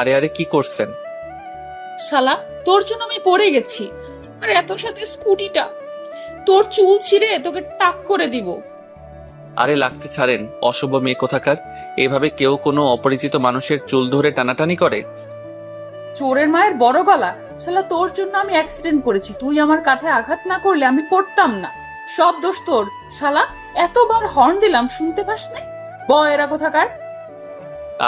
আরে আরে কি করছেন? শালা, তোর জন্য আমি পড়ে গেছি। আর এত সাথে স্কুটিটা, তোর চুল ছিঁড়ে তোকে টাক করে দিব। আরে লাগছে ছাড়েন, অসভ্য মেয়ে কোথাকার। এভাবে কেউ কোনো অপরিচিত মানুষের চুল ধরে টানাটানি করে? চোরের মায়ের বড় গলা। শালা, তোর জন্য আমি অ্যাক্সিডেন্ট করেছি, তুই আমার কাঁধে আঘাত না করলে আমি পড়তাম না। সব দোষ তোর। শালা, এতবার হর্ন দিলাম, শুনতে পাস নাই? বয়েরা কোথাকার।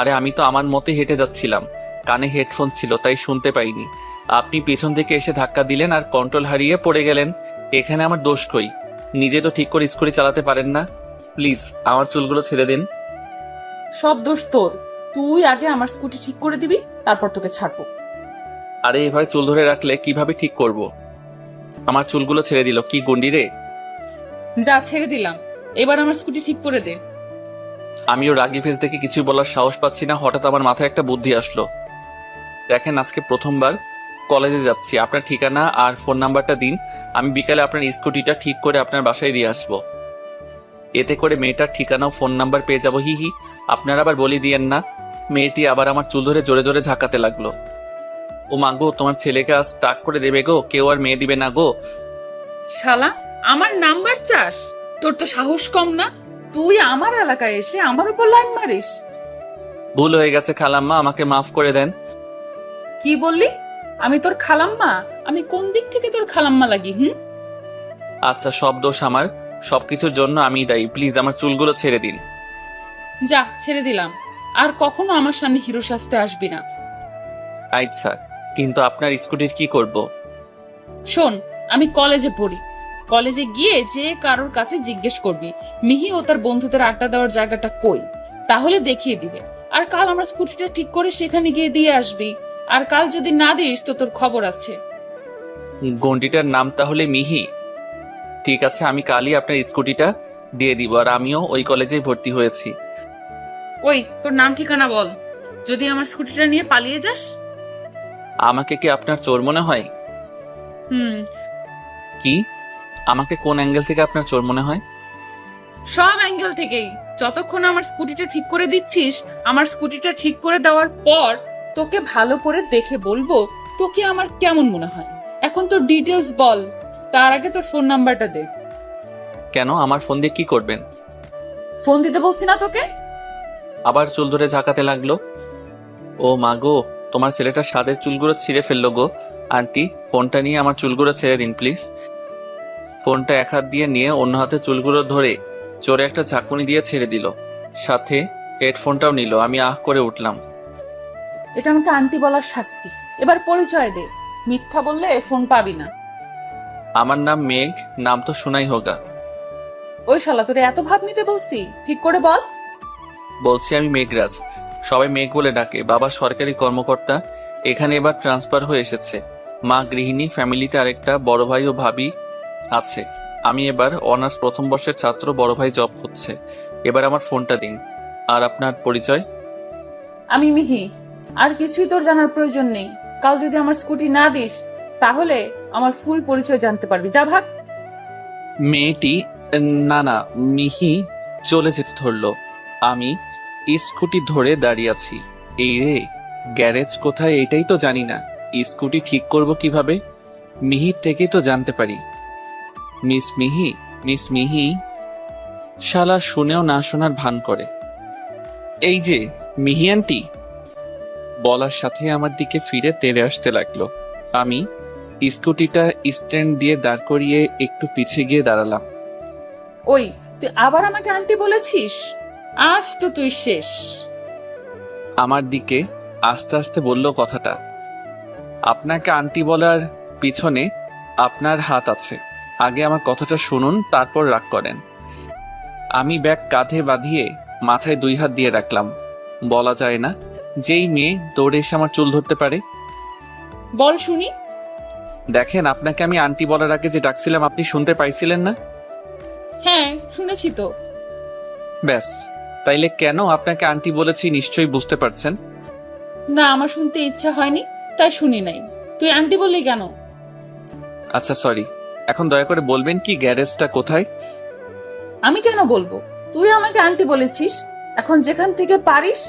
আরে আমি তো আমার মতে হেঁটে যাচ্ছিলাম, কানে হেডফোন ছিল তাই শুনতে পাইনি। আপনি পেছন থেকে এসে ধাক্কা দিলেন আর কন্ট্রোল হারিয়ে পড়ে গেলেন। এখানে আমার দোষ কই? নিজে তো ঠিক করে স্কুটি চালাতে পারেন না। প্লিজ আমার চুলগুলো ছেড়ে দিন। সব দোষ তোর। তুই আগে আমার স্কুটি ঠিক করে দিবি, তারপর তোকে ছাড়বো। আরে এভাবে চুল ধরে রাখলে কিভাবে ঠিক করব? আমার চুলগুলো ছেড়ে দিল, কি গুন্ডি রে! যা, ছেড়ে দিলাম। এবার আমার স্কুটি ঠিক করে দে। আমিও রাগি ফেস দেখে কিছু বলার সাহস পাচ্ছি না। হঠাৎ আমার মাথায় একটা বুদ্ধি আসলো। দেখেন, আজকে প্রথমবার কলেজে যাচ্ছি, আপনার ঠিকানা আর ফোন নাম্বারটা দিন। আমি বিকালে আপনার স্কুটিটা ঠিক করে আপনার বাসায় দিয়ে আসবো। এতে করে মেয়েটার ঠিকানা ও ফোন নাম্বার পেয়ে যাবো। হি হি। আপনারা আবার বলি দিয়েন না। মেয়েটি আবার আমার চুল ধরে জোরে জোরে ঝাঁকাতে লাগলো। ও মা গো, তোমার ছেলেকে আজ টাক করে দেবে গো, কেউ আর মেয়ে দিবে না গো। শালা, আমার নাম্বার চাস? তোর তো সাহস কম না? তুই আমার এলাকায় এসে আমার উপর লাইন মারিস। ভুল হয়ে গেছে খালাম্মা, আমাকে মাফ করে দেন। কি বললি? আমি তোর খালাম্মা? আমি কোন দিক থেকে তোর খালাম্মা লাগি? আচ্ছা, সব দোষ আমার, সবকিছুর জন্য আমিই দায়ী। প্লিজ আমার চুলগুলো ছেড়ে দিন। যা, ছেড়ে দিলাম। আর কখনো আমার সামনে হিরো সাজতে আসবি না। আচ্ছা, কিন্তু আপনার স্কুটির কি করব? শোন, আমি কলেজে পড়ি। কলেজে গিয়ে যে কারোর কাছে জিজ্ঞেস করবি মিহি ও তার বন্ধুদের আড্ডা দেওয়ার জায়গাটা কই, তাহলে দেখিয়ে দিবে। আর কাল আমার স্কুটিটা ঠিক করে সেখানে গিয়ে দিয়ে আসবি। আর কাল যদি না দিস তো তোর খবর আছে। গন্ডিটার নাম তাহলে মিহি? ঠিক আছে, আমি কালই আপনার স্কুটিটা দিয়ে দিব। আর আমিও ওই কলেজেই ভর্তি হয়েছি। ওই, তোর নাম ঠিকানা বল, যদি আমার স্কুটিটা নিয়ে পালিয়ে যাস। আমাকে কি আপনার চোর মনে হয়? হুম। কি? আমাকে কোন অ্যাঙ্গেল থেকে আপনার চোর মনে হয়? সব অ্যাঙ্গেল থেকেই। যতক্ষণ আমার স্কুটিটা ঠিক করে দিচ্ছিস, আমার স্কুটিটা ঠিক করে দেওয়ার পর তোকে ভালো করে দেখে বলবো তোকে আমার কেমন মনে হয়। এখন তোর ডিটেলস বল, তার আগে তোর ফোন নাম্বারটা দে। কেন, আমার ফোন দিয়ে কি করবেন? ফোন দিতে বলছি না তোকে? আবার চুল ধরে ঝাঁকাতে লাগলো। ও মা গো, তোমার ছেলেটা সাদের চুলগুলো ছিঁড়ে ফেললো গো। আন্টি, ফোনটা নিয়ে আমার চুলগুলো ছেড়ে দিন প্লিজ। ফোনটা এক হাত দিয়ে নিয়ে অন্য হাতে চুলগুলো ধরে চোরে একটা ঝাঁকুনি দিয়ে ছেড়ে দিল। সাথে হেডফোনটাও নিল। আমি আহ করে উঠলাম। এটা আমাকে আন্টি বলার শাস্তি। এবার পরিচয় দে, মিথ্যা বললে ফোন পাবি না। আমার নাম মেঘ, নাম তো শোনাই হোগা। ওই শালা, তোরে এত ভাব নিতে বলছি, ঠিক করে বল। বলছি আমি মেঘরাজ, সবাই মেঘ বলে ডাকে। বাবা সরকারি কর্মকর্তা, এখানে এবার ট্রান্সফার হয়ে এসেছে। মা গৃহিণী, ফ্যামিলিতে আরেকটা বড় ভাই ও ভাবি আছে। আমি এবার অনার্স প্রথম বর্ষের ছাত্র, বড় ভাই জব করছে। এবার আমার ফোনটা দিন। আর আপনার পরিচয়? আমি মিহি। আর কিছুই তোর জানার প্রয়োজন নেই। কাল যদি আমার স্কুটি না দিস, তাহলে আমার ফুল পরিচয় জানতে পারবি। যা, ভাগ। মেয়েটি, না না, মিহি চলে যেতে ধরলো। আমি স্কুটি ধরে দাঁড়িয়ে আছি। এই রে, গ্যারেজ কোথায় এটাই তো জানি না। স্কুটি ঠিক করব কিভাবে? মিহির থেকেই তো জানতে পারি। মিস মিহি, মিস মিহি। শালা শুনেও না শোনার ভান করে। এই যে মিহি আন্টি, বলার সাথে আমার দিকে ফিরে তেড়ে আসতে লাগলো। আমি স্কুটিটা স্ট্যান্ড দিয়ে দাঁড় করিয়ে একটু পিছিয়ে গিয়ে দাঁড়ালাম। ওই, তুই আবার আমাকে আন্টি বলেছিস? আজ তো তুই শেষ। আমার দিকে আস্তে আস্তে বলল কথাটা। আপনাকে আন্টি বলার পিছনে আপনার হাত আছে। আগে আমার কথাটা শুনুন, তারপর রাগ করেন। আমি ব্যাগ কাঁধে বাঁধিয়ে মাথায় 2 হাত দিয়ে রাখলাম। বলা যায় না যেই মেয়ে দৌড়ে এসে আমার চুল ধরতে পারে। বল শুনি। দেখেন, আপনাকে আমি আন্টি বলার আগে যে ডাকছিলাম আপনি শুনতে পাইছিলেন না? হ্যাঁ, শুনেছি তো। ব্যাস, তাইলে কেন আপনাকে আন্টি বলেছি নিশ্চয়ই বুঝতে পারছেন। না, আমার শুনতে ইচ্ছা হয়নি, তাই শুনি নাই। তুই আন্টি বললি কেন? আচ্ছা সরি, এখন দয়া করে বলবেন কি গ্যারেজটা কোথায়? আমি কেন বলবো? তুই আমাকে আন্টি বলেছিস। এখন যেখান থেকে পারিস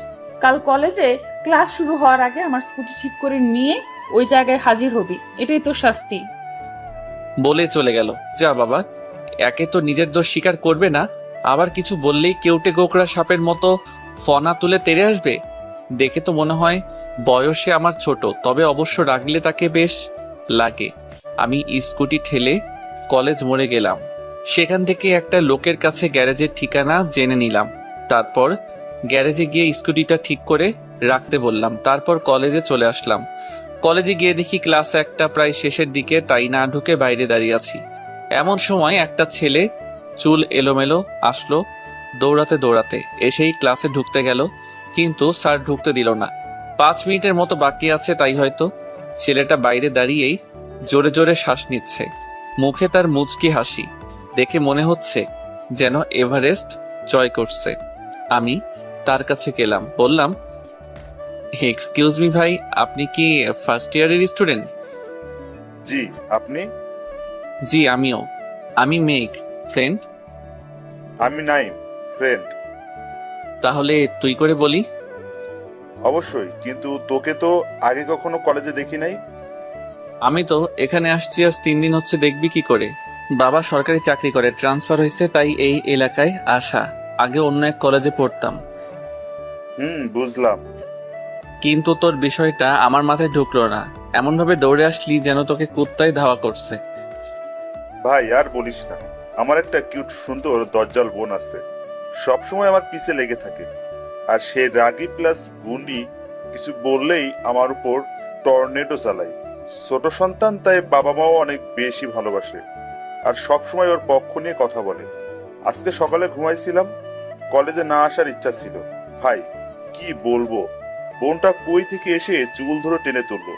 কাল কলেজে ক্লাস শুরু হওয়ার আগে আমার স্কুটি ঠিক করে নিয়ে ওই জায়গায় হাজির হবি, এটাই তোর শাস্তি। বলে চলে গেল। যা বাবা, একে তো নিজের দোষ স্বীকার করবে না, আবার কিছু বললেই কেউটে গোকরা সাপের মতো ফনা তুলে তেড়ে আসবে। দেখে তো মনে হয় বয়সে আমার ছোট, তবে অবশ্য রাগলে তাকে বেশ লাগে। আমি স্কুটি ঠেলে কলেজ মোড়ে গেলাম। সেখান থেকে একটা লোকের কাছে গ্যারেজের ঠিকানা জেনে নিলাম। তারপর গ্যারেজে গিয়ে স্কুটিটা ঠিক করে রাখতে বললাম। তারপর কলেজে চলে আসলাম। কলেজে গিয়ে দেখি ক্লাস একটা প্রায় শেষের দিকে, তাই না ঢুকে বাইরে দাঁড়িয়ে আছি। এমন সময় একটা ছেলে চুল এলোমেলো আসলো দৌড়াতে দৌড়াতে, এসেই ক্লাসে ঢুকতে গেল, কিন্তু স্যার ঢুকতে দিল না। 5 মিনিটের মতো বাকি আছে, তাই হয়তো। ছেলেটা বাইরে দাঁড়িয়েই জোরে জোরে শ্বাস নিচ্ছে, মুখে তার মুচকি হাসি দেখে মনে হচ্ছে যেন এভারেস্ট জয় করছে। আমি তার কাছে গেলাম, বললাম, এক্সকিউজ মি ভাই, আপনি কি ফার্স্ট ইয়ারের স্টুডেন্ট? জি, আপনি? জি আমিও। আমি মেঘ, ফ্রেন্ড। আমি নাইম, ফ্রেন্ড। তাহলে তুই করে বলি। অবশ্যই, কিন্তু তোকে তো আগে কখনো কলেজে দেখি নাই। আমি তো এখানে আসছি আজ 3 দিন হচ্ছে, দেখবি কি করে? বাবা সরকারি চাকরি করে, ট্রান্সফার হয়েছে, তাই এই এলাকায় আসা। আগে অন্য এক কলেজে পড়তাম। বুঝলাম। কিন্তু তোর বিষয়টা আমার মাথায় ঢুকলো না, এমন ভাবে দৌড়ে আসলি যেন তোকে কুত্তায় ধাওয়া করছে। ভাই আর বলিস না, আমার একটা কিউট সুন্দর দজ্জাল বোন আছে, সবসময় আমার পিছে লেগে থাকে। আর সে রাগী প্লাস গুন্ডি, কিছু বললেই আমার উপর টর্নেডো চালায়। ছোট সন্তান, তাই বাবা মাও অনেক বেশি ভালোবাসে আর সবসময় ওর পক্ষ নিয়ে কথা বলে। আজকে সকালে ঘুমাইছিলাম, কলেজে না আসার ইচ্ছা ছিল। ভাই কি বলবো, বোনটা কই থেকে এসে চুল ধরে টেনে তুললো,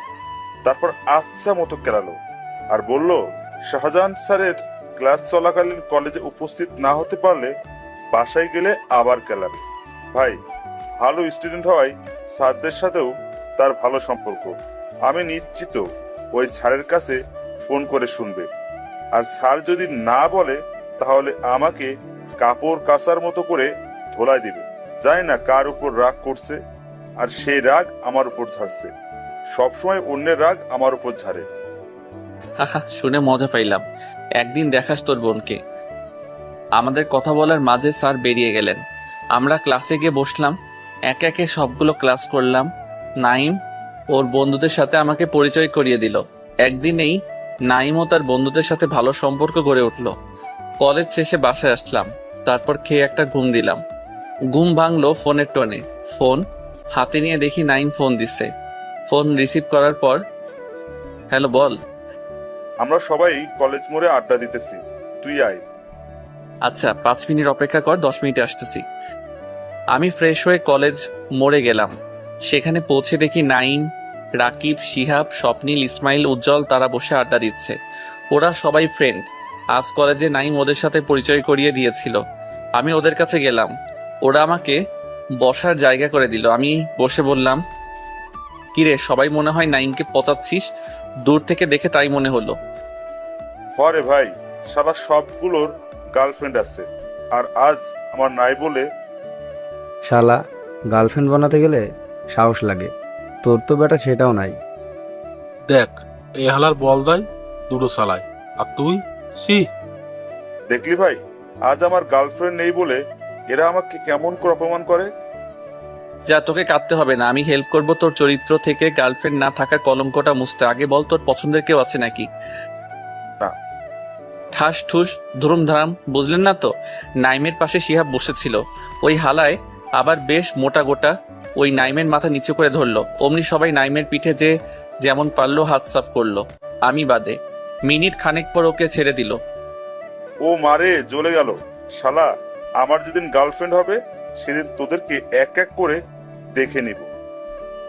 তারপর আচ্ছা মতো কেলালো আর বলল শাহজাহান স্যারের ক্লাস চলাকালীন কলেজে উপস্থিত না হতে পারলে বাসায় গেলে আবার কেলাবে। ভাই ভালো স্টুডেন্ট হওয়ায় স্যারদের সাথেও তার ভালো সম্পর্ক। আমি নিশ্চিত ওই স্যারের কাছে ফোন করে শুনবে, আর স্যার যদি না বলে তাহলে আমাকে কাপড় কাচার মতো করে ধোলাই দিবে। জানি না কার উপর রাগ করছে, আর সেই রাগ আমার উপর ঝাড়ছে। সবসময় অন্যের রাগ আমার উপর ঝাড়ে। হাহা, শুনে মজা পাইলাম। একদিন দেখাস তোর বোনকে। আমাদের কথা বলার মাঝে স্যার বেরিয়ে গেলেন। আমরা ক্লাসে গিয়ে বসলাম, একে একে সবগুলো ক্লাস করলাম। নাইম ওর বন্ধুদের সাথে আমাকে পরিচয় করিয়ে দিল। একদিনেই নাইম ও তার বন্ধুদের সাথে ভালো সম্পর্ক গড়ে উঠল। কলেজ শেষে বাসায় আসলাম, তারপর খেয়ে একটা ঘুম দিলাম। ঘুম ভাঙলো ফোনের টোনে। ফোন হাতে নিয়ে দেখি নাইম ফোন দিচ্ছে। ফোন রিসিভ করার পর, হ্যালো বল। আমরা সবাই কলেজ মোড়ে আড্ডা দিতেছি, তুই আয়। আচ্ছা 5 মিনিট অপেক্ষা কর, 10 মিনিটে আসতেছি। আমি ফ্রেশ হয়ে কলেজ মোড়ে গেলাম। সেখানে পৌঁছে দেখি নাইম, রাকিব, শিহাব, স্বপ্নিল, ইসমাইল, উজ্জ্বল তারা বসে আড্ডা দিচ্ছে। ওরা সবাই ফ্রেন্ড। আজ কলেজে নাইম ওদের সাথে পরিচয় করিয়ে দিয়েছিল। আমি ওদের কাছে গেলাম, ওরা আমাকে বসার জায়গা করে দিল। আমি বসে বললাম, কিরে সবাই মনে হয় নাইমকে পচাচ্ছিস? দূর থেকে দেখে তাই মনে হলো। হরে ভাই, সারা সবগুলোর গার্লফ্রেন্ড আছে, আর আজ আমার নাই বলে। শালা, গার্লফ্রেন্ড বানাতে গেলে সাহস লাগে, তোর তো বেটা সেটাও নাই। দেখ, এই হালার বল দেয় দুটো চালায়, আর তুই সি। দেখলি ভাই, আজ আমার গার্লফ্রেন্ড নেই বলে এরা আমাকে কেমন করে অপমান করে। যা, তোকে কাঁদতে হবে না, আমি হেল্প করব তোর চরিত্র থেকে গার্লফ্রেন্ড না থাকার কলঙ্কটা মুছতে। আগে বল, তোর পছন্দের কেউ আছে নাকি? না। ঠাস ঠুস ধুরুম ধারাম, বুঝলেন না তো? নাইমের পাশে শিহাব বসেছিল। ওই হালায় আবার বেশ মোটা গোটা। ওই নাইমের মাথা নিচু করে ধরলো, অমনি সবাই নাইমের পিঠে যে যেমন পারলো হাত সাফ করলো, আমি বাদে। মিনিট খানেক পর ওকে ছেড়ে দিল। ও মারে জ্বলে গেল। শালা, আমার যেদিন গার্লফ্রেন্ড হবে সেদিন তোদেরকে এক এক করে দেখে নিব।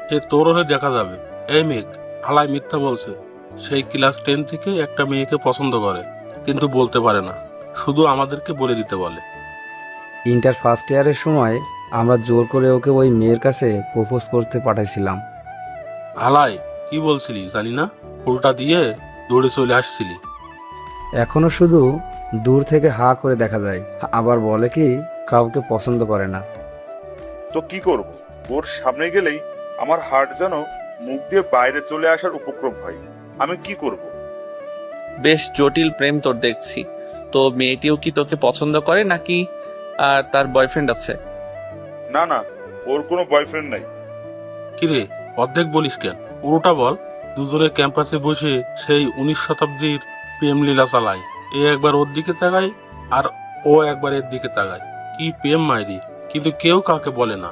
সে তোর হলে দেখা যাবে। এই মেঘ, হালাই মিথ্যা বলছে। সেই ক্লাস 10 থেকে একটা মেয়েকে পছন্দ করে, কিন্তু বলতে পারে না, শুধু আমাদেরকে বলে দিতে বলে। ইন্টার ফার্স্ট ইয়ারের সময় আমরা জোর করে ওকে ওই মেয়ের কাছে প্রপোজ করতে পাঠাইছিলাম। হালাই কি বলছিলি জানি না, ফুলটা দিয়ে দৌড়ে চলে আসছিলি। এখনো শুধু দূর থেকে হা করে দেখা যায়, আবার বলে কি কাউকে পছন্দ করে না। তো কি করব? ওর সামনে গেলেই আমার হার্ট যেন মুখ দিয়ে বাইরে চলে আসার উপক্রম হয়। আমি কি করব? বেশ জটিল প্রেম তোর দেখছি। তো মেয়েটিও কি তোকে পছন্দ করে নাকি আর তার বয়ফ্রেন্ড আছে? না না, ওর কোনো বয়ফ্রেন্ড নাই। কিরে, অর্ধেক বলিস কেন? পুরোটা বল। দুজনে ক্যাম্পাসে বসে সেই 19 শতাব্দীর প্রেম লীলা চালায়। এ একবার ওর দিকে তাকায় আর ও একবার এর দিকে তাকায়। কি প্রেম মাইরি, কিন্তু কেউ কাউকে বলে না।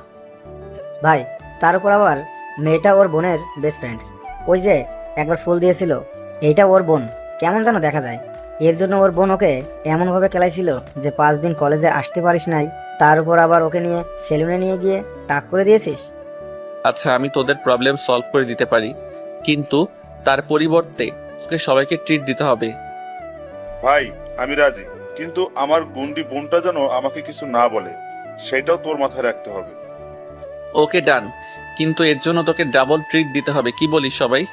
ভাই, তার উপর আবার মেয়েটা ওর বোনের বেস্ট ফ্রেন্ড। ওই যে একবার ফুল দিয়েছিল, এইটা ওর বোন। কেমন যেন দেখা যায়। এর জন্য ওর বোন ওকে এমনভাবে খেলাইছিল যে 5 দিন কলেজে আসতে পারিস নাই। তার উপর আবার ওকে নিয়ে সেলুনে নিয়ে গিয়ে টাক করে দিয়েছিস। আচ্ছা, আমি তোদের প্রবলেম সলভ করে দিতে পারি, কিন্তু তার পরিবর্তে তোকে সবাইকে ট্রিট দিতে হবে। ভাই, আমি রাজি, কিন্তু আমার গুন্ডি বোনটা যেন আমাকে কিছু না বলে, সেটাও তোর মাথায় রাখতে হবে। ওকে ডান, কিন্তু এর জন্য তোকে ডাবল ট্রিট দিতে হবে। কি বলিস সবাই?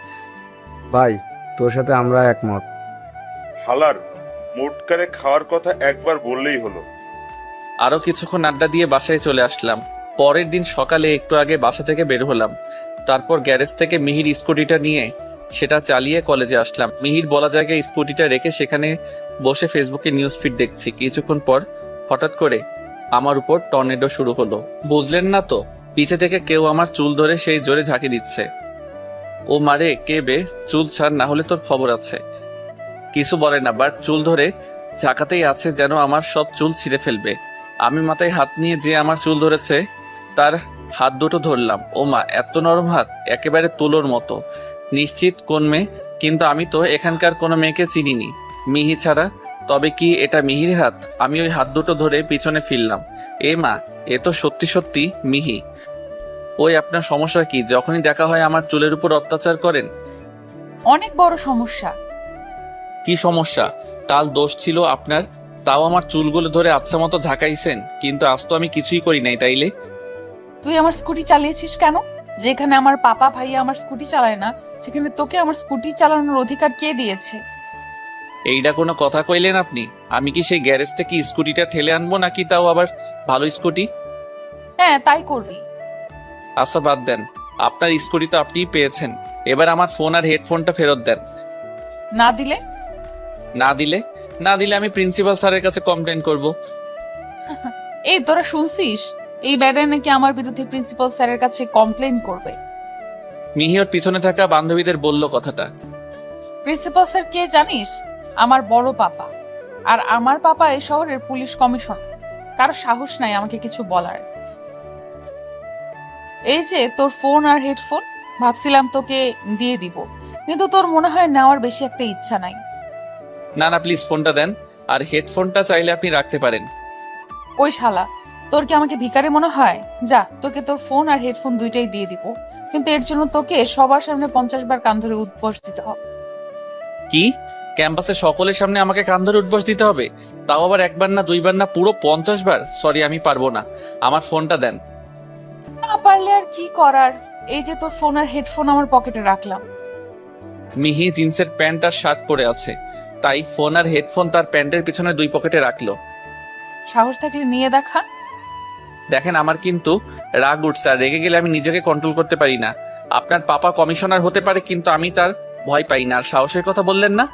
ভাই, তোর সাথে আমরা একমত। হালার মোটকারে খাওয়ার কথা একবার বললেই হলো। আরো কিছুক্ষণ আড্ডা দিয়ে বাসায় চলে আসলাম। পরের দিন সকালে একটু আগে বাসা থেকে বের হলাম। তারপর গ্যারেজ থেকে মিহির স্কুটিটা নিয়ে সেটা চালিয়ে কলেজে আসলাম। মিহির বলা জায়গায় স্কুটিটা রেখে সেখানে বসে ফেসবুকে নিউজ ফিড দেখছি। কিছুক্ষণ পর হঠাৎ করে আমার উপর টর্নেডো শুরু হলো। বুঝলেন না তো? পিছে থেকে কেউ আমার চুল ধরে সেই জোরে ঝাঁকি দিচ্ছে। ও মারে, কে বে? চুল ছাড়, না হলে তোর খবর আছে। কিছু বলে না, বাট চুল ধরে ঝাঁকাতেই আছে যেন আমার সব চুল ছিঁড়ে ফেলবে। আমি মাথায় হাত নিয়ে যে আমার চুল ধরেছে তার হাত দুটো ধরলাম। ও মা, এত নরম হাত, একেবারে তুলোর মতো। নিশ্চিত কোন মেয়ে, কিন্তু আমি তো এখানকার কোনো মেয়েকে চিনিনি মিহি ছাড়া। তবে কি এটা মিহির হাত? আমি ওই হাত দুটো ধরে পিছনে ফিরলাম। এ মা, এ তো সত্যি সত্যি মিহি। ওই আপনার সমস্যা কি? যখনই দেখা হয় আমার চুলের উপর অত্যাচার করেন। অনেক বড় সমস্যা। কি সমস্যা? কাল দোষ ছিল আপনার, তাও আমার চুলগুলো ধরে আচ্ছা মতো ঝাঁকাইছেন, কিন্তু আজ তো আমি কিছুই করি নাই। তাইলে তুই আমার স্কুটি চালিয়েছিস কেন? যেখানে আমার পাপা ভাইয়া আমার স্কুটি চালায় না, সেখানে তোকে আমার স্কুটি চালানোর অধিকার কে দিয়েছে? এইটা কোনো কথা কইলেন আপনি? আমি কি সেই গ্যারেজ থেকে স্কুটিটা ঠেলে আনবো, নাকি তাও আবার ভালো স্কুটি? হ্যাঁ, তাই করবি। আচ্ছা বাদ দেন, আপনার স্কুটি তো আপনিই পেয়েছেন। এবার আমার ফোন আর হেডফোনটা ফেরত দেন। না দিলে? না দিলে আমি প্রিন্সিপাল স্যারের কাছে কমপ্লেন করব। এই তোরা শুনছিস? এই ব্যাটায় নাকি আমার বিরুদ্ধে প্রিন্সিপাল স্যারের কাছে কমপ্লেন করবে। মিহি ওর পিছনে থাকা বান্ধবীদের বলল কথাটা। প্রিন্সিপাল স্যার কে জানিস? আমার বড় পাপা। আর আমার পাপা এই শহরের পুলিশ কমিশনার। কারো সাহস নাই আমাকে কিছু বলার। এই যে তোর ফোন আর হেডফোন, ভাবছিলাম তোকে দিয়ে দিব, কিন্তু তোর মনে হয় নেওয়ার বেশি একটা ইচ্ছা নাই। না না, প্লিজ ফোনটা দেন, আর হেডফোনটা চাইলে আপনি রাখতে পারেন। ওই শালা, তোর কি আমাকে ভিখারি মনে হয়? যা, তোকে তোর ফোন আর হেডফোন দুইটাই দিয়ে দিব, কিন্তু এর জন্য তোকে সবার সামনে 50 বার কান ধরে উঠবস দিতে হবে। কি? ক্যাম্পাসে সকলের সামনে আমাকে কান ধরে উঠবস দিতে হবে? তাও আবার একবার না, দুইবার না, পুরো 50 বার? সরি, আমি পারবো না। আমার ফোনটা দেন। না পারলে আর কি করার, এই যে তোর ফোন আর হেডফোন আমার পকেটে রাখলাম। মিহি জিন্সের প্যান্ট আর শার্ট পরে আছে, তাই ফোন আর হেডফোন তার প্যান্টের পিছনে 2 পকেটে রাখলো। সাহস থাকলে নিয়ে দেখা। দেখেন, আমার কিন্তু রাগ উঠছে, আর রেগে গেলে আমি নিজেকে কন্ট্রোল করতে পারি না। আপনার পাপা কমিশনার হতে পারে, কিন্তু আমি তার ভয় পাই না। আর সাহসের কথা বললেন না,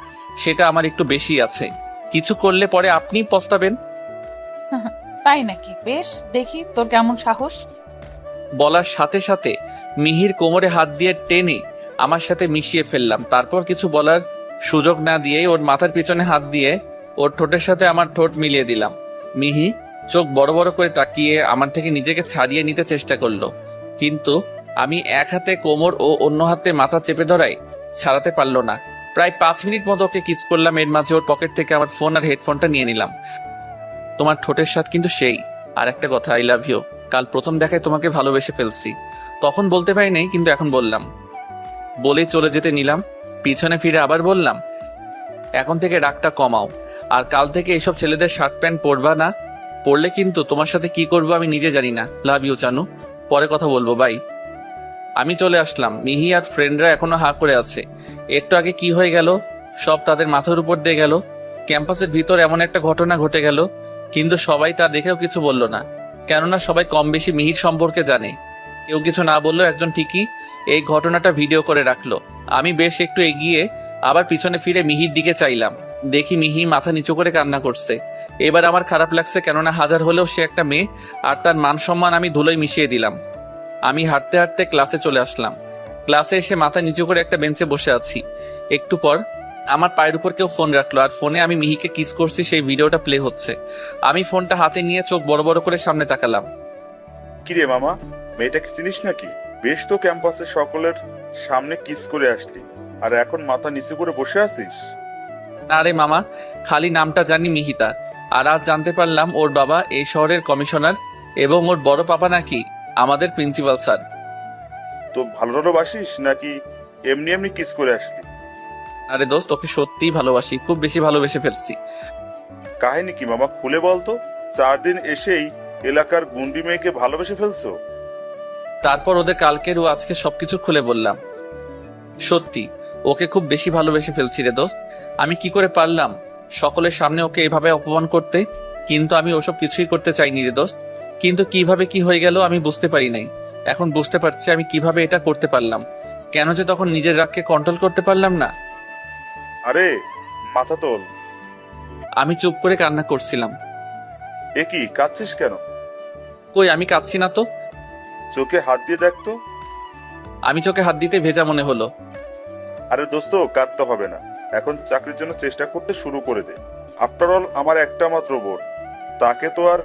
সেটা আমার একটু বেশি আছে। কিছু করলে পরে আপনি পস্তাবেন। তাই নাকি? বেশ, দেখি তোর কেমন সাহস। বলার সাথে সাথে মিহির কোমরে হাত দিয়ে টেনে আমার সাথে মিশিয়ে ফেললাম। তারপর কিছু বলার সুযোগ না দিয়ে ওর মাথার পিছনে হাত দিয়ে ওর ঠোঁটের সাথে আমার ঠোঁট মিলিয়ে দিলাম। মিহি চোখ বড় বড় করে তাকিয়ে আমার থেকে নিজেকে ছাড়িয়ে নিতে চেষ্টা করলো, কিন্তু আমি এক হাতে কোমর ও অন্য হাতে মাথা চেপে ধরাই ছাড়াতে পারলো না। প্রায় 5 মিনিট মতো ওকে কিস করলাম। এর মাঝে ওর পকেট থেকে আমার ফোন আর হেডফোনটা নিয়ে নিলাম। তোমার ঠোঁটের স্বাদ কিন্তু সেই। আর একটা কথা, আই লাভ ইউ। কাল প্রথম দেখায় তোমাকে ভালোবেসে ফেলছি। তখন বলতে পারি নাই, কিন্তু এখন বললাম। বলেই চলে যেতে নিলাম, পিছনে ফিরে আবার বললাম, এখন থেকে রাগটা কমাও, আর কাল থেকে এইসব ছেলেদের শার্ট প্যান্ট পরবা না। পরলে কিন্তু তোমার সাথে কি করবো আমি নিজে জানি না। লাভ ইউ চানু, পরে কথা বলবো, বাই। আমি চলে আসলাম। মিহি আর ফ্রেন্ডরা এখনো হা করে আছে। একটু আগে কি হয়ে গেল সব তাদের মাথার উপর দিয়ে গেল। ক্যাম্পাসের ভিতর এমন একটা ঘটনা ঘটে গেল, কিন্তু সবাই তা দেখেও কিছু বলল না, কেননা সবাই কম বেশি মিহির সম্পর্কে জানে। কেউ কিছু না বললো, একজন ঠিকই এই ঘটনাটা ভিডিও করে রাখলো। আমি বেশ একটু এগিয়ে আবার পিছনে ফিরে মিহির দিকে চাইলাম, দেখি মিহি মাথা নিচু করে কান্না করছে। এবার আমার খারাপ লাগছে, কেননা হাজার হলেও সে একটা মেয়ে, আর তার মান সম্মান আমি ধুলোয় মিশিয়ে দিলাম। আমি হাঁটতে হাঁটতে ক্লাসে চলে আসলাম। ক্লাসে এসে মাথা নিচু করে একটা বেঞ্চে বসে আছি। একটু পর আমার পায়ের উপর কেউ ফোন রাখলো, আর ফোনে আমি মিহিকে কিস করছি সেই ভিডিওটা প্লে হচ্ছে। আমি ফোনটা হাতে নিয়ে চোখ বড় বড় করে সামনে তাকালাম। কিরে মামা, মেয়েটাকে চিনিস নাকি? বেশ তো ক্যাম্পাসে সকলের সামনে কিস করে আসলি, আর এখন মাথা নিচু করে বসে আছিস। আরে মামা, খালি নামটা জানি মিহিতা, আর আজ জানতে পারলাম ওর বাবা এই শহরের কমিশনার এবং ওর বড় পাপা নাকি আমাদের প্রিন্সিপাল স্যার। তো ভালো বাসিস নাকি এমনি এমনি কিস করে আসলি? আরে দোস্ত, ওকে সত্যিই ভালোবাসি, খুব বেশি ভালোবেসে ফেলছি। কাহিনী কি মামা, খুলে বলতো। 4 দিন এসেই এলাকার গুন্ডি মেয়েকে ভালোবেসে ফেলছো? তারপর ওদের কালকের ও আজকে সবকিছু খুলে বললাম। সত্যি ওকে খুব বেশি ভালোবেসে ফেলছি রে দোস্ত। আমি কি করে পারলাম সকলের সামনে ওকে এভাবে অপমান করতে? কিন্তু আমি ওসব কিছুই করতে চাইনি রে দোস্ত। কিন্তু কিভাবে কি হয়ে গেল আমি বুঝতে পারি নাই। এখন বুঝতে পারছি আমি কিভাবে এটা করতে পারলাম, কেন যে তখন নিজের রাগকে কন্ট্রোল করতে পারলাম না। আরে মাথা তোল। আমি চুপ করে কান্না করছিলাম। এ কি, কাঁদছিস কেন? কই, আমি কাঁদছি না তো। চোখে হাত দিয়ে দেখতো। আমি চোখে হাত দিতে ভেজা মনে হলো। আরে দোস্ত, কাঁদতে হবে না, এখন চাকরির জন্য চেষ্টা করতে শুরু করে দে। আফটার অল আমার একটা মাত্র বোন, তাকে তো আর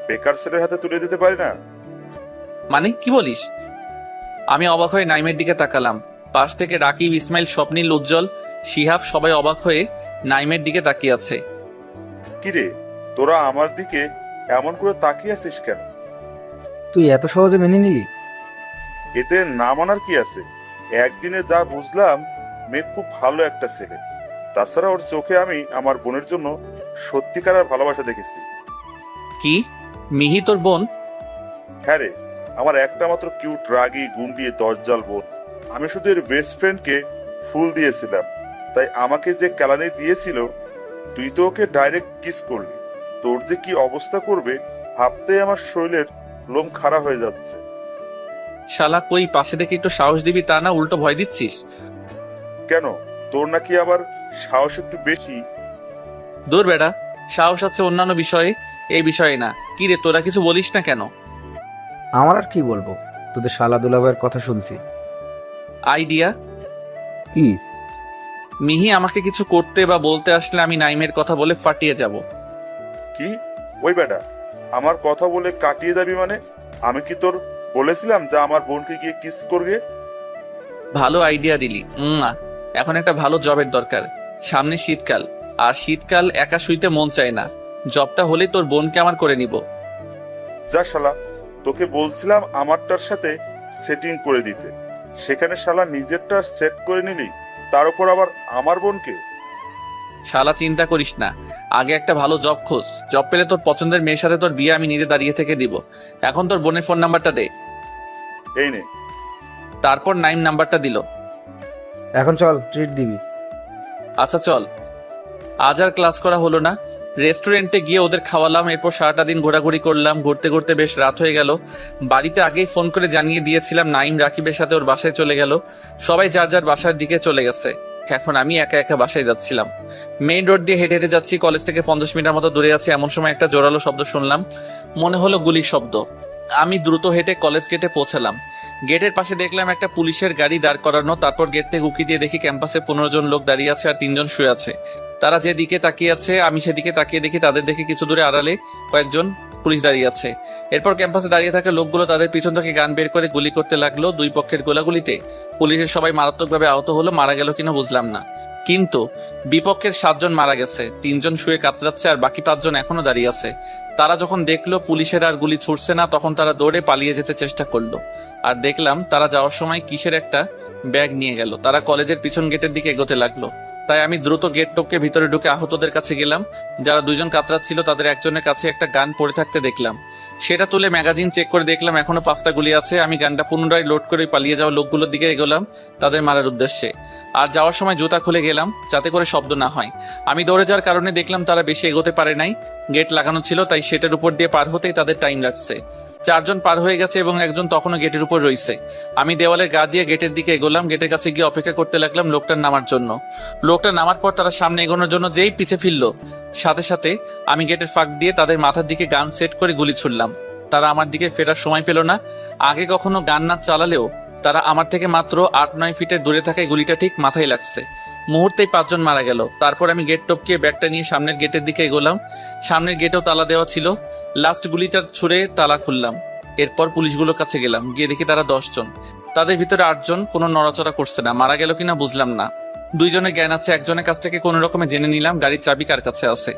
বেকার ছেলের হাতে তুলে দিতে পারি না। মানে কি বলিস? আমি অবাক হয়ে নাইমের দিকে তাকালাম। পাশ থেকে রাকিব, ইসমাইল, স্বপ্নীল, উজ্জ্বল, শিহাব সবাই অবাক হয়ে নাইমের দিকে তাকিয়ে আছে। কিরে, তোরা আমার দিকে এমন করে তাকিয়ে আছিস কেন? তুই এত সহজে মেনে নিলি? এতে না মানার কি আছে? একদিনে যা বুঝলাম, মেয়ে খুব ভালো একটা ছেলে। তাছাড়া ওর চোখে আমি আমার বোনের জন্য সত্যিকার ভালোবাসা দেখেছি। কি, মিহি তোর বোন? হ্যাঁ রে, আমার একটা মাত্র কিউট রাগী গুন্ডি দজ্জাল বোন। আমি শুধু এর বেস্ট ফ্রেন্ডকে ফুল দিয়েছিলাম, তাই আমাকে যে কেলানি দিয়েছিল, তুই তো ওকে ডাইরেক্ট কিস করলি। তোর যে কি অবস্থা করবে ভাবতে আমার শরীরের লোম খাড়া হয়ে যাচ্ছে। শালা, কই পাশে দেখে একটু সাহস দিবি তা না, উল্টো ভয় দিচ্ছিস। কেন, তোর নাকি আবার সাহস একটু বেশি? দূর বেটা, সাহস আছে অন্যান্য বিষয়ে, এই বিষয়ে না। কি রে, তোরা কিছু বলিস না কেন? আমার আর কি বলবো, তোদের শালা দুলাভাইয়ের কথা শুনছি। আইডিয়া কি? মিহি আমাকে কিছু করতে বা বলতে আসলে আমি নাইমের কথা বলে ফাটিয়ে যাব। কি? ওই বেটা, আমার কথা বলে কাটিয়ে যাবি মানে? আমি কি তোর বলেছিলাম যে আমার বোনকে গিয়ে কিস করবে? ভালো আইডিয়া দিলি। এখন একটা ভালো জবের দরকার। সামনে শীতকাল, আর শীতকাল একা শুইতে মন চায় না। জবটা হলে তোর বোনকে আমার করে নিব। যা শালা, তোকে বলছিলাম আমারটার সাথে সেটিং করে দিতে, সেখানে শালা নিজেরটা সেট করে নিলি, তার উপর আবার আমার বোনকে। শালা চিন্তা করিস না, আগে একটা ভালো জব খোঁজ। জব পেলে তোর পছন্দের মেয়ের সাথে তোর বিয়ে আমি নিজে দাঁড়িয়ে থেকে দিব। এখন তোর বোনের ফোন নাম্বারটা দে। এই নে। তারপর নাইম নাম্বারটা দিল। এখন চল, ট্রিট দিবি। আচ্ছা চল। আজ আর ক্লাস করা হলো না। রেস্টুরেন্টে গিয়ে ওদের খাওয়ালাম। এরপর সারাটা দিন ঘোরাঘুরি করলাম। ঘুরতে ঘুরতে বেশ রাত হয়ে গেল। বাড়িতে আগেই ফোন করে জানিয়ে দিয়েছিলাম নাইম রাকিবের সাথে ওর বাসায় চলে গেল। সবাই যার যার বাসার দিকে চলে গেছে। এখন আমি একা একা বাসায় যাচ্ছিলাম। মেইন রোড দিয়ে হেঁটে হেঁটে যাচ্ছি। কলেজ থেকে 50 মিটার মতো দূরে আছে। এমন সময় একটা জোরালো শব্দ শুনলাম, মনে হলো গুলির শব্দ। আমি দ্রুত হেঁটে কলেজ গেটে পৌঁছালাম। গেটের পাশে দেখলাম একটা পুলিশের গাড়ি দাঁড় করানো। তারপর গেট থেকে উকি দিয়ে দেখি ক্যাম্পাসে 15 জন লোক দাঁড়িয়ে আছে আর 3 জন শুয়ে আছে। তারা যেদিকে তাকিয়ে আছে আমি সেদিকে তাকিয়ে দেখি তাদের দেখে কিছু দূরে আড়ালে কয়েকজন পুলিশ দাঁড়িয়ে আছে। এরপর ক্যাম্পাসে দাঁড়িয়ে থাকা লোকগুলো তাদের পিছন থেকে গান বের করে গুলি করতে লাগলো। দুই পক্ষের গোলাগুলিতে পুলিশের সবাই মারাত্মকভাবে আহত হলো। মারা গেল কিনা বুঝলাম না, কিন্তু বিপক্ষের 7 জন মারা গেছে, 3 জন শুয়ে কাতরাচ্ছে আর বাকি 5 জন এখনো দাঁড়িয়ে আছে। তারা যখন দেখলো পুলিশের আর গুলি ছুটছে না, তখন তারা দৌড়ে পালিয়ে যেতে চেষ্টা করলো। আর দেখলাম তারা যাওয়ার সময় কিসের একটা ব্যাগ নিয়ে গেল। তারা কলেজের পিছন গেটের দিকে এগোতে লাগলো। তাই আমি দ্রুত গেট টপকে ভিতরে ঢুকে আহতদের কাছে গেলাম। যারা 2 জন কাতরাচ্ছিল তাদের একজনের কাছে একটা গান পড়ে থাকতে দেখলাম। সেটা তুলে ম্যাগাজিন চেক করে দেখলাম এখনো 5টা গুলি আছে। আমি গানটা পুনরায় লোড করে পালিয়ে যাওয়া লোকগুলোর দিকে এগোলাম তাদের মারার উদ্দেশ্যে। আর যাওয়ার সময় জুতা খুলে গেলাম যাতে করে শব্দ না হয়। আমি দৌড়ে যাওয়ার কারণে দেখলাম তারা বেশি এগোতে পারে নাই। গেট লাগানো ছিল, তাই সেটার উপর দিয়ে পার হতেই তাদের টাইম লাগছে। চারজন পার হয়ে গেছে এবং একজন তখনও গেটের উপর রয়েছে। আমি দেওয়ালের গা দিয়ে গেটের দিকে এগোলাম। গেটের কাছে গিয়ে অপেক্ষা করতে লাগলাম লোকটার নামার জন্য। লোকটা নামার পর তারা সামনে এগোনোর জন্য যেই পিছে ফিরল, সাথে সাথে আমি গেটের ফাঁক দিয়ে তাদের মাথার দিকে গান সেট করে গুলি ছুড়লাম। তারা আমার দিকে ফেরার সময় পেল না। আগে কখনো গান না চালালেও তারা আমার থেকে মাত্র 8-9 ফিটের দূরে থাকায় গুলিটা ঠিক মাথায় লাগছে। মুহূর্তেই 5 জন মারা গেল। তারপর আমি গেট টপকিয়ে ব্যাগটা নিয়ে সামনের গেটের দিকে এগোলাম। সামনের গেটেও তালা দেওয়া ছিল। লাস্ট গুলিটা ছুড়ে তালা খুললাম। এরপর পুলিশগুলোর কাছে গেলাম। গিয়ে দেখি তারা 10 জন। তাদের ভিতরে 8 জন কোনো নড়াচড়া করছে না। মারা গেল কিনা বুঝলাম না। 2 জনের জ্ঞান আছে। একজনের কাছ থেকে কোনো রকমে জেনে নিলাম গাড়ির চাবি কার কাছে আছে।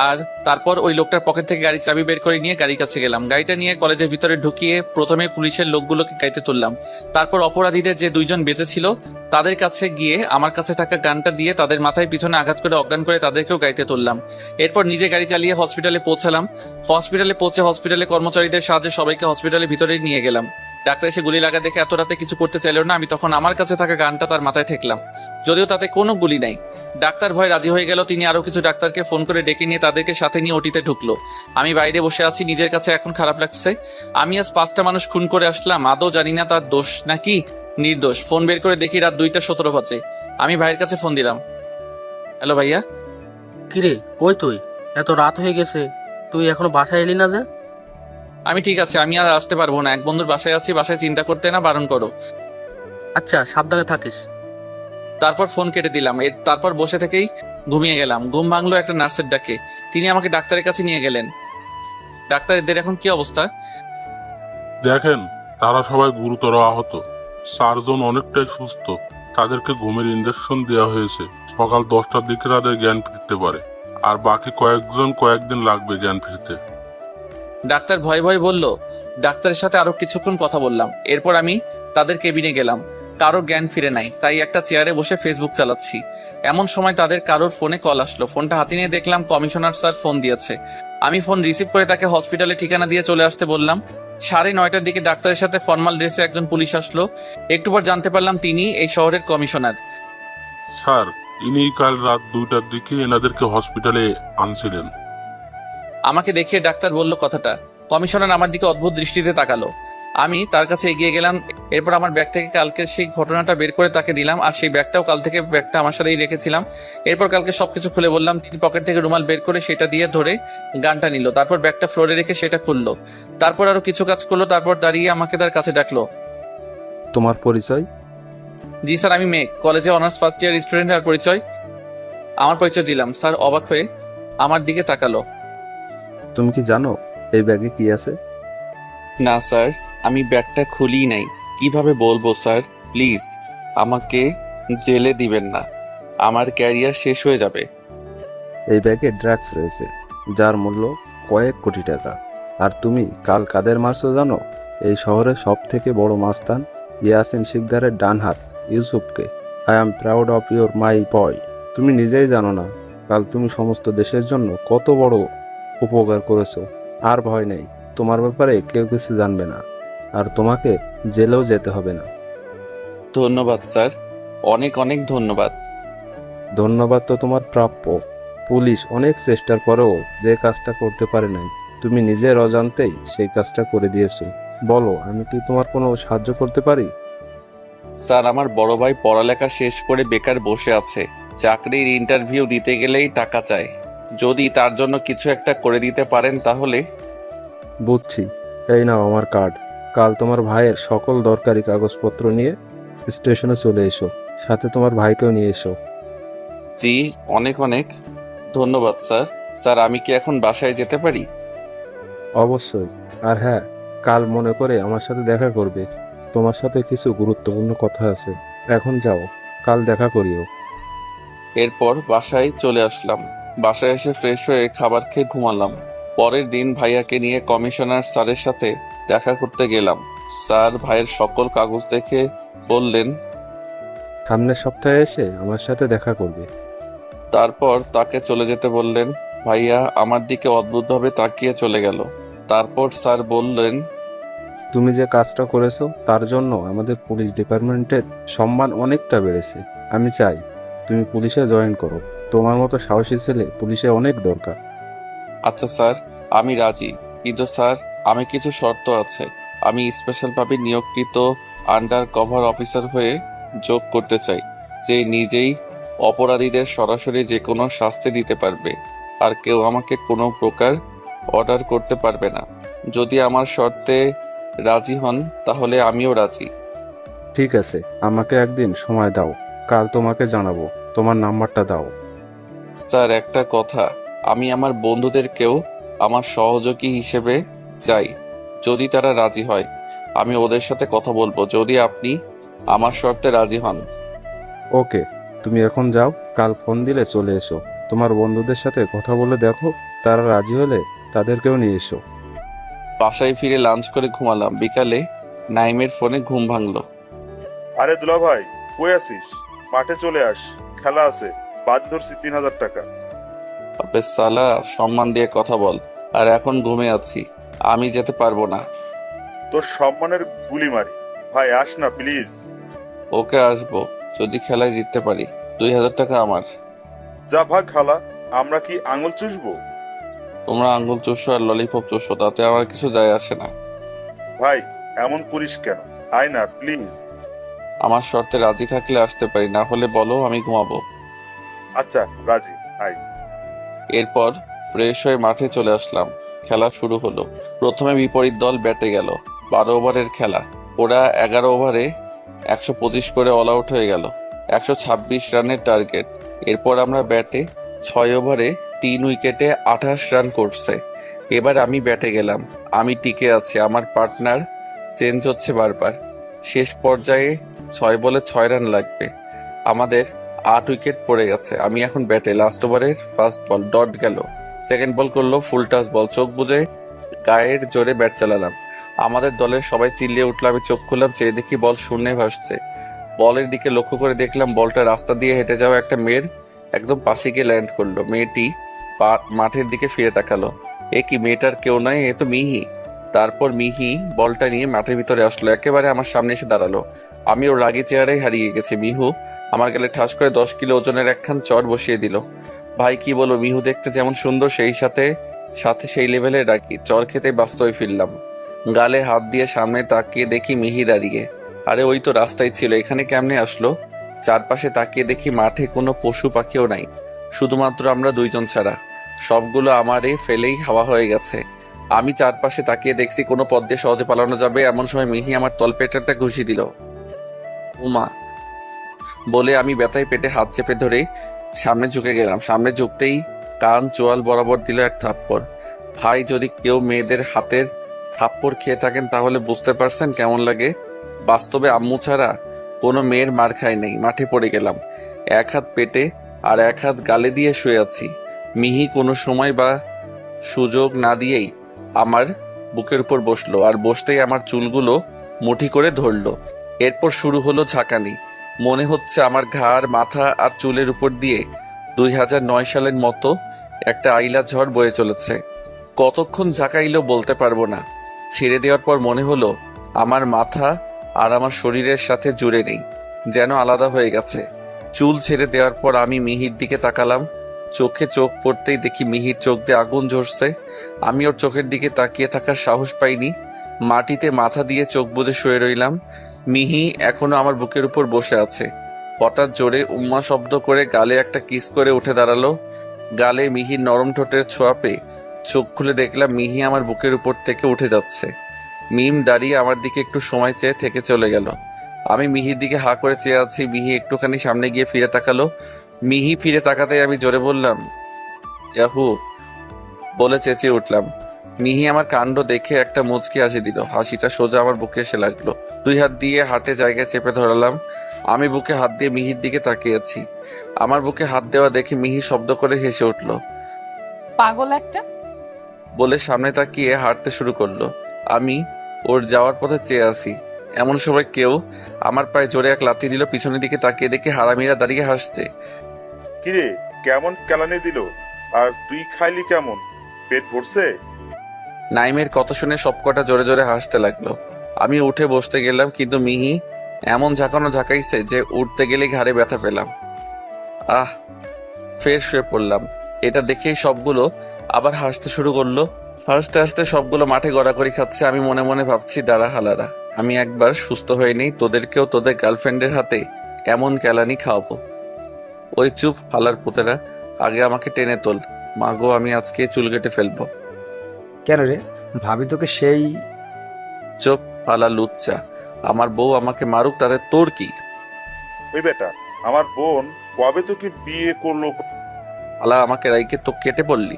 আর তারপর ওই লোকটার পকেট থেকে গাড়ির চাবি বের করে নিয়ে গাড়ির কাছে গেলাম। গাড়িটা নিয়ে কলেজের ভিতরে ঢুকিয়ে প্রথমে পুলিশের লোকগুলোকে গাড়িতে তুললাম। তারপর অপরাধীদের যে 2 জন বেঁচে ছিল তাদের কাছে গিয়ে আমার কাছে থাকা গানটা দিয়ে তাদের মাথায় পিছনে আঘাত করে অজ্ঞান করে তাদেরকেও গাড়িতে তুললাম। এরপর নিজে গাড়ি চালিয়ে হসপিটালে পৌঁছালাম। হসপিটালে পৌঁছে হসপিটালে কর্মচারীদের সাহায্যে সবাইকে হসপিটালের ভিতরে নিয়ে গেলাম। ডাক্তার এসে গুলি লাগা দেখে এত রাতে কিছু করতে চাইল না। আমি তখন আমার কাছে থাকা গানটা তার মাথায় ঠেকলাম, যদিও তাতে কোনো গুলি নাই। ডাক্তার ভয় রাজি হয়ে গেল। তিনি আরো কিছু ডাক্তারকে ফোন করে ডেকে নিয়ে তাদেরকে সাথে নিয়ে ওটিতে ঢুকলো। আমি বাইরে বসে আছি। নিজের কাছে এখন খারাপ লাগছে। আমি আজ 5টা মানুষ খুন করে আসলাম। আদৌ জানি না তার দোষ নাকি নির্দোষ। ফোন বের করে দেখি রাত 2:17 বাজে। আমি ভাইয়ের কাছে ফোন দিলাম। হ্যালো ভাইয়া। কিরে, কই তুই? এত রাত হয়ে গেছে, তুই এখনো বাসায় এলি না যে? আমি ঠিক আছে, আমি আর আসতে পারবো না। এক বন্ধুর বাসায় আছি। বাসায় চিন্তা করতে না, বারণ করো। আচ্ছা, সাবধানে থাকিস। তারপর ফোন কেটে দিলাম। তারপর বসে থেকেই ঘুমিয়ে গেলাম। ঘুম ভাঙলো একটা নার্সের ডাকে। তিনি আমাকে ডাক্তারের কাছে নিয়ে গেলেন। ডাক্তারদের এখন কি অবস্থা? দেখেন, তারা সবাই গুরুতর আহত। 4 জন অনেকটাই সুস্থ। তাদেরকে ঘুমের ইঞ্জেকশন দেওয়া হয়েছে। সকাল 10টার দিকে তাদের জ্ঞান ফিরতে পারে, আর বাকি কয়েকদিন লাগবে জ্ঞান ফিরতে। ডাক্তার ভয়ে ভয়ে বলল। ডাক্তারের সাথে আরো কিছুক্ষণ কথা বললাম। এরপর আমি তাদের কেবিনে গেলাম। কারো জ্ঞান ফিরে নাই, তাই একটা চেয়ারে বসে ফেসবুক চালাচ্ছি। এমন সময় তাদের কারোর ফোনে কল আসলো। ফোনটা হাতে নিয়ে দেখলাম কমিশনার স্যার ফোন দিয়েছে। আমি ফোন রিসিভ করে তাকে হসপিটালে ঠিকানা দিয়ে চলে আসতে বললাম। 9:30টার দিকে ডাক্তারের সাথে ফর্মাল ড্রেসে একজন পুলিশ আসলো। একটু পর জানতে পারলাম তিনি এই শহরের কমিশনার। স্যার, ইনি কাল রাত 2টার দিকে এনাদেরকে হসপিটালে আনছিলেন। আমাকে দেখিয়ে ডাক্তার বলল কথাটা। কমিশনার আমার দিকে অদ্ভুত দৃষ্টিতে তাকালো। আমি তার কাছে এগিয়ে গেলাম। এরপর আমার ব্যাগ থেকে কালকের সেই ঘটনাটা বের করে তাকে দিলাম। আর সেই ব্যাগটাও কাল থেকে ব্যাগটা আমার সাথেই রেখেছিলাম। এরপর কালকে সবকিছু খুলে বললাম। তিনি পকেট থেকে রুমাল বের করে সেটা দিয়ে ধরে গানটা নিল। তারপর ব্যাগটা ফ্লোরে রেখে সেটা খুললো। তারপর আরো কিছু কাজ করলো। তারপর দাঁড়িয়ে আমাকে তার কাছে ডাকলো। তোমার পরিচয়? জি স্যার, আমি মেঘ, কলেজে অনার্স ফার্স্ট ইয়ার স্টুডেন্ট। আর পরিচয়? আমার পরিচয় দিলাম। স্যার অবাক হয়ে আমার দিকে তাকালো। তুমি কি জানো এই ব্যাগে কি আছে? না স্যার, আমি ব্যাগটা খুলি নাই। কিভাবে বলবো স্যার? প্লিজ আমাকে জেলে দিবেন না, আমার ক্যারিয়ার শেষ হয়ে যাবে। এই ব্যাগে ড্রাগস রয়েছে, যার মূল্য কয়েক কোটি টাকা। আর তুমি কাল কাদের মারছো জানো? এই শহরের সব থেকে বড় মাস্তান ইয়াসিন শিকদারের ডান হাত ইউসুফকে। I am proud of your my boy. তুমি নিজেই জানো না কাল তুমি সমস্ত দেশের জন্য কত বড় উপকার করেছো। আর ভয় নেই, তোমার ব্যাপারে কেউ কিছু জানবে না, আর তোমাকে জেলেও যেতে হবে না। ধন্যবাদ স্যার, অনেক অনেক ধন্যবাদ। ধন্যবাদ তো তোমার প্রাপ্য। পুলিশ অনেক চেষ্টার পরেও যে কাজটা করতে পারে নাই, তুমি নিজের অজান্তেই সেই কাজটা করে দিয়েছো। বলো, আমি কি তোমার কোনো সাহায্য করতে পারি? স্যার, আমার বড় ভাই পড়ালেখা শেষ করে বেকার বসে আছে। চাকরির ইন্টারভিউ দিতে গেলেই টাকা চায়। যদি তার জন্য কিছু একটা করে দিতে পারেন তাহলে। বুঝছি, এই নাও আমার কার্ড। কাল তোমার ভাইয়ের সকল দরকারি কাগজপত্র নিয়ে স্টেশনে চলে এসো, সাথে তোমার ভাইকেও নিয়ে এসো। জি, অনেক অনেক ধন্যবাদ স্যার। স্যার, আমি কি এখন বাসায় যেতে পারি? অবশ্যই। আর হ্যাঁ, কাল মনে করে আমার সাথে দেখা করবে। তোমার সাথে কিছু গুরুত্বপূর্ণ কথা আছে। এখন যাও, কাল দেখা করিও। এরপর বাসায় চলে আসলাম। বাসায় এসে ফ্রেশ হয়ে খাবার খেয়ে ঘুমালাম। পরের দিন ভাইয়াকে নিয়ে কমিশনার স্যারের সাথে দেখা করতে গেলাম। স্যার ভাইয়ের সকল কাগজ দেখে বললেন, সামনের সপ্তাহে এসে আমার সাথে দেখা করবে। তারপর তাকে চলে যেতে বললেন। ভাইয়া আমার দিকে অদ্ভুতভাবে তাকিয়ে চলে গেল। তারপর স্যার বললেন, তুমি যে কাজটা করেছো তার জন্য আমাদের পুলিশ ডিপার্টমেন্টের সম্মান অনেকটা বেড়েছে। আমি চাই তুমি পুলিশে জয়েন করো। তোমার মতো সাহসী ছেলে পুলিশে অনেক দরকার। আচ্ছা স্যার, আমি রাজি। কিন্তু স্যার, আমি কিছু শর্ত আছে। আমি স্পেশালভাবে নিয়োগকৃত আন্ডার কভার অফিসার হয়ে যোগ করতে চাই, যে নিজেই অপরাধীদের সরাসরি যে কোনো শাস্তি দিতে পারবে, আর কেউ আমাকে কোনো প্রকার অর্ডার করতে পারবে না। যদি আমার শর্তে রাজি হন তাহলে আমিও রাজি। ঠিক আছে, আমাকে একদিন সময় দাও, কাল তোমাকে জানাবো। তোমার নাম্বারটা দাও। স্যার, একটা কথা, আমি আমার বন্ধুদেরকেও আমার সহযোগী হিসেবে চাই। যদি তারা রাজি হয় আমি ওদের সাথে কথা বলবো, যদি আপনি আমার শর্তে রাজি হন। ওকে, তুমি এখন যাও, কাল ফোন দিলে চলে এসো। তোমার বন্ধুদের সাথে কথা বলে দেখো, তারা রাজি হলে তাদেরকেও নিয়ে এসো। বাসায় ফিরে লাঞ্চ করে ঘুমালাম। বিকালে নাইমের ফোনে ঘুম ভাঙলো। আরে দুলা ভাই, কই আছিস? মাঠে চলে আস, খেলা আছে। বাজ ধরছি 3,000 টাকা। আবে সালা, সম্মান দিয়ে কথা বল। আর এখন ঘুমে আছি, আমি যেতে পারবো না। তোর সম্মানের গুলি মারি। ভাই আস না প্লিজ। ওকে, আসবো যদি খেলায় জিততে পারি। 2,000 টাকা আমার। যা ভাগ খালা, আমরা কি আঙুল চুষবো? তোমরা আঙ্গুল চুষো আর ললিপপ চুষো, তাতে আমার কিছু যায় আসে না। ভাই এমন করিস কেন? আয় না প্লিজ। আমার শর্তে রাজি থাকলে আসতে পারি, না হলে বলো, আমি ঘুমাবো। আচ্ছা রাজি, আয়। এরপর ফ্রেশ হয়ে মাঠে চলে আসলাম। খেলা শুরু হলো। প্রথমে বিপরীত দল ব্যাটে গেল। 12 ওভারের খেলা। ওরা 11 ওভারে 125 করে অল আউট হয়ে গেল। 126 রানের টার্গেট। এরপর আমরা ব্যাটে 6 ওভারে 3 উইকেটে 28 রান করছে। এবার আমি ব্যাটে গেলাম। আমি টিকে আছি, আমার পার্টনার চেঞ্জ হচ্ছে বারবার। শেষ পর্যায়ে 6 বলে 6 রান লাগবে। আমাদের 8 উইকেট পড়ে গেছে। আমি এখন ব্যাটে। লাস্ট ওভারের ফার্স্ট বল ডট গেল। সেকেন্ড বল করলো ফুল টাচ বল। চোখ বুজে গায়ের জোরে ব্যাট চালালাম। আমাদের দলের সবাই চিল্লিয়ে উঠলো। আমি চোখ খুললাম, চেয়ে দেখি বল শূন্যে ভাসছে। বলের দিকে লক্ষ্য করে দেখলাম বলটা রাস্তা দিয়ে হেঁটে যাওয়া একটা মেয়ের একদম পাশে গিয়ে ল্যান্ড করলো। মেয়েটি মাঠের দিকে ফিরে তাকালো। এ কি, মেয়েটার কেউ নয়, এ তো মিহি। তারপর মিহি বলটা নিয়ে মাঠের ভিতরে আসলো, একেবারে আমার সামনে এসে দাঁড়ালো। আমি ওর রাগী চেহারায় হারিয়ে গেছি। মিহু আমার গালে ঠাস করে 10 কিলো ওজনের একখান চড় বসিয়ে দিল। ভাই কি বলো, মিহু দেখতে যেমন সুন্দর, সেই সাথে সাথে সেই লেভেলের রাগী। চড় খেতে বাস্তবে ফিরলাম। গালে হাত দিয়ে সামনে তাকিয়ে দেখি মিহি দাঁড়িয়ে। আরে ওই তো রাস্তায় ছিল, এখানে কেমনে আসলো? চারপাশে তাকিয়ে দেখি মাঠে কোনো পশু পাখিও নাই, শুধুমাত্র আমরা দুইজন ছাড়া। সবগুলো আমারে ফেলেই হাওয়া হয়ে গেছে। আমি চারপাশে তাকিয়ে দেখছি কোনো পথ দিয়ে সহজে পালানো যাবে, এমন সময় মিহি আমার তলপেটটা ঘুষি দিল। উমা বলে আমি ব্যথায় পেটে হাত চেপে ধরে সামনে ঝুঁকে গেলাম। সামনে ঝুঁকতেই কান চোয়াল বরাবর দিল এক থাপ্পড়। ভাই, যদি কেউ মেয়েদের হাতের থাপ্পড় খেয়ে থাকেন তাহলে বুঝতে পারছেন কেমন লাগে। বাস্তবে আম্মু ছাড়া কোনো মেয়ের মার খাই নেই। মাঠে পড়ে গেলাম, এক হাত পেটে আর এক হাত গালে দিয়ে শুয়ে আছি। মিহি কোনো সময় বা সুযোগ না দিয়েই আমার বুকের উপর বসলো, আর বসতেই আমার চুলগুলো মুঠি করে ধরলো। এরপর শুরু হলো ঝাঁকানি। মনে হচ্ছে আমার ঘাড়, মাথা আর চুলের উপর দিয়ে 2009 সালের মতো একটা আইলা ঝড় বয়ে চলেছে। কতক্ষণ ঝাঁকাইলো বলতে পারবো না। ছেড়ে দেওয়ার পর মনে হলো আমার মাথা আর আমার শরীরের সাথে জুড়ে নেই, যেন আলাদা হয়ে গেছে। চুল ছেড়ে দেওয়ার পর আমি মিহির দিকে তাকালাম। চোখে চোখ পড়তেই দেখি মিহির চোখ দিয়ে আগুন ঝরছে। আমি ওর চোখের দিকে তাকিয়ে থাকার সাহস পাইনি। মাটিতে মাথা দিয়ে চোখ বুজে শুয়ে রইলাম। মিহি এখনো আমার বুকের উপর বসে আছে। হঠাৎ জোরে উম্মা শব্দ করে গালে একটা কিস করে উঠে দাঁড়ালো। গালে মিহির নরম ঠোঁটের ছোঁয়া পেয়ে চোখ খুলে দেখলাম মিহি আমার বুকের উপর থেকে উঠে যাচ্ছে। মিম দাঁড়িয়ে আমার দিকে একটু সময় চেয়ে থেকে চলে গেল। আমি মিহির দিকে হা করে চেয়ে আছি। মিহি একটুখানি সামনে গিয়ে ফিরে তাকালো। মিহি ফিরে তাকাতেই আমি জোরে বললাম, ইয়াহু বলে চেঁচিয়ে উঠলাম। মিহি আমার কাণ্ড দেখে একটা মুচকি হাসি দিল। হাসিটা সোজা আমার বুকে এসে লাগলো। 2 হাত দিয়ে হাটে জায়গায় চেপে ধরালাম। আমি বুকে হাত দিয়ে মিহির দিকে তাকিয়ে আছি। আমার বুকে হাত দেওয়া দেখে মিহি শব্দ করে হেসে উঠল। পাগল একটা। বলে সামনে তাকিয়ে হাঁটতে শুরু করলো। আমি ওর যাওয়ার পথে চেয়ে আছি। এমন সময় কেউ আমার পায়ে জোরে এক লাথি দিল। পিছনের দিকে তাকিয়ে দেখি হারামিরা দাঁড়িয়ে হাসছে। কিরে, কেমন কেলানি দিল? আর তুই খাইলি কেমন? পেট ভরছে? নাইমের কথা শুনে সবকটা জোরে জোরে হাসতে লাগলো। আমি উঠে বসতে গেলাম, কিন্তু মিহি এমন ঝাঁকানো ঝাঁকাইছে যে উঠতে গেলে ঘাড়ে ব্যথা পেলাম। ফের শুয়ে পড়লাম। এটা দেখেই সবগুলো আবার হাসতে শুরু করলো। হাসতে হাসতে সবগুলো মাঠে গড়াগড়ি খাচ্ছে। আমি মনে মনে ভাবছি, দাঁড়া হালারা, আমি একবার সুস্থ হয়ে নেই, তোদেরকেও তোদের গার্লফ্রেন্ডের হাতে এমন কেলানি খাওয়াবো। ওই চুপ হালার পুতেরা, আগে আমাকে টেনে তোল। মাগো, আমি আজকে চুল কেটে ফেলবো। কেন রে, ভাবি তোকে সেই চুপ হালা লুচ্চা, আমার বউ আমাকে মারুক, তাতে তোর কি? ওই বেটা, আমার বোন কবে তোকে বিয়ে করলো? হালা আমাকে রাইকে তো কেটে পড়লি।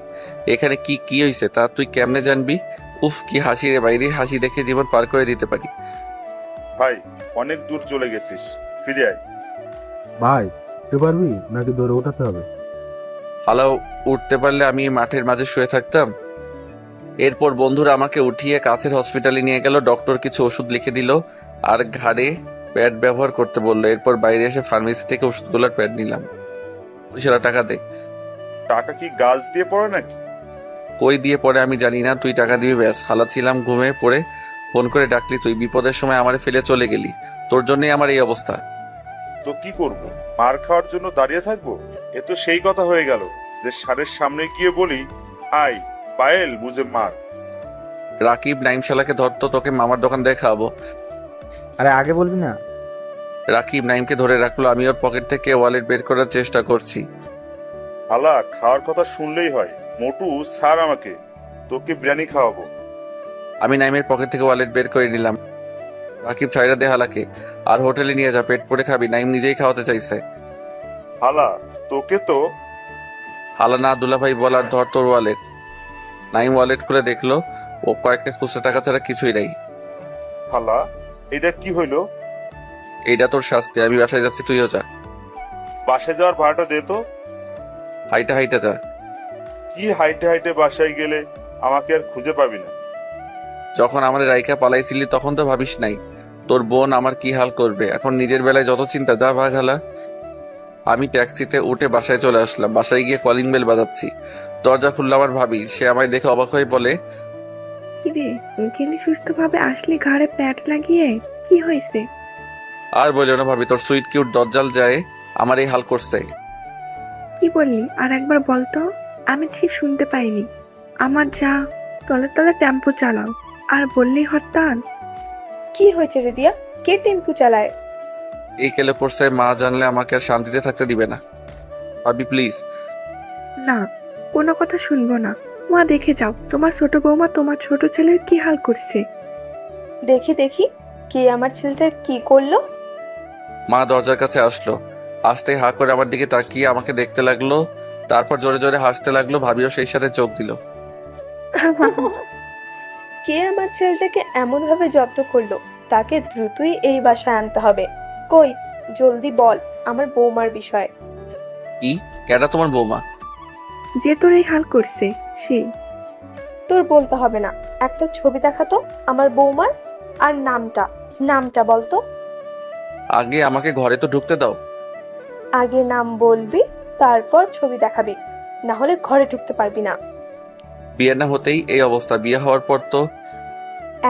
এখানে কি কি হয়েছে তা তুই কেমনে জানবি? উফ, কি হাসি রে বাইরে, হাসি দেখে জীবন পার করে দিতে পারি। ভাই, অনেক দূর চলে গেছিস, ফিরে আয়। ভাই, উঠতে পারবি নাকি দৌড়ে ওঠাতে হবে? হালা উঠতে পারলে আমি এই মাঠের মাঝে শুয়ে থাকতাম। এরপর বন্ধুরা আমাকে উঠিয়ে কাছের হসপিটালে নিয়ে গেল। ডক্টর কিছু ওষুধ লিখে দিল আর ঘাড়ে প্যাড ব্যবহার করতে বললো। এরপর বাইরে এসে ফার্মেসি থেকে ওষুধগুলোর প্যাড নিলাম। পয়সাটা টাকা দে। টাকা কি গাছ দিয়ে পড়ে নাকি? কই দিয়ে পড়ে আমি জানি না, তুই টাকা দিবি ব্যাস। হালা ছিলাম ঘুমে পড়ে, ফোন করে ডাকলি তুই, বিপদের সময় আমারে ফেলে চলে গেলি। তোর জন্যই আমার এই অবস্থা। তো কি করব, মার খাওয়ার জন্য দাঁড়িয়ে থাকবো? এ তো সেই কথা হয়ে গেল যে সারের সামনে গিয়ে বলি, আই পায়েল বুঝে মার। রাকিব নাইমশালাকে ধরতো, তোকে মামার দোকান দিয়ে খাওয়াবো। আরে আগে বলবি না? রাকিব নাইমকে ধরে রাখলো। আমি ওর পকেট থেকে ওয়ালেট বের করার চেষ্টা করছি। হালা, খাওয়ার কথা শুনলেই হয়। মোটু স্যার, আমাকে তোকে বিরিয়ানি খাওয়াবো। আমি নাইমের পকেট থেকে ওয়ালেট বের করে নিলাম। রাকিব ছাইরা দে হালাকে, আর হোটেলে নিয়ে যা, পেট পরে খাবি। নাইম নিজেই খাওয়াতে চাইছে। হালা, তোকে তো হালা না দুলা ভাই বলার, ধর তোর ওয়ালেট। নাইম ওয়ালেট খুলে দেখলো ও কয়েকটা খুচরা টাকা ছাড়া কিছুই নাই। হালা, এটা কি হইলো? এইটা তোর শাস্তি। আমি বাসায় যাচ্ছি, তুইও যা। বাসায় যাওয়ার ভাড়াটা দে তো। হাইটা হাইটা যা। কি হাইটে হাইটে বাসায় গেলে আমাকে আর খুঁজে পাবি না। যখন আমার রাইকা পালাইছিলি তখন তো ভাবিস নাই তোর বোন আমার কি হাল করবে। এখন নিজের বেলায় যত চিন্তা, যা ভাগ হালা। আমি ট্যাক্সিতে উঠে বাসায় চলে আসলাম। বাসায় গিয়ে কলিং বেল বাজাচ্ছি। দরজা খুললো আমার ভাবি। সে আমায় দেখে অবাক হয়ে বলে, কিরে, এখানে সুস্থভাবে আসলি ঘাড়ে প্যাড লাগিয়ে? কি হয়েছে? আর বলিও না ভাবি, তোর সুইট কিউট দজ্জাল যায় আমার এই হাল করছে। কি বললি আর একবার বলতো? আমি ঠিক শুনতে পাইনি। আমার যা, তলে তলে টেম্পো চালাও আর বললি হরতাল। কি হয়েছে রে দিয়া? কে টেম্পু চালায়? এই কেলে করছে, মা জানলে আমাকে আর শান্তিতে থাকতে দিবে না। ভাবি প্লিজ। না, কোনো কথা শুনবো না। মা, দেখে যাও তোমার ছোট বৌমা তোমার ছোট ছেলের কি হাল করছে। দেখি দেখি, কে আমার ছেলেটার কি করলো? মা দরজার কাছে আসলো। আসতে হা করে আমার দিকে তাকিয়ে আমাকে দেখতে লাগলো। তারপর জোরে জোরে হাসতে লাগলো। ভাবিও সেই সাথে চোখ দিল। কে আমার ছেলেটাকে এমন ভাবে জব্দ করলো? তাকে দ্রুতই এই বাসায় আনতে হবে। কই, জলদি বল আমার বৌমার বিষয়। কি? কেডা তোমার বৌমা? যে তোর এই হাল করছে সেই। তোর বলতে হবে না, একটা ছবি দেখাতো আমার বৌমার। আর নামটা, নামটা বলতো। আগে আমাকে ঘরে তো ঢুকতে দাও। আগে নাম বলবি, তারপর ছবি দেখাবি, না হলে ঘরে ঢুকতে পারবি না। বিয়ে না হতেই এই অবস্থা, বিয়ে হওয়ার পর তো।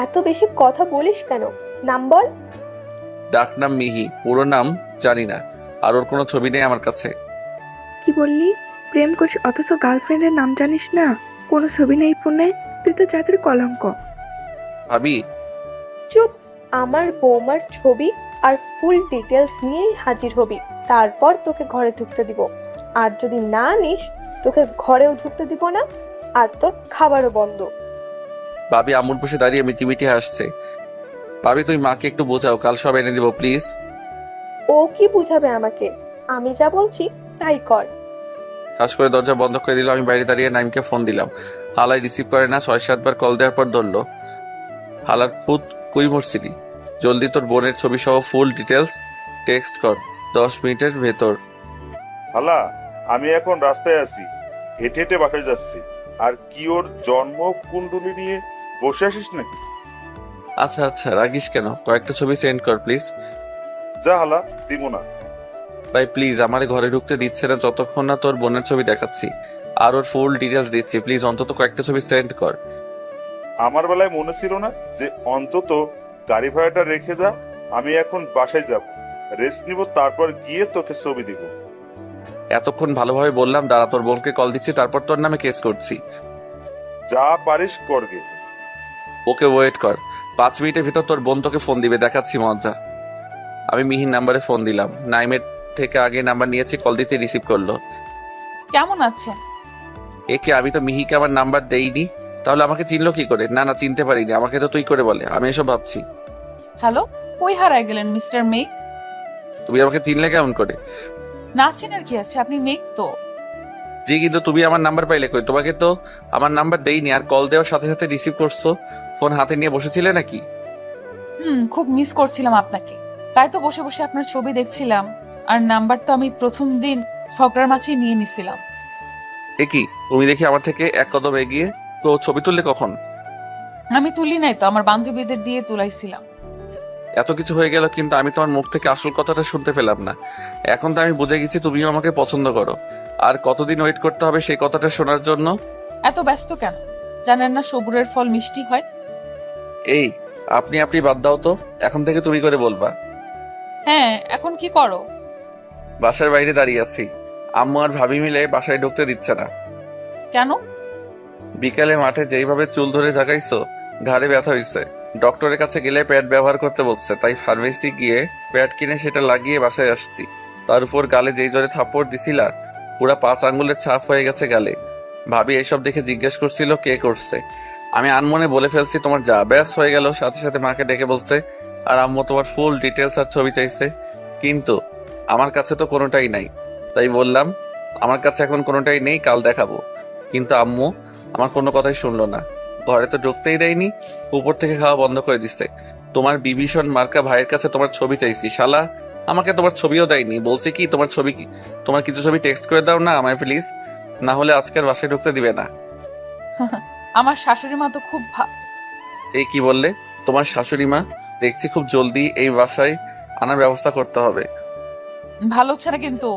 এত বেশি কথা বলিস কেন? নাম বল। ডাক নাম মিহি, পুরো নাম জানি না। আর ওর কোনো ছবি নেই আমার কাছে। কি বললি? প্রেম করছিস অথচ গার্লফ্রেন্ডের নাম জানিস না? কোনো ছবি নেই ফোনে? তুই তো জাতির কলঙ্ক। ভাবি চুপ। আমার বৌমার ছবি আর ফুল ডিটেলস নিয়েই হাজির হবি, তারপর তোকে ঘরে ঢুকতে দিব। আর যদি না নিস, তোকে ঘরেও ঢুকতে দিব না, আর তোর খাবারও বন্ধ। ভাবি আমুর বসে দাঁড়িয়ে মিটি মিটি হাসছে। ভাবি তুই মাকে একটু বোঝাও, কাল সব এনে দিব প্লিজ। ও কি বুঝাবে আমাকে? আমি যা বলছি তাই কর। ঠাস করে দরজা বন্ধ করে দিল। আমি বাইরে দাঁড়িয়ে নাইমকে ফোন দিলাম। হালাই রিসিভ করে না। 6-7 বার কল দেওয়ার পর ধরলো। হালার পুত, কই মরছিলি? জলদি তোর বোনের ছবি সহ ফুল ডিটেলস টেক্সট কর 10 মিনিটের ভেতর। হালা, আমি এখন রাস্তায় আছি, হেঁটে হেঁটে বাসায় যাচ্ছি। আর কি ওর জন্ম কুণ্ডলী নিয়ে বসে আসিস নাকি? আচ্ছা আচ্ছা, রাগিস কেন? কয়েকটা ছবি সেন্ড কর প্লিজ। যা হালা, দিব না। ভাই প্লিজ, আমারে ঘরে ঢুকতে দিচ্ছে না যতক্ষণ না তোর বোনের ছবি দেখাচ্ছি আর ওর ফুল ডিটেলস দিচ্ছি। প্লিজ অন্তত কয়েকটা ছবি সেন্ড কর। আমার বেলায় মনে ছিল না যে অন্তত গাড়ি ভাড়াটা রেখে যা। আমি এখন বাসায় যাব, রেস্ট নিব, তারপর গিয়ে তোকে ছবি দিব। এতক্ষণ ভালোভাবে বললাম, দাঁড়া তোর বোনকে কল দিচ্ছি, তারপর তোর নামে কেস করছি। যা পারিস করগে। ওকে ওয়েট কর, 5 মিনিটের ভিতর তোর বোন তোকে ফোন দিবে, দেখাচ্ছি মজা। আমি মিহির নাম্বারে ফোন দিলাম। নাইমের থেকে আগে নাম্বার নিয়েছি, কল দিতে রিসিভ করলো। কেমন আছেন? একে আমি তো মিহিকে আমার নাম্বার দেইনি, তাহলে আমাকে চিনলো কি করে? না না, চিনতে পারিনি, আমাকে তো তুই করে বলে। আমি এসব ভাবছি। হ্যালো, কই হারায় গেলেন মিস্টার মেঘ? তুমি আমাকে চিনলে কেমন করে? না চেনার কি আছে, আপনি মেঘ তো। জি, কিন্তু তুমি আমার নাম্বার পাইলে কই? তোমাকে তো আমার নাম্বার দেইনি, আর কল দেওয়ার সাথে সাথে রিসিভ করছো। ফোন হাতে নিয়ে বসেছিলে নাকি? খুব মিস করছিলাম আপনাকে, তাই তো বসে বসে আপনার ছবি দেখছিলাম। আর নাম্বার তো আমি প্রথম দিন ঝগড়ার মাঝেই নিয়ে নিছিলাম। এ কি, তুমি দেখি আমার থেকে এক কদম এগিয়ে। তো ছবি তুললে কখন? আমি তুলি নাই তো, আমার বান্ধবীদের দিয়ে তুলাইছিলাম। এত কিছু হয়ে গেল, কিন্তু আমি তোমার মুখ থেকে আসল কথাটা শুনতে পেলাম না। এখন তো আমি বুঝে গেছি তুমিও আমাকে পছন্দ করো। আর কতদিন ওয়েট করতে হবে সেই কথাটা শোনার জন্য? এত ব্যস্ত কেন? জানেন না সবুরের ফল মিষ্টি হয়? এই, আপনি বাদ দাও তো, এখন থেকে তুমি করে বলবা। হ্যাঁ, এখন কি করো? বাসার বাইরে দাঁড়িয়ে আছি। আম্মু আর ভাবি মিলে বাসায় ঢুকতে দিচ্ছে না। কেন? বিকালে মাঠে যেইভাবে চুল ধরে থাকাইছো, ঘাড়ে ব্যথা হইছে। ডক্টরের কাছে গেলে প্যাড ব্যবহার করতে বলছে, তাই ফার্মেসি গিয়ে প্যাড কিনে সেটা লাগিয়ে বাসায় আসছি। তার উপর গালে যেই জোরে থাপ্পড় দিছিলা, পুরা 5 আঙ্গুলের ছাপ হয়ে গেছে গালে। ভাবি এইসব দেখে জিজ্ঞেস করছিল কে করছে। আমি আনমনে বলে ফেলছি তোমার যা। ব্যাস হয়ে গেল। সাথে সাথে মাকে ডেকে বলছে, আর আম্মু তোমার ফুল ডিটেলস আর ছবি চাইছে। কিন্তু আমার কাছে তো কোনোটাই নাই, তাই বললাম আমার কাছে এখন কোনোটাই নেই, কাল দেখাবো। কিন্তু আম্মু আমার কোনো কথাই শুনলো না। ঘরে তো ঢুকতেই দেয়নি, উপর থেকে খাওয়া বন্ধ করে দিচ্ছে। তোমার বিভীষণ মার্কা ভাইয়ের কাছে তোমার ছবি চাইছি, শালা আমাকে তোমার ছবিও দেয়নি। বলছি কি তোমার ছবি কি, তোমার কিছু ছবি টেক্সট করে দাও না আমায় প্লিজ, না হলে আজকের বাসায় ঢুকতে দিবে না। আমার শাশুড়ি মা তো খুব এই কি বললে? তোমার শাশুড়ি মা? দেখছি খুব জলদি এই বাসায় আনার ব্যবস্থা করতে হবে। ভালো ছাড়া কিন্তু।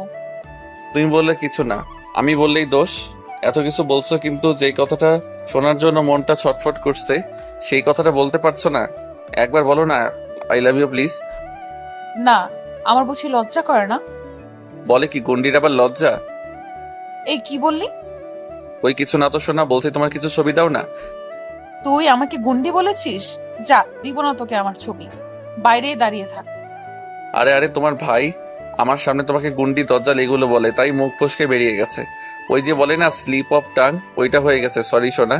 তুমি বললে কিছু না, আমি বললেই দোষ? এত কিছু বলছো, কিন্তু যেই কথাটা শোনার জন্য মনটা ছটফট করছে সেই কথাটা বলতে পারছো না। একবার বলো না আই লাভ ইউ প্লিজ। না, আমার বুঝি লজ্জা করে না? বলে কি গন্ডির আবার লজ্জা? এই কি বললি? ওই কিছু না তো শোনা, বলছি তোমার কিছু ছবি দাও না। তুই আমাকে গুন্ডি বলেছিস? যা, দিব না তোকে আমার ছবি, বাইরে দাঁড়িয়ে থাক। আরে আরে, তোমার ভাই আমার সামনে তোমাকে গুন্ডি দজ্জাল এগুলো বলে, তাই মুখ ফসকে বেরিয়ে গেছে। ওই যে বলে না স্লিপ অফ টাং, ওইটা হয়ে গেছে। সরি সোনা।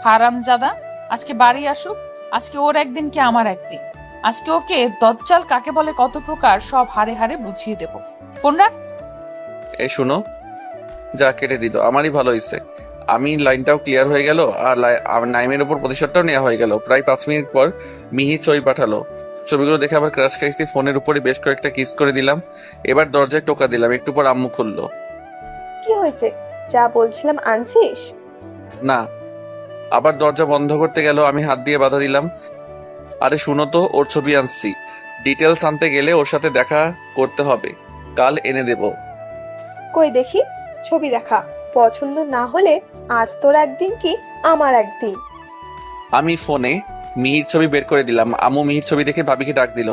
হারামজাদা, আজকে বাড়ি আসুক, আজকে ওর একদিন কি আমার একদিন। আজকে ওকে দজ্জাল কাকে বলে কত প্রকার সব হারে হারে বুঝিয়ে দেব। ফোন রাখ। এই শুনো, যা কেটে দিল, আমারই ভালো হয়েছে। আমি লাইনটাও ক্লিয়ার হয়ে গেল, আর নাইমের উপর প্রতিশোধটাও নেওয়া হয়ে গেল। প্রায় 5 মিনিট পর মিহি ছবি পাঠালো। ছবিগুলো দেখে আবার ক্রাশ খাইছি। ফোনের উপরে বেশ কয়েকটা কিস করে দিলাম। এবার দরজায় টোকা দিলাম। একটু পর আম্মু খুললো। কি হয়েছে? যা বলছিলাম আনছিস? না, আবার দরজা বন্ধ করতে গেল। আমি হাত দিয়ে বাধা দিলাম। আরে শুনো তো, ওর ছবি আনছি। ডিটেলস আনতে গেলে ওর সাথে দেখা করতে হবে, কাল এনে দেব। কই দেখি ছবি দেখা। পছন্দ না হলে আজ তোর একদিন কি আমার একদিন। আমি ফোনে মিহির ছবি বের করে দিলাম। আম্মু মিহির ছবি দেখে ভাবিকে ডাক দিল।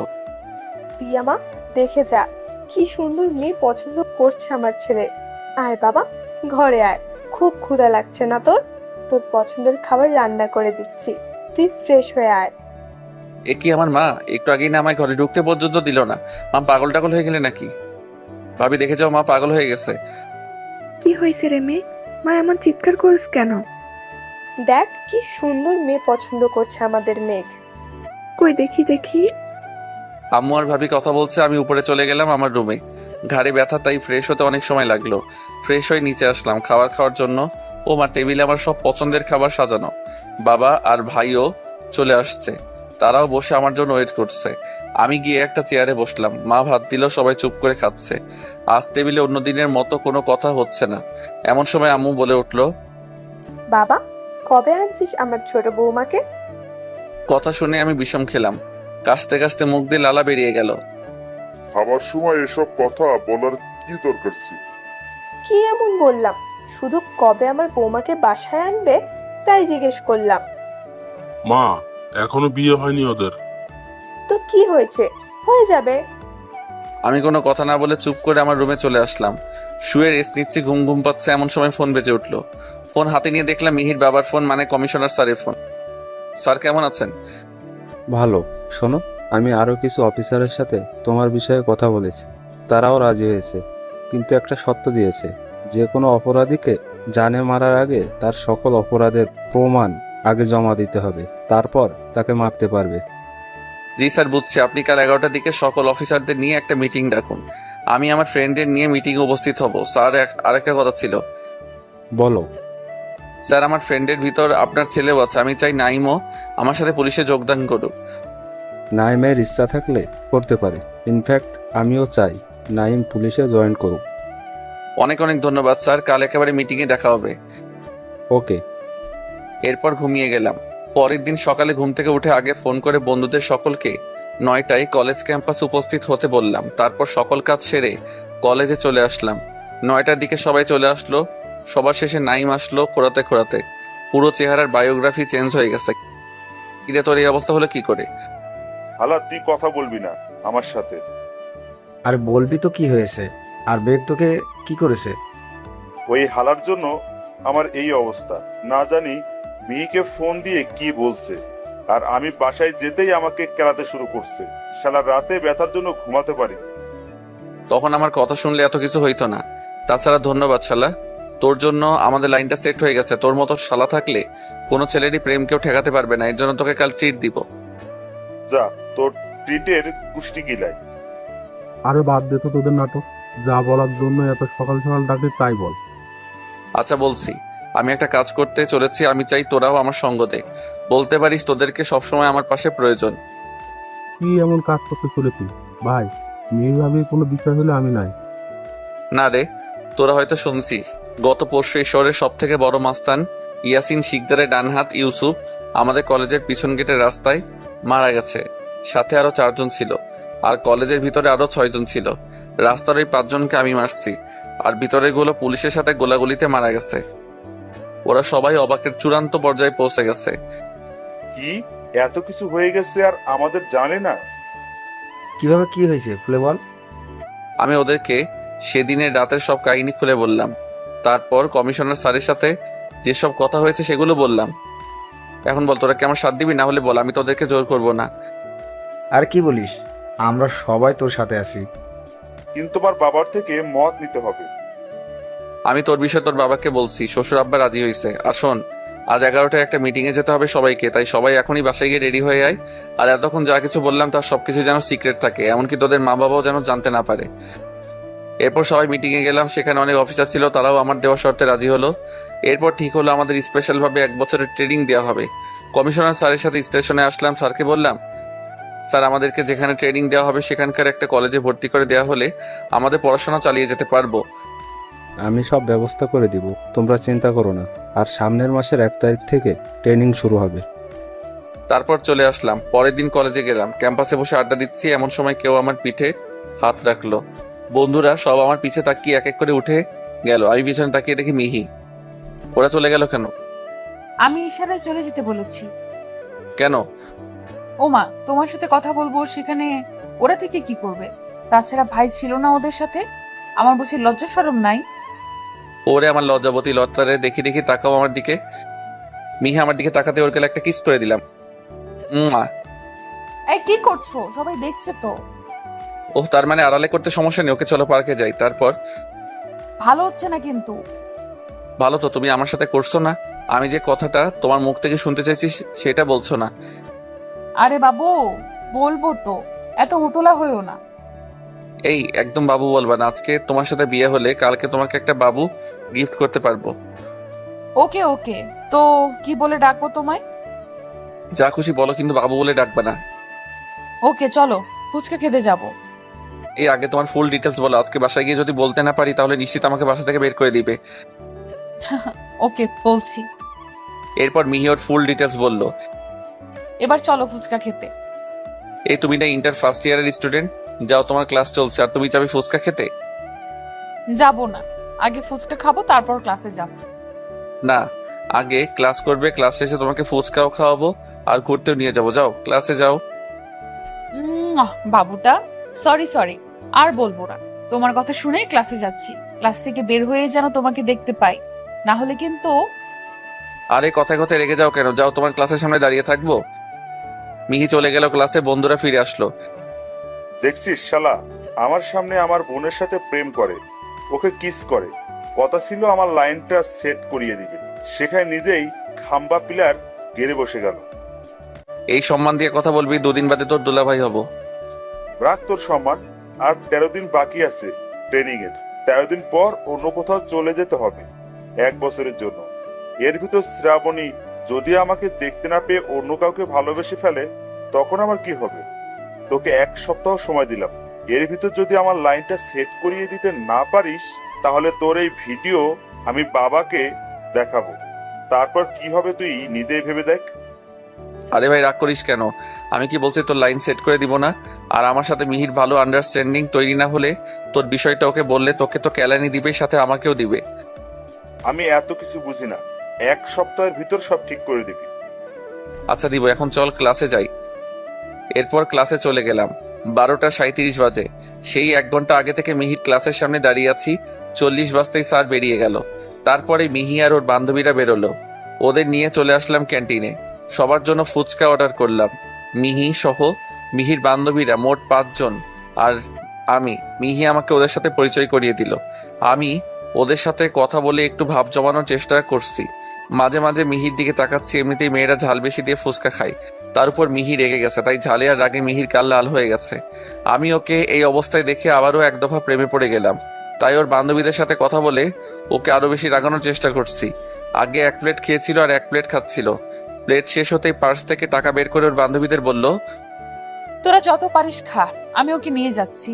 দিয়া মা, দেখে যা কি সুন্দর মেয়ে পছন্দ করছে আমার ছেলে। আয় বাবা, ঘরে আয়। খুব ক্ষুধা লাগছে না তোর? তোর পছন্দের খাবার রান্না করে দিচ্ছি, তুই ফ্রেশ হয়ে আয়। এ কি আমার মা? একটু আগেই না আমায় ঘরে ঢুকতে পর্যন্ত দিল না। মা পাগল টাগল হয়ে গেলে নাকি? ভাবি দেখে যাও, মা পাগল হয়ে গেছে। কি হয়েছে রে মেয়ে? মা এমন চিৎকার করিস কেন? দেখ কি সুন্দর মেয়ে পছন্দ করছে আমাদের মেঘ। কই দেখি দেখি। আম্মু আর ভাবি কথা বলছে। আমি উপরে চলে গেলাম আমার রুমে। ঘাড়ে ব্যথা, তাই ফ্রেশ হতে অনেক সময় লাগলো। ফ্রেশ হয়ে নিচে আসলাম খাওয়ার জন্য। ও মা, টেবিলে আমার সব পছন্দের খাবার সাজানো। বাবা আর ভাইও চলে আসছে, তারাও বসে আমার জন্য ওয়েট করছে। আমি গিয়ে একটা চেয়ারে বসলাম। মা ভাত দিল, সবাই চুপ করে খাচ্ছে। আজ টেবিলে অন্য দিনের মতো কোনো কথা হচ্ছে না। এমন সময় আম্মু বলে উঠলো, বাবা, কবে আনছিস আমার ছোট বৌমাকে? কথা শুনে আমি বিষম খেলাম। কাশতে কাশতে মুখ দিয়ে লালা বেরিয়ে গেল। খাবার সময় এসব কথা বলার কি দরকার ছিল? কি এমন বললাম? শুধু কবে আমার বৌমাকে বাসায় আনবে তাই জিজ্ঞেস করলাম। মা, এখনো বিয়ে হয়নি ওদের। তো কি হয়েছে, হয়ে যাবে। আমি কোনো কথা না বলে চুপ করে আমার রুমে চলে আসলাম। শুয়ে রেস্ট নিচ্ছি, ঘুম ঘুম পাচ্ছে, এমন সময় ফোন বেজে উঠলো। ফোন হাতে নিয়ে দেখলাম মিহির বাবার ফোন, মানে কমিশনার স্যারের ফোন। স্যার কেমন আছেন? ভালো। শোনো, আমি আরও কিছু অফিসারের সাথে তোমার বিষয়ে কথা বলেছি, তারাও রাজি হয়েছে, কিন্তু একটা শর্ত দিয়েছে, যে কোনো অপরাধীকে জানে মারার আগে তার সকল অপরাধের প্রমাণ আগে জমা দিতে হবে, তারপর তাকে মারতে পারবে। জি স্যার, বুঝছি। আপনি কাল 11টার দিকে সকল অফিসারদের নিয়ে একটা মিটিং ডাকুন। আমি আমার ফ্রেন্ডদের নিয়ে মিটিংয়ে উপস্থিত হব। স্যার, আরেকটা কথা ছিল। বলো। স্যার, আমার ফ্রেন্ডের ভিতর আপনার ছেলেও আছে। আমি চাই নাইমও আমার সাথে পুলিশে যোগদান করুক। নাইমের ইচ্ছা থাকলে করতে পারে। ইনফ্যাক্ট আমিও চাই নাইম পুলিশে জয়েন করুক। অনেক অনেক ধন্যবাদ স্যার, কাল একেবারে মিটিংয়ে দেখা হবে। ওকে। এরপর ঘুমিয়ে গেলাম। পরের দিন সকালে ঘুম থেকে উঠে আগে ফোন করে বন্ধুদের সকলকে 9টায় কলেজ ক্যাম্পাসে উপস্থিত হতে বললাম। তারপর সকল কাজ সেরে কলেজে চলে আসলাম। 9টার দিকে সবাই চলে আসলো। সবার শেষে নাইম আসলো খোঁড়াতে খোঁড়াতে। পুরো চেহারার বায়োগ্রাফি চেঞ্জ হয়ে গেছে। কিরে, তোর এই অবস্থা হলো কি করে? হালা, তুই কথা বলবি না আমার সাথে? আর বলবি তো কি হয়েছে? আর বেগ তোকে কি করেছে? ওই হালার জন্য আমার এই অবস্থা। না জানি মিহিকে ফোন দিয়ে কি বলছে, আর আমি বাসায় যেতেই আমাকে কেলাতে শুরু করছে। সারা রাতে ব্যথার জন্য ঘুমাতে পারি। তখন আমার কথা শুনলে এত কিছু হইতো না। তাছাড়া ধন্যবাদ শালা, তোর জন্য আমাদের লাইনটা সেট হয়ে গেছে। তোর মতো শালা থাকলে কোনো ছেলেরই প্রেম কেউ ঠেকাতে পারবে না। এর জন্য তোকে কাল ট্রিট দিব। যা, তোর ট্রিটের কুষ্টি গিলাই। আরে বাদ দে তো তোদের নাটক। যা বলার জন্য এত সকাল সকাল ডাকলি তাই বল। আচ্ছা বলছি, আমি একটা কাজ করতে চলেছি। আমি চাই তোরাও আমার সঙ্গ দে। বলতে পারিস তোদেরকে সবসময় আমার পাশে প্রয়োজন। কি এমন কাজ করতে চলেছি ভাই? মেয়ে ভাবি কোনো বিষয় হলে আমি নাই। না রে, তোরা হয়তো শুনছিস, গত পরশু এই শহরের সব থেকে বড় মাস্তান ইয়াসিন শিকদারের ডানহাত ইউসুফ আমাদের কলেজের পিছন গেটের রাস্তায় মারা গেছে। সাথে আরো 4 জন ছিল, আর কলেজের ভিতরে আরো 6 জন ছিল। রাস্তার ওই 5 জনকে আমি মারছি, আর ভিতরের গুলো পুলিশের সাথে গোলাগুলিতে মারা গেছে। ওরা সবাই অবাকের চূড়ান্ত পর্যায়ে পৌঁছে গেছে। কি এত কিছু হয়ে গেছে আর আমাদের জানে না? কিভাবে কি হয়েছে খুলে বল। আমি ওদেরকে সেদিনের রাতের সব কাহিনী খুলে বললাম। তারপর কমিশনার স্যারের সাথে যেসব কথা হয়েছে সেগুলো বললাম। এখন বল, তোরা কি আমার সাথ দিবি? না হলে বল, আমি তোদেরকে জোর করব না। আর কি বলিস, আমরা সবাই তোর সাথে আছি। কিন্তু আমার বাবার থেকে মত নিতে হবে। আমি তোর বিষয়ে তোর বাবাকে বলছি, শ্বশুর আব্বা রাজি হয়েছে। আর শোন, আজ 11টায় একটা মিটিংয়ে যেতে হবে সবাইকে, তাই সবাই এখনই বাসায় গিয়ে রেডি হয়ে আয়। আর এতক্ষণ যা কিছু বললাম তার সবকিছু যেন সিক্রেট থাকে, এমনকি তোদের মা বাবাও যেন জানতে না পারে। এরপর সবাই মিটিংয়ে গেলাম। সেখানে অনেক অফিসার ছিল, তারাও আমার দেওয়া শর্তে রাজি হলো। এরপর ঠিক হলো আমাদের স্পেশালভাবে 1 বছরের ট্রেনিং দেওয়া হবে। কমিশনার স্যারের সাথে স্টেশনে আসলাম। স্যারকে বললাম, স্যার, আমাদেরকে যেখানে ট্রেনিং দেওয়া হবে সেখানকার একটা কলেজে ভর্তি করে দেওয়া হলে আমাদের পড়াশোনা চালিয়ে যেতে পারবো। আমি সব ব্যবস্থা করে দিব, তোমরা চিন্তা করো না। আর সামনের মাসের 1 তারিখ থেকে ট্রেনিং শুরু হবে। তারপর চলে আসলাম। পরের দিন কলেজে গেলাম। ক্যাম্পাসে বসে আড্ডা দিচ্ছি, এমন সময় কেউ আমার পিঠে হাত রাখলো। বন্ধুরা সব আমার পিছে তাকিয়ে এক এক করে উঠে গেল। আমি পিছনে তাকিয়ে দেখি মিহি। ওরা চলে গেল কেন? আমি ইশারায় চলে যেতে বলেছি। কেন? ওমা, তোমার সাথে কথা বলবো, সেখানে ওরা থেকে কি করবে? তাছাড়া ভাই ছিল না ওদের সাথে। আমার বুঝি লজ্জা শরম নাই? ওরে আমার লজ্জাবতী লতারে, দেখি দেখি তাকাও আমার দিকে। মিহি আমার দিকে তাকাতে ওর গেলে একটা কিস করে দিলাম। এই কি করছো? সবাই দেখছে তো। ওহ, তার মানে আড়ালে করতে সমস্যা নেই। ওকে চলো পার্কে যাই। তারপর ভালো হচ্ছে না কিন্তু। ভালো তো তুমি আমার সাথে করছো না। আমি যে কথাটা তোমার মুখ থেকে শুনতে চাইছি সেটা বলছো না। আরে বাবু, বলবো তো, এত উতলা হয়েও না। এই একদম বাবু বলবা না। আজকে তোমার সাথে বিয়ে হলে কালকে তোমাকে একটা বাবু গিফট করতে পারবো। ওকে ওকে, তো কি বলে ডাকবো তোমায়? যা খুশি বলো, কিন্তু বাবু বলে ডাকবে না। ওকে চলো, ফুচকা খেতে যাবো। এই আগে তোমার ফুল ডিটেলস বলো। আজকে বাসায় গিয়ে যদি বলতে না পারি তাহলে নিশ্চিত আমাকে বাসা থেকে বের করে দিবে। ওকে বলছি। এরপর মিহি ওর ফুল ডিটেলস বলল। এবার চলো ফুচকা খেতে। এই তুমি না ইন্টার ফার্স্ট ইয়ারের স্টুডেন্ট? যাও, তোমার ক্লাস চলছে আর তুমি যাবে ফুচকা খেতে? যাবো না, আগে ফুচকা খাবো তারপর ক্লাসে যাবো। না, আগে ক্লাস করবে, ক্লাস শেষে তোমাকে ফুচকাও খাওয়াবো আর ঘুরতেও নিয়ে যাবো। যাও, ক্লাসে যাও। বাবুটা, সরি আর বলবো না। তোমার কথা শুনেই ক্লাসে যাচ্ছি। ক্লাস থেকে বের হয়ে যেন তোমাকে দেখতে পাই, না হলে কিন্তু। আরে কথায় কথায় রেগে যাও কেন? যাও, তোমার ক্লাসের সামনে দাঁড়িয়ে থাকবো? মিহি চলে গেল ক্লাসে, বন্ধুরা ফিরে আসলো। দেখছিস শালা, আমার সামনে আমার বোনের সাথে প্রেম করে, ওকে কিস করে। কথা ছিল আমার লাইনটা সেট করিয়ে দিবে, সেখানে নিজেই খাম্বা পিলার গেড়ে বসে গেল। এই সম্মান দিয়ে কথা বলবি, দুদিন বাদে তোর দুলাভাই হব। রাখ তোর সম্মান। আর 13 দিন বাকি আছে ট্রেনিং এর। 13 দিন পর অন্য কোথাও চলে যেতে হবে 1 বছরের জন্য। এর ভিতর শ্রাবণী যদি আমাকে দেখতে না পেয়ে অন্য কাউকে ভালোবেসে ফেলে, তখন আমার কি হবে? তোকে 1 সপ্তাহ সময় দিলাম। এর ভিতর যদি আমার লাইনটা সেট করিয়ে দিতে না পারিস, তাহলে তোর এই ভিডিও আমি বাবাকে দেখাবো। তারপর কি হবে তুই নিজেই ভেবে দেখ। আরে ভাই, রাগ করিস কেন? আমি কি বলছি তোর লাইন সেট করে দিব না? আর আমার সাথে মিহির ভালো আন্ডারস্ট্যান্ডিং তৈরি না হলে তোর বিষয়টা ওকে বললে তোকে তো কেলানি দিবে, সাথে আমাকেও দিবে। আমি এত কিছু বুঝি না। 1 সপ্তাহের ভিতর সব ঠিক করে দিবি। আচ্ছা দিব, এখন চল ক্লাসে যাই। এরপর ক্লাসে চলে গেলাম। 12:37 বাজে। সেই 1 ঘন্টা আগে থেকে মিহির ক্লাসের সামনে দাঁড়িয়ে আছি। 40 বাজতেই স্যার বেরিয়ে গেল। তারপরে মিহি আর ওর বান্ধবীরা বেরোলো। ওদের নিয়ে চলে আসলাম ক্যান্টিনে। সবার জন্য ফুচকা অর্ডার করলাম। মিহি সহ মিহির বান্ধবীরা মোট 5 জন আর আমি। মিহি আমাকে ওদের সাথে পরিচয় করিয়ে দিল। আমি ওদের সাথে কথা বলে একটু ভাব জমানোর চেষ্টা করছি। মাঝে মাঝে মিহির দিকে তাকাচ্ছি। এমনিতেই মেয়েরা ঝাল বেশি দিয়ে ফুচকা খায়, তার উপর মিহি রেগে গেছে, তাই ঝালে আর রাগে মিহির গাল লাল হয়ে গেছে। আমি ওকে এই অবস্থায় দেখে আবারও 1 দফা প্রেমে পড়ে গেলাম। তাই ওর বান্ধবীদের সাথে কথা বলে ওকে আরো বেশি রাগানোর চেষ্টা করছি। আগে 1 প্লেট খেয়েছিল আর 1 প্লেট খাচ্ছিল। প্লেট শেষ হতেই পার্স থেকে টাকা বের করে ওর বান্ধবীদের বলল, তোরা যত পারিস খা, আমি ওকে নিয়ে যাচ্ছি।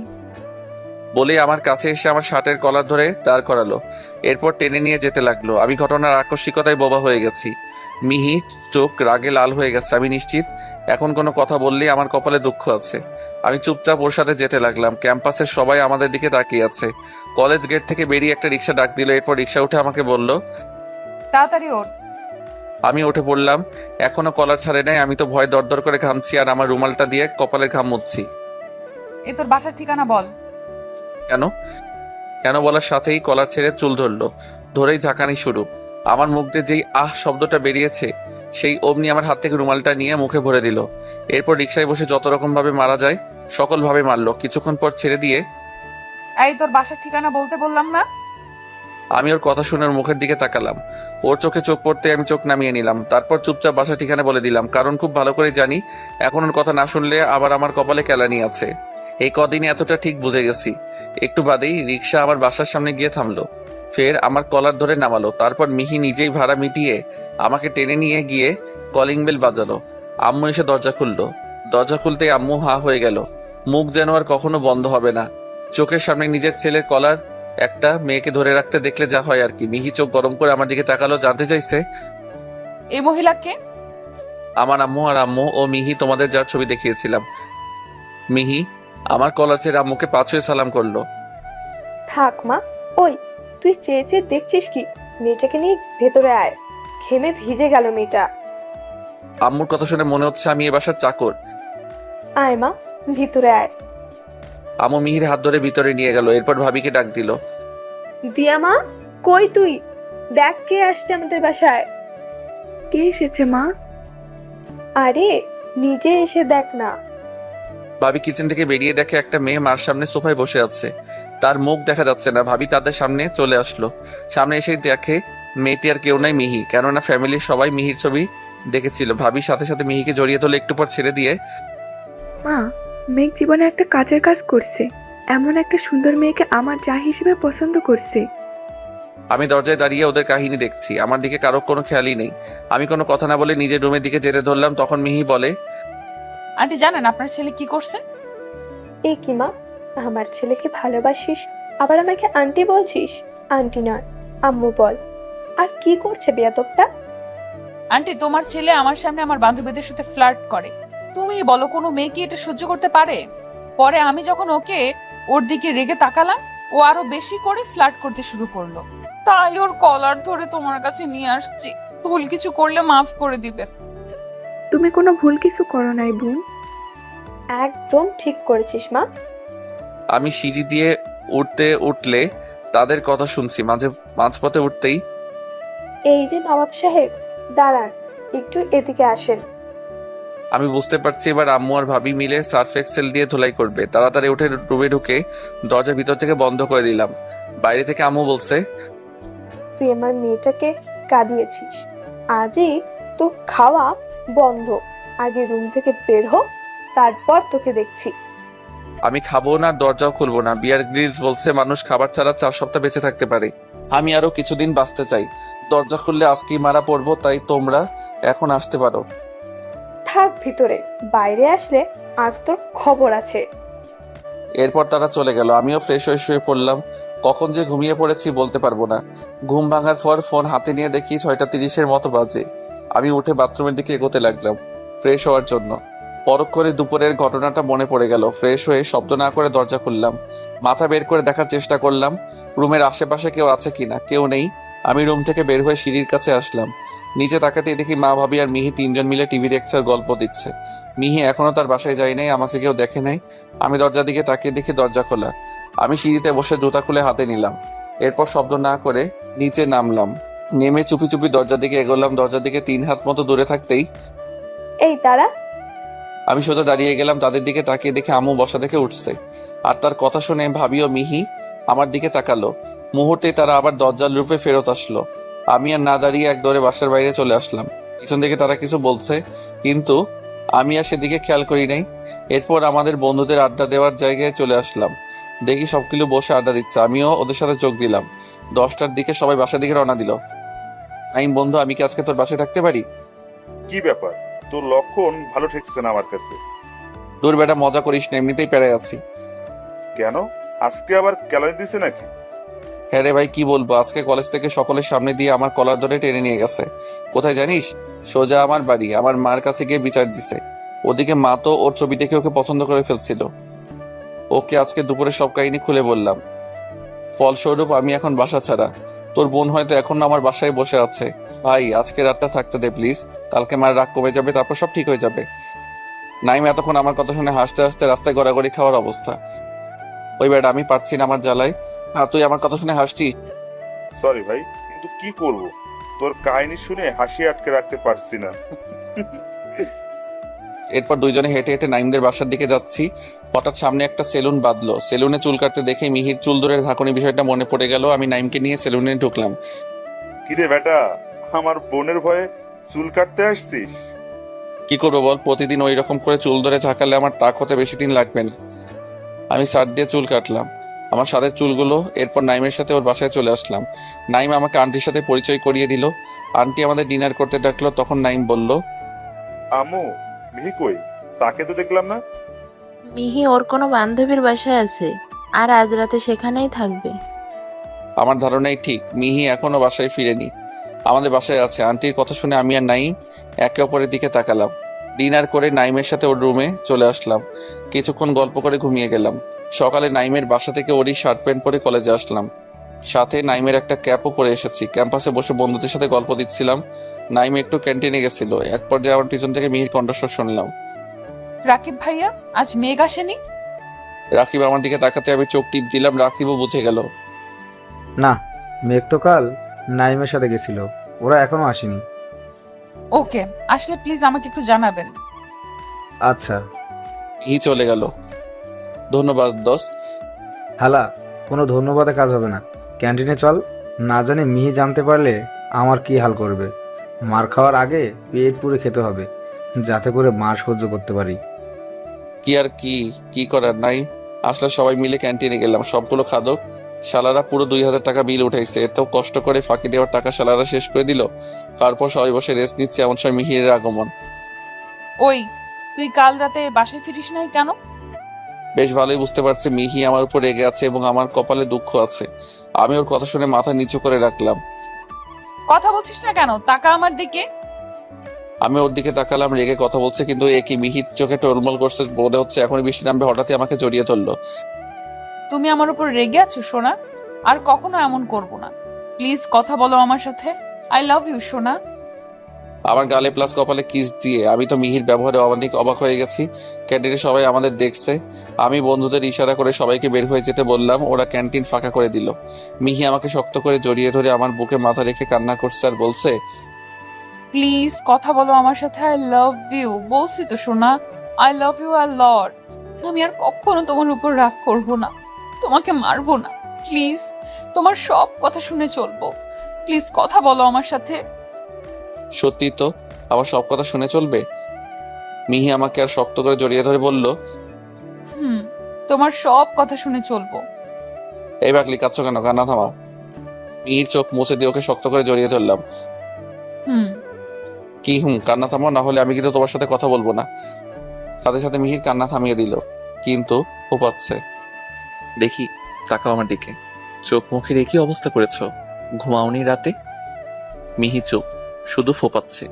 বলে আমার কাছে এসে আমার শার্টের কলার ধরে দাঁড় করালো। এরপর টেনে নিয়ে যেতে লাগলো। আমি ঘটনার আকস্মিকতায় বোবা হয়ে গেছি। মিহি চোখ রাগে লাল হয়ে গেছে। আমি নিশ্চিত এখন কোনো কথা বললেই আমার কপালে দুঃখ আছে। আমি চুপচাপ ওর সাথে যেতে লাগলাম। ক্যাম্পাসের সবাই আমাদের দিকে তাকিয়ে আছে। কলেজ গেট থেকে বেরিয়ে একটা রিক্সা ডাক দিল। এরপর রিক্সা উঠে আমাকে বলল, তাড়াতাড়ি ওঠ। আমি উঠে পড়লাম। এখনো কলার ছাড়ে নাই। আমি তো ভয় দরদর করে ঘামছি আর আমার রুমালটা দিয়ে কপালের ঘাম মুছছি। এ তোর বাসার ঠিকানা বল। কেন কেন বলার সাথেই কলার ছেড়ে চুল ধরলো। ধরেই ঝাঁকানি শুরু। আমার মুখ দিয়ে যেই আহ শব্দটা বেরিয়েছে, সেই অমনি আমার হাত থেকে রুমালটা নিয়ে মুখে ভরে দিল। এরপর রিক্সায় বসে যত রকম ভাবে মারা যায় সকল ভাবে মারলো। কিছুক্ষণ পর ছেড়ে দিয়ে এই তোর বাসার ঠিকানা বলতে বললাম না? আমি ওর কথা শুনে ওর মুখের দিকে তাকালাম। ওর চোখে চোখ পড়তে আমি চোখ নামিয়ে নিলাম। তারপর চুপচাপ বাসা ঠিকানা বলে দিলাম, কারণ খুব ভালো করে জানি এখন ওর কথা না শুনলে আবার আমার কপালে কেলানি আছে। এই কদিনে এতটা ঠিক বুঝে গেছি। একটু বাদেই রিক্সা আমার বাসার সামনে গিয়ে থামলো। ফের আমার কলার ধরে নামালো। তারপর মিহি নিজেই ভাড়া মিটিয়ে আমাকে টেনে নিয়ে গিয়ে কলিং বেল বাজালো। আম্মু এসে দরজা খুললো। দরজা খুলতেই আম্মু হা হয়ে গেল। মুখ যেন আর কখনো বন্ধ হবে না। চোখের সামনে নিজের ছেলের কলার একটা মেয়েকে ধরে রাখতে দেখলে যা হয় আর কি। মিহি চোখ গরম করে আমার দিকে তাকালো, জানতে চাইছে, এই মহিলাকে? আমার আম্মু আর আম্মু ও মিহি, তোমাদের যার ছবি দেখিয়েছিলাম। মিহি আমার কলার ছেড়ে আম্মুকে পা ছুঁয়ে সালাম করলো। থাক মা, ওই তুই চেয়ে চেয়ে দেখছিস কি? মেয়েটাকে নিয়ে ভেতরে আয়। ঘেমে ভিজে গেল মেয়েটা। আম্মুর কথা শুনে মনে হচ্ছে আমি এ বাসার চাকর। আয় মা, ভিতরে আয়। আম্মু মিহির হাত ধরে ভিতরে নিয়ে গেল। এরপর ভাবিকে ডাক দিল। দিয়া মা, কই তুই? দেখ কে আসছে আমাদের বাসায়। কে এসেছে মা? আরে নিজে এসে দেখ না। ভাবি কিচেন থেকে বেরিয়ে দেখে একটা মেয়ে মার সামনে সোফায় বসে আছে। তার মুখ দেখা যাচ্ছে না। ভাবি তাদের সামনে চলে আসলো। সামনে এসে দেখে মেয়েটি আর কেউ নাই, মিহি। কেননা ফ্যামিলির সবাই মিহির ছবি দেখেছিল। ভাবির সাথে সাথে মিহিকে জড়িয়ে তোলে। একটু পর ছেড়ে দিয়ে, মা, মেঘ জীবনে একটা কাজের কাজ করছে। এমন একটা সুন্দর মেয়েকে আমার যা হিসেবে পছন্দ করছে। আমি দরজায় দাঁড়িয়ে ওদের কাহিনী দেখছি। আমার দিকে কারো কোনো খেয়ালই নেই। আমি কোনো কথা না বলে নিজের রুমের দিকে যেতে ধরলাম। তখন মিহি বলে, আন্টি জানেন আপনার ছেলে কি করছে? এ কি মা, আমার ছেলেকে ভালোবাসিস আবার আমাকে আন্টি বলছিস? আন্টি নয়, আম্মু বল। আর কি করছে বেয়াদবটা? আন্টি, তোমার ছেলে আমার সামনে আমার বান্ধবীদের সাথে ফ্লার্ট করে। তুমি বলো কোনো মেয়ে কি এটা সহ্য করতে পারে? পরে আমি যখন ওর দিকে রেগে তাকালাম, ও আরো বেশি করে ফ্লার্ট করতে শুরু করলো। তাই ওর কলার ধরে তোমার কাছে নিয়ে আসছি। ভুল কিছু করলে মাফ করে দিবে। তুমি কোনো ভুল কিছু করো নাই বোন। একদম ঠিক করেছিস মা। আমি সিঁড়ি দিয়ে উঠলে তাদের কথা শুনছি মাঝপথে উঠতেই এই যে নবাব সাহেব, দাঁড়ান, একটু এদিকে আসেন। আমি বুঝতে পারছি এবার আম্মু আর ভাবি মিলে সার্ফ এক্সেল দিয়ে ধুলাই করবে। তাড়াতাড়ি উঠে রুমে ঢুকে দরজা ভিতর থেকে বন্ধ করে দিলাম। বাইরে থেকে আম্মু বলছে, তুই আমার মেয়েটাকে কাঁদিয়েছিস, আজই তো খাওয়া বন্ধ। আগে রুম থেকে বের হ, তারপর তোকে দেখছি। আমি খাবো না, দরজাও খুলবো না। বিয়ার গ্রিলস বলছে মানুষ খাবার ছাড়া 4 সপ্তাহ বেঁচে থাকতে পারে। আমি আরো কিছুদিন বাঁচতে চাই। দরজা খুললে আজকেই মারা পড়বো, তাই তোমরা এখন আসতে পারো। থাক ভিতরে, বাইরে আসলে আজ তোর খবর আছে। এরপর তারা চলে গেল। আমিও ফ্রেশ হয়ে শুয়ে পড়লাম। কখন যে ঘুমিয়ে পড়েছি বলতে পারবো না। ঘুম ভাঙার পর ফোন হাতে নিয়ে দেখি 6:30 মতো বাজে। আমি উঠে বাথরুমের দিকে এগোতে লাগলাম ফ্রেশ হওয়ার জন্য। পরক্ষণে দুপুরের ঘটনাটা মনে পড়ে গেল। ফ্রেশ হয়ে শব্দ না করে দরজা খুললাম। মাথা বের করে দেখার চেষ্টা করলাম রুমের আশেপাশে কেউ আছে কিনা। কেউ নেই। আমি রুম থেকে বের হয়ে সিঁড়ির কাছে আসলাম। নিচে তাকাতে দেখি মা, ভাবি আর মিহি 3জন মিলে টিভি দেখছে আর গল্প দিচ্ছে। মিহি এখনো তার বাসায় যায় নাই, আমাকে কেউ দেখে নাই। আমি দরজার দিকে তাকিয়ে দেখি দরজা খোলা। আমি সিঁড়িতে বসে জুতা খুলে হাতে নিলাম। এরপর শব্দ না করে নিচে নামলাম। নেমে চুপি চুপি দরজার দিকে এগোলাম। দরজার দিকে 3 হাত মতো দূরে থাকতেই এই দাঁড়া। আমি সোজা দাঁড়িয়ে গেলাম। তাদের দিকে তাকিয়ে দেখে আম্মু বসা থেকে উঠছে, আর তার কথা শুনে ভাবি ও মিহি আমার দিকে তাকালো। মুহূর্তে তারা আবার দরজার রূপে ফেরত আসলো। আমি আর না দাঁড়িয়ে এক দৌড়ে বাসার বাইরে চলে আসলাম। পিছন থেকে তারা কিছু বলছে, কিন্তু আমি আর সেদিকে খেয়াল করি নাই। এরপর আমাদের বন্ধুদের আড্ডা দেওয়ার জায়গায় চলে আসলাম। দেখি সবগুলো বসে আড্ডা দিচ্ছে। আমিও ওদের সাথে যোগ দিলাম। 10টার দিকে সবাই বাসার দিকে রওনা দিল। বন্ধু, আমি কি আজকে তোর বাসায় থাকতে পারি? কি ব্যাপার, তোর লক্ষণ ভালো ঠেকছে না আমার কাছে। দূর বেটা, মজা করিস না, এমনিতেই পেরে আছি। কেন, আজকে আবার ক্যালারি দিছে নাকি? হ্যাঁ রে ভাই, কি বলবো, আজকে কলেজ থেকে সকলের সামনে দিয়ে আমার কলার ধরে টেনে নিয়ে গেছে। কোথায় জানিস? সোজা আমার বাড়ি। আমার মার কাছে গিয়ে বিচার দিছে। ওদিকে মা তো ওর ছবি দেখে ওকে পছন্দ করে ফেলছিল। ওকে আজকে দুপুরে সব কাহিনী খুলে বললাম। ফলস্বরূপ আমি এখন বাসা ছাড়া। তোর বোন হয়তো এখন আমার বাসায় বসে আছে। ভাই, আজকে রাতটা থাকতে দে প্লিজ। কালকে মার রাগ কমে যাবে, তারপর সব ঠিক হয়ে যাবে। নাইম এতক্ষণ আমার কথা শুনে হাসতে হাসতে রাস্তায় গড়াগড়ি খাওয়ার অবস্থা। ওই বেটা, আমি পারছি না আমার জ্বালায়, আর তুই আমার কথা শুনে হাসছিস। সরি ভাই, কিন্তু কি করব, তোর কাহিনী শুনে হাসি আটকে রাখতে পারছি না। এরপর দুইজনে হেঁটে হেঁটে নাইমদের বাসার দিকে যাচ্ছি। হঠাৎ সামনে একটা সেলুন বাঁধলো। সেলুনে চুল কাটতে দেখে মিহির চুল ধরে ঝাঁকুনি বিষয়টা মনে পড়ে গেল। আমি নাইমকে নিয়ে সেলুনে ঢুকলাম। কিরে বেটা, আমার বোনের ভয়ে চুল কাটতে আসছিস? কি করবো বল, প্রতিদিন ওই রকম করে চুল ধরে ঝাঁকালে আমার টাক হতে বেশি দিন লাগবে না। আমি সার দিয়ে চুল কাটলাম আমার সাদের চুলগুলো। এরপর নাইমের সাথে ওর বাসায় চলে আসলাম। নাইম আমাকে আন্টির সাথে পরিচয় করিয়ে দিল। আন্টি আমাদের ডিনার করতে ডাকলো। তখন নাইম বলল, আম্মু, মিহি কই? তাকে তো দেখলাম না। মিহি ওর কোনো বান্ধবীর বাসায় আছে, আর আজ রাতে সেখানেই থাকবে। আমার ধারণাই ঠিক, মিহি এখনো বাসায় ফিরেনি, আমাদের বাসায় আছে। আন্টির কথা শুনে আমি আর নাইম একে অপরের দিকে তাকালাম। ডিনার করে নাইমের সাথে ওর রুমে চলে আসলাম। কিছুক্ষণ গল্প করে ঘুমিয়ে গেলাম। সকালে নাইমের বাসা থেকে ওরই শার্ট প্যান্ট পরে কলেজে আসলাম। সাথে নাইমের একটা ক্যাপও পরে এসেছি। ক্যাম্পাসে বসে বন্ধুদের সাথে গল্প দিচ্ছিলাম। নাইম একটু ক্যান্টিনে গেছিল। এক পর্যায়ে আমার পিছন থেকে মিহির কণ্ঠস্বর শুনলাম, রাকিব ভাইয়া, আজ মেঘ আসেনি? রাকিব আমার দিকে তাকাতে আমি চোখ টিপ দিলাম। রাকিবও বুঝে গেল। না, মেঘ তো কাল নাইমের সাথে গেছিল, ওরা এখনো আসেনি। ওকে, আসলে প্লিজ আমাকে একটু জানাবেন। আচ্ছা। মিহি চলে গেল। ধন্যবাদ দোস্ত। হালা, কোনো ধন্যবাদে কাজ হবে না। ক্যান্টিনে চল, না জানি মিহি জানতে পারলে আমার কি হাল করবে। মার খাওয়ার আগে পেট পুরে খেতে হবে, যাতে করে মার সহ্য করতে পারি। কি আর কি করার নাই। আসলে সবাই মিলে ক্যান্টিনে গেলাম। সবগুলো খাদক শালারা পুরো 2000 টাকা বিল উঠাইছে। এত কষ্ট করে ফাঁকি দেওয়ার টাকা শালারা শেষ করে দিল। তারপর সবাই বসে রেস্ট নিচ্ছে। এমন সময় মিহিরের আগমন। ওই, তুই কাল রাতে বাসায় ফিরিস নাই কেন? বেশ ভালোই বুঝতে পারছি মিহি আমার উপর রেগে আছে এবং আমার কপালে দুঃখ আছে। আমি ওর কথা শুনে মাথা নিচু করে রাখলাম। কথা বলছিস না কেন? তাকা আমার দিকে। আমি ওর দিকে তাকালাম, রেগে কথা বলছে, কিন্তু এ কি মিহির চোখে টলমল করছে। মনে হচ্ছে এখনই বৃষ্টি নামবে। হঠাৎই আমাকে জড়িয়ে ধরলো। তুমি আমার উপর রেগে আছো সোনা? আর কখনো এমন করব না। প্লিজ কথা বলো আমার সাথে। আই লাভ ইউ সোনা। আমার গালে প্লাস কপালে কিস দিয়ে। আমি তো মিহির ব্যবহারে অনেক অবাক হয়ে গেছি। ক্যান্টিনে সবাই আমাদের দেখছে। আমি বন্ধুদের ইশারা করে সবাইকে বের হয়ে যেতে বললাম, ওরা ক্যান্টিন ফাঁকা করে দিল। মিহি আমাকে শক্ত করে জড়িয়ে ধরে আমার বুকে মাথা রেখে কান্না করছে আর বলছে, প্লিজ কথা বলো আমার সাথে। আই লাভ ইউ বলছি তো সোনা, আই লাভ ইউ আ লট। আমি আর কখনো তোমার উপর রাগ করব না, তোমাকে মারবো না। প্লিজ তোমার সব কথা শুনে চলবো। প্লিজ কথা বলো আমার সাথে। সত্যি তো? আমার সব কথা শুনে চলবে? মিহি আমাকে আর শক্ত করে জড়িয়ে ধরে বলল, তোমার সব কথা শুনে চলবো। এই বাকলি, কাঁদছো কেন? কান্না থামাও। মিহির চোখ মুছে দিয়ে ওকে শক্ত করে জড়িয়ে ধরলাম। কি কান্না থামাও, না হলে আমি কিন্তু তোমার সাথে কথা বলবো না। সাথে সাথে মিহির কান্না থামিয়ে দিল, কিন্তু ফোপাচ্ছে। দেখি, তাকাও আমার দিকে। চোখ মুখের একই অবস্থা করেছো, ঘুমাওনি রাতে? মিহি চুপ, শুধু ফোপাচ্ছে।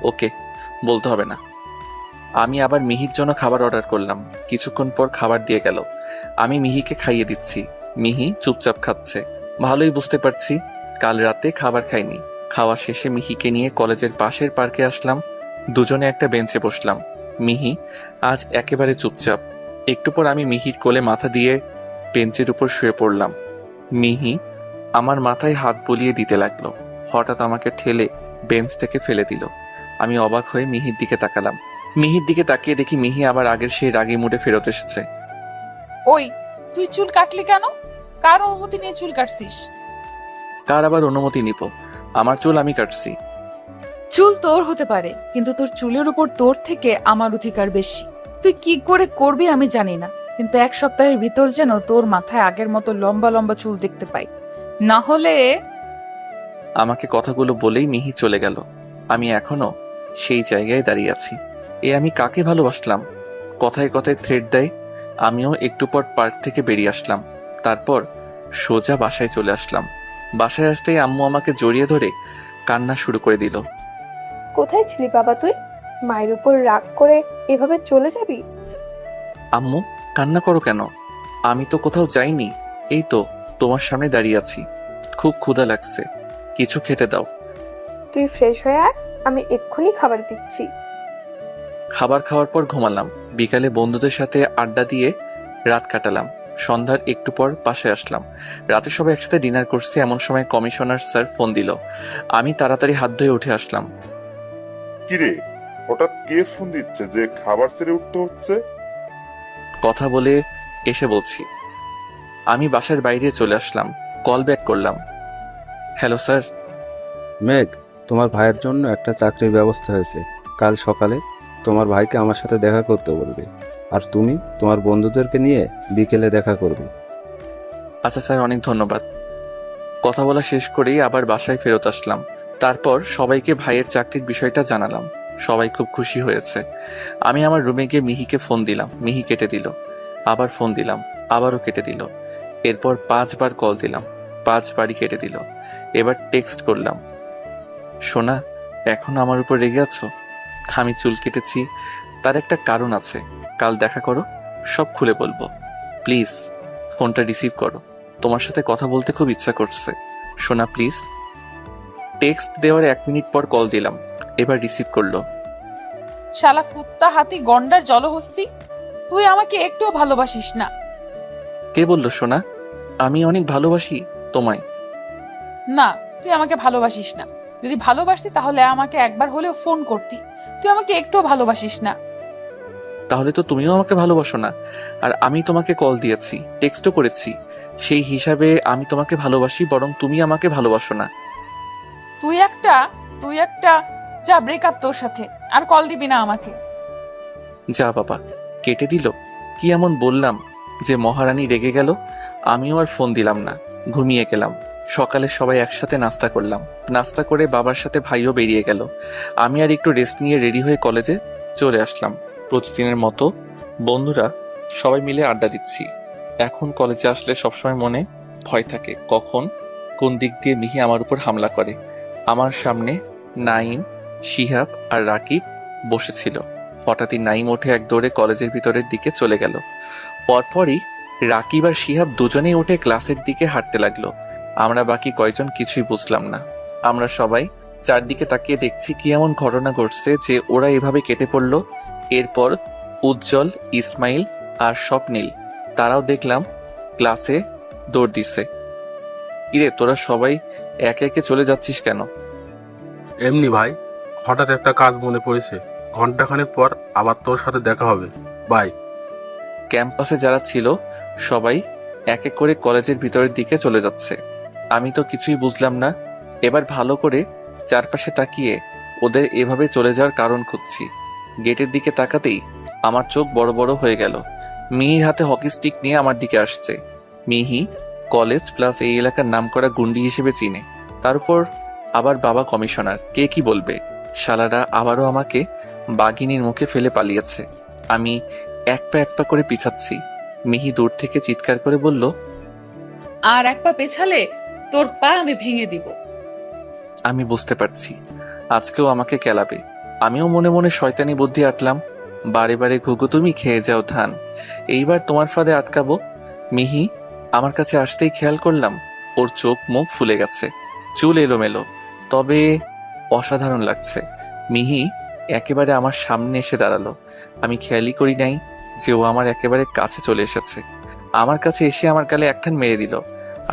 ওকে, বলতে হবে না। আমি আবার মিহির জন্য খাবার অর্ডার করলাম। কিছুক্ষণ পর খাবার দিয়ে গেল। আমি মিহিকে খাইয়ে দিচ্ছি। মিহি চুপচাপ খাচ্ছে। ভালোই বুঝতে পারছি কাল রাতে খাবার খাইনি। খাওয়া শেষে মিহিকে নিয়ে কলেজের পাশের পার্কে আসলাম। দুজনে একটা বেঞ্চে বসলাম। মিহি আজ একেবারে চুপচাপ। একটু পর আমি মিহির কোলে মাথা দিয়ে বেঞ্চের উপর শুয়ে পড়লাম। মিহি আমার মাথায় হাত বুলিয়ে দিতে লাগলো। হঠাৎ আমাকে ঠেলে বেঞ্চ থেকে ফেলে দিল। আমি অবাক হয়ে মিহির দিকে তাকালাম। মিহির দিকে তাকিয়ে দেখি মিহি আবার আগের সেই রাগী মুডে ফেরত এসেছে। ওই, তুই চুল কাটলি কেন? কার অনুমতি নিয়ে চুল কাটছিস? কার আবার অনুমতি নিব? আমার চুল আমি কাটছি। চুল তোর হতে পারে, কিন্তু তোর চুলের উপর তোর থেকে আমার অধিকার বেশি। তুই কি করে করবি আমি জানি না, কিন্তু এক সপ্তাহের ভিতর যেন তোর মাথায় আগের মতো লম্বা লম্বা চুল দেখতে পাই, না হলে। আমাকে কথাগুলো বলেই মিহি চলে গেল। আমি এখনো সেই জায়গায় দাঁড়িয়ে আছি। আমি কাকে ভালোবাসলাম? কথায় কথায় থ্রেড দেয়। আমিও একটু পর পার্ক থেকে বেরিয়ে আসলাম। তারপর সোজা বাসায় চলে আসলাম। বাসায় আসতেই আম্মু আমাকে জড়িয়ে ধরে কান্না শুরু করে দিল। কোথায় ছিলি বাবা তুই? মায়ের উপর রাগ করে এভাবে চলে যাবি? আম্মু, কান্না করো কেন? আমি তো কোথাও যাইনি। এই তো তোমার সামনে দাঁড়িয়ে আছি। খুব ক্ষুধা লাগছে, কিছু খেতে দাও। তুই ফ্রেশ হয়ে আয়, আমি এক্ষুনি খাবার দিচ্ছি। খাবার খাওয়ার পর ঘুমালাম। বিকালে বন্ধুদের সাথে আড্ডা দিয়ে রাত কাটালাম। সন্ধ্যার একটু পর বাসায় আসলাম। রাতে সবাই একসাথে ডিনার করছি, এমন সময় কমিশনার স্যার ফোন দিল। আমি তাড়াতাড়ি হাত ধুয়ে উঠে আসলাম। কিরে, হঠাৎ কে ফোন দিচ্ছে যে খাবার ছেড়ে উঠতে হচ্ছে? কথা বলে এসে বলছি। আমি বাসার বাইরে চলে আসলাম। কল ব্যাক করলাম। Hello sir. মেঘ, তোমার ভাইয়ের জন্য একটা চাকরির ব্যবস্থা হয়েছে। কাল সকালে তোমার ভাইকে আমার সাথে দেখা করতে বলবে, আর তুমি তোমার বন্ধুদেরকে নিয়ে বিকেলে দেখা করবে। আচ্ছা স্যার, অনেক ধন্যবাদ। কথা বলা শেষ করেই আবার বাসায় ফেরত আসলাম। তারপর সবাইকে ভাইয়ের চাকরির বিষয়টা জানালাম। সবাই খুব খুশি হয়েছে। আমি আমার রুমে গিয়ে মিহিকে ফোন দিলাম। মিহি কেটে দিল। আবার ফোন দিলাম, আবারও কেটে দিল। এরপর 5 বার কল দিলাম, 5 বারই কেটে দিল। এবার টেক্সট করলাম, সোনা, এখন আমার উপর রেগে আছো? আমি চুল কেটেছি, তার একটা কারণ আছে। কাল দেখা করো, সব খুলে বলবো। প্লিজ ফোনটা রিসিভ করো, তোমার সাথে কথা বলতে খুব ইচ্ছা করছে। সোনা প্লিজ। টেক্সট দেওয়ার 1 মিনিট পর কল দিলাম। এবার রিসিভ করলো। শালা কুত্তা, হাতি, গন্ডার, জলহস্তি, তুই আমাকে একটুও ভালোবাসিস না। কে বললো সোনা? আমি অনেক ভালোবাসি তোমায়। না, তুই আমাকে ভালোবাসিস না। যদি ভালোবাসতি তাহলে আমাকে একবার হলেও ফোন করতি। তুই আমাকে একটুও ভালোবাসিস না। তাহলে তো তুমিও আমাকে ভালোবাসো না। আর আমি তোমাকে কল দিয়েছি, টেক্সটও করেছি, সেই হিসাবে আমি তোমাকে ভালোবাসি, বরং তুমি আমাকে ভালোবাসো না। তুই একটা যা, ব্রেকআপ তোর সাথে, আর কল দিবি না আমাকে। যা বাবা, কেটে দিল। কি এমন বললাম যে মহারানী রেগে গেল? আমিও আর ফোন দিলাম না, ঘুমিয়ে গেলাম। সকালে সবাই একসাথে নাস্তা করলাম। নাস্তা করে বাবার সাথে ভাইও বেরিয়ে গেল। আমি আর একটু রেস্ট নিয়ে রেডি হয়ে কলেজে চলে আসলাম। প্রতিদিনের মতো বন্ধুরা সবাই মিলে আড্ডা দিচ্ছি। এখন কলেজে আসলে সবসময় মনে ভয় থাকে, কখন কোন দিক দিয়ে মিহি আমার উপর হামলা করে। আমার সামনে নাইম, শিহাব আর রাকিব বসেছিল। হঠাৎই নাইম উঠে এক দৌড়ে কলেজের ভিতরের দিকে চলে গেল। পরপরই রাকিব আর শিহাব দুজনেই উঠে ক্লাসের দিকে হাঁটতে লাগলো। আমরা বাকি কয়জন কিছুই বুঝলাম না। আমরা সবাই চারদিকে তাকিয়ে দেখছি কি এমন ঘটনা ঘটছে যে ওরা এভাবে কেটে পড়ল। এরপর উজ্জ্বল, ইসমাইল আর স্বপ্নীল তারাও দেখলাম ক্লাসে দৌড় দিছে। কিরে, তোরা সবাই একে একে চলে যাচ্ছিস কেন? এমনি ভাই, হঠাৎ একটা কাজ মনে পড়েছে। ঘন্টাখানেক পর আবার তোর সাথে দেখা হবে। বাই। ক্যাম্পাসে যারা ছিল সবাই এক এক করে কলেজের ভিতরের দিকে চলে যাচ্ছে। আমি তো কিছুই বুঝলাম না। এবার ভালো করে চারপাশে তাকিয়ে ওদের এভাবে চলে যাওয়ার কারণ খুঁজছি। গেটের দিকে তাকাতেই আমার চোখ বড় বড় হয়ে গেল। মিহির হাতে হকি স্টিক নিয়ে আমার দিকে আসছে। মিহি কলেজ প্লাস এই এলাকার নামকরা গুন্ডি হিসেবে চিনে, তার উপর আবার বাবা কমিশনার। কে কি বলবে? শালারা আবারও আমাকে বাঘিনীর মুখে ফেলে পালিয়েছে। আমি এক পা করে পিছাচ্ছি। মিহি দূর থেকে চিৎকার করে বলল, আর এক পা পেছালে তোর পা আমি ভেঙে দিব। আমি বুঝতে পারছি আজকেও আমাকে কেলাবে। আমিও মনে মনে শয়তানি বুদ্ধি আটলাম, বারে বারে ঘুঘু তুমি খেয়ে যাও ধান, এইবার তোমার ফাঁদে আটকাবো। মিহি আমার কাছে আসতেই খেয়াল করলাম ওর চোখ মুখ ফুলে গেছে, চুল এলোমেলো, তবে অসাধারণ লাগছে। মিহি একেবারে আমার সামনে এসে দাঁড়ালো। আমি খেয়ালই করি নাই যে ও আমার একেবারে কাছে চলে এসেছে। আমার কাছে এসে আমার গালে একখান মেরে দিল।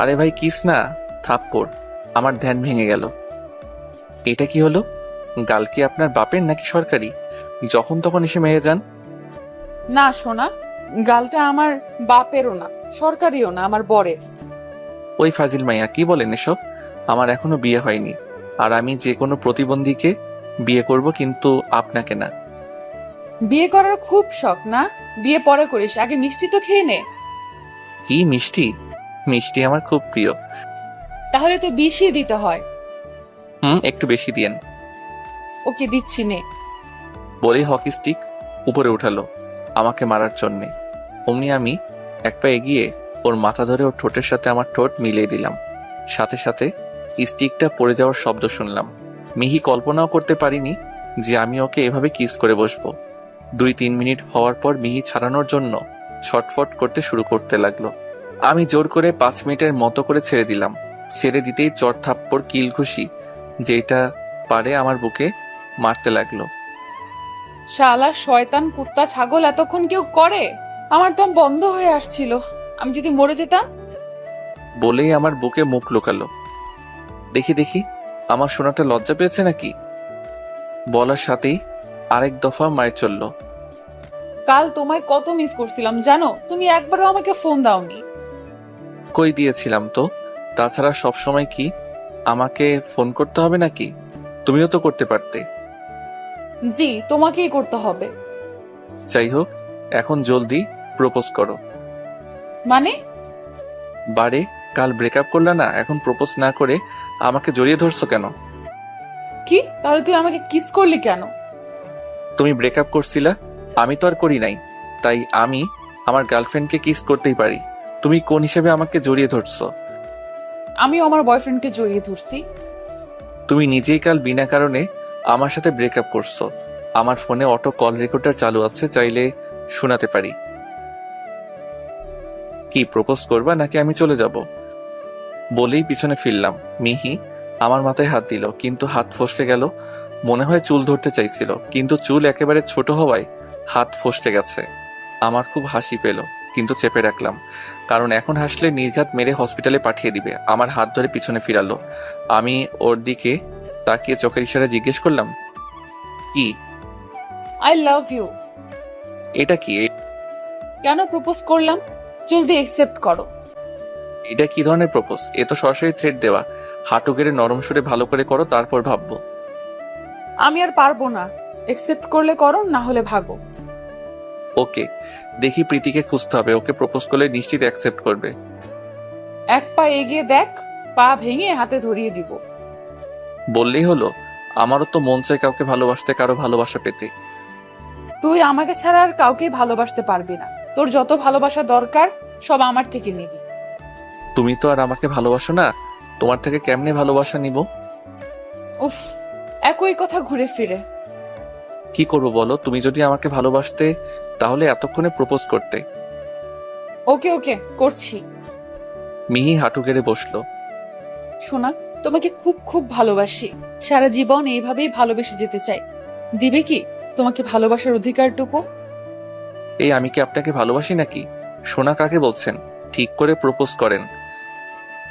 আরে ভাই কিস না, থাপ্পড়। আমার ধ্যান ভেঙে গেল। এটা কি হলো? গাল কি আপনার বাপের নাকি সরকারি? যখন তখন এসে মেরে যান। না সোনা, গালটা আমার বাপেরও না, সরকারিও না, আমার বরের। ওই ফাজিল মাইয়া, কি বলেন এসব? আমার এখনো বিয়ে হয়নি, আর আমি যে কোনো প্রতিবন্ধীকে বিয়ে করব, কিন্তু আপনাকে না। বিয়ে করার খুব শখ না? বিয়ে পরে করিস, আগে মিষ্টি তো খেয়ে নে। কি মিষ্টি? মিষ্টি আমার খুব প্রিয়। তাহলে তো বেশি দিতে হয়। একটু বেশি দিয়েন। ওকে দিচ্ছি নে। বলেই হকি স্টিক উপরে উঠালো আমাকে মারার জন্যে। অমনি আমি এক পা এগিয়ে ওর মাথা ধরে ওর ঠোঁটের সাথে আমার ঠোঁট মিলিয়ে দিলাম। সাথে সাথে স্টিকটা পড়ে যাওয়ার শব্দ শুনলাম। মিহি কল্পনাও করতে পারিনি যে আমি ওকে এভাবে কিস করে বসবো। 2-3 মিনিট হওয়ার পর মিহি ছাড়ানোর জন্য ছটফট করতে শুরু করতে লাগলো। আমি জোর করে 5 মিনিটের মতো করে ছেড়ে দিলাম। ছেড়ে দিতেই চর থাপ্পড় কিল ঘুষি যেটা পারে আমার বুকে মারতে লাগলো। শালা শয়তান কুত্তা ছাগল, এতক্ষণ কেউ করে? আমার দম বন্ধ হয়ে আসছিল, আমি যদি মরে যেতাম। বলেই আমার বুকে মুখ লুকালো। দেখি দেখি আমার সোনাটা লজ্জা পেয়েছে নাকি? বলার সাথেই আরেক দফা মায়ের চলল। কাল তোমায় কত মিস করছিলাম জানো? তুমি একবারও আমাকে ফোন দাওনি। কই দিয়েছিলাম তো। তাছাড়া সব সময় কি আমাকে ফোন করতে হবে নাকি? তুমিও তো করতে পারতে। জি, তোমাকেই করতে হবে। যাই হোক, এখন জলদি প্রপোজ করো। মানে? বারে কাল ব্রেকআপ করলা না, এখন প্রপোজ না করে আমাকে জড়িয়ে ধরছো কেন? কি? তাহলে তুই আমাকে কিস করলি কেন? তুমি ব্রেকআপ করছিলা, আমি তো আর করি নাই, তাই আমি আমার গার্লফ্রেন্ডকে কিস করতেই পারি। তুমি কোন হিসেবে আমাকে জড়িয়ে ধরছো? আমিও আমার বয়ফ্রেন্ডকে জড়িয়ে ধরছি। তুমি নিজেই কাল বিনা কারণে আমার সাথে ব্রেকআপ করছো। আমার ফোনে অটো কল রেকর্ডার চালু আছে, চাইলে শোনাতে পারি। কি প্রপোজ করবা নাকি আমি চলে যাব? বলেই পিছনে ফিরলাম। মিহি আমার মাথায় হাত দিল, কিন্তু হাত ফসকে গেল। মনে হয় চুল ধরতে চাইছিল, কিন্তু চুল একেবারে ছোট হওয়ায় হাত ফসকে গেছে। আমার খুব হাসি পেল, কিন্তু চেপে রাখলাম, কারণ এখন হাসলে নির্ঘাত মেরে হসপিটালে পাঠিয়ে দিবে। আমার হাত ধরে পিছনে ফিরালো। আমি ওর দিকে তাকিয়ে চোখের ইশারায় জিজ্ঞেস করলাম, কি? I love you. এটা কি? কেন প্রপোজ করলাম? জলদি অ্যাকসেপ্ট করো। এটা কি ধরনের প্রপোজ? এ তো সরাসরি থ্রেট দেওয়া। হাঁটু গেড়ে নরম সুরে ভালো করে করো, তারপর ভাববো। আমি আর পারবো না। অ্যাকসেপ্ট করলে করো, না হলে ভাগো। ওকে, দেখি প্রীতিকে খুঁজতে হবে, ওকে প্রপোজ করলে নিশ্চিত অ্যাকসেপ্ট করবে। এক পা এগিয়ে দেখ, পা ভেঙে হাতে ধরিয়ে দিব। বললেই হলো? আমারও তো মন চায় কাউকে ভালোবাসতে, কারো ভালোবাসা পেতে। তুই আমাকে ছাড়া আর কাউকেই ভালোবাসতে পারবি না। তোর যত ভালোবাসা দরকার সব আমার থেকে নিবি। তুমি তো আর আমাকে ভালোবাসো না, তোমার থেকে কেমনে ভালোবাসা নিব? উফ, একই কথা ঘুরে ফিরে। কি করবো বলো? তুমি যদি আমাকে ভালোবাসতে তাহলে এতক্ষণে প্রপোজ করতে। ওকে ওকে, করছি। মিহি হাঁটু গেড়ে বসলো। শোনা, তোমাকে খুব খুব ভালোবাসি, সারা জীবন এইভাবেই ভালোবেসে যেতে চাই। দিবে কি তোমাকে ভালোবাসার অধিকারটুকু? এই আমি কি আপনাকে ভালোবাসি নাকি? সোনা কাকে বলছেন? ঠিক করে প্রপোজ করেন।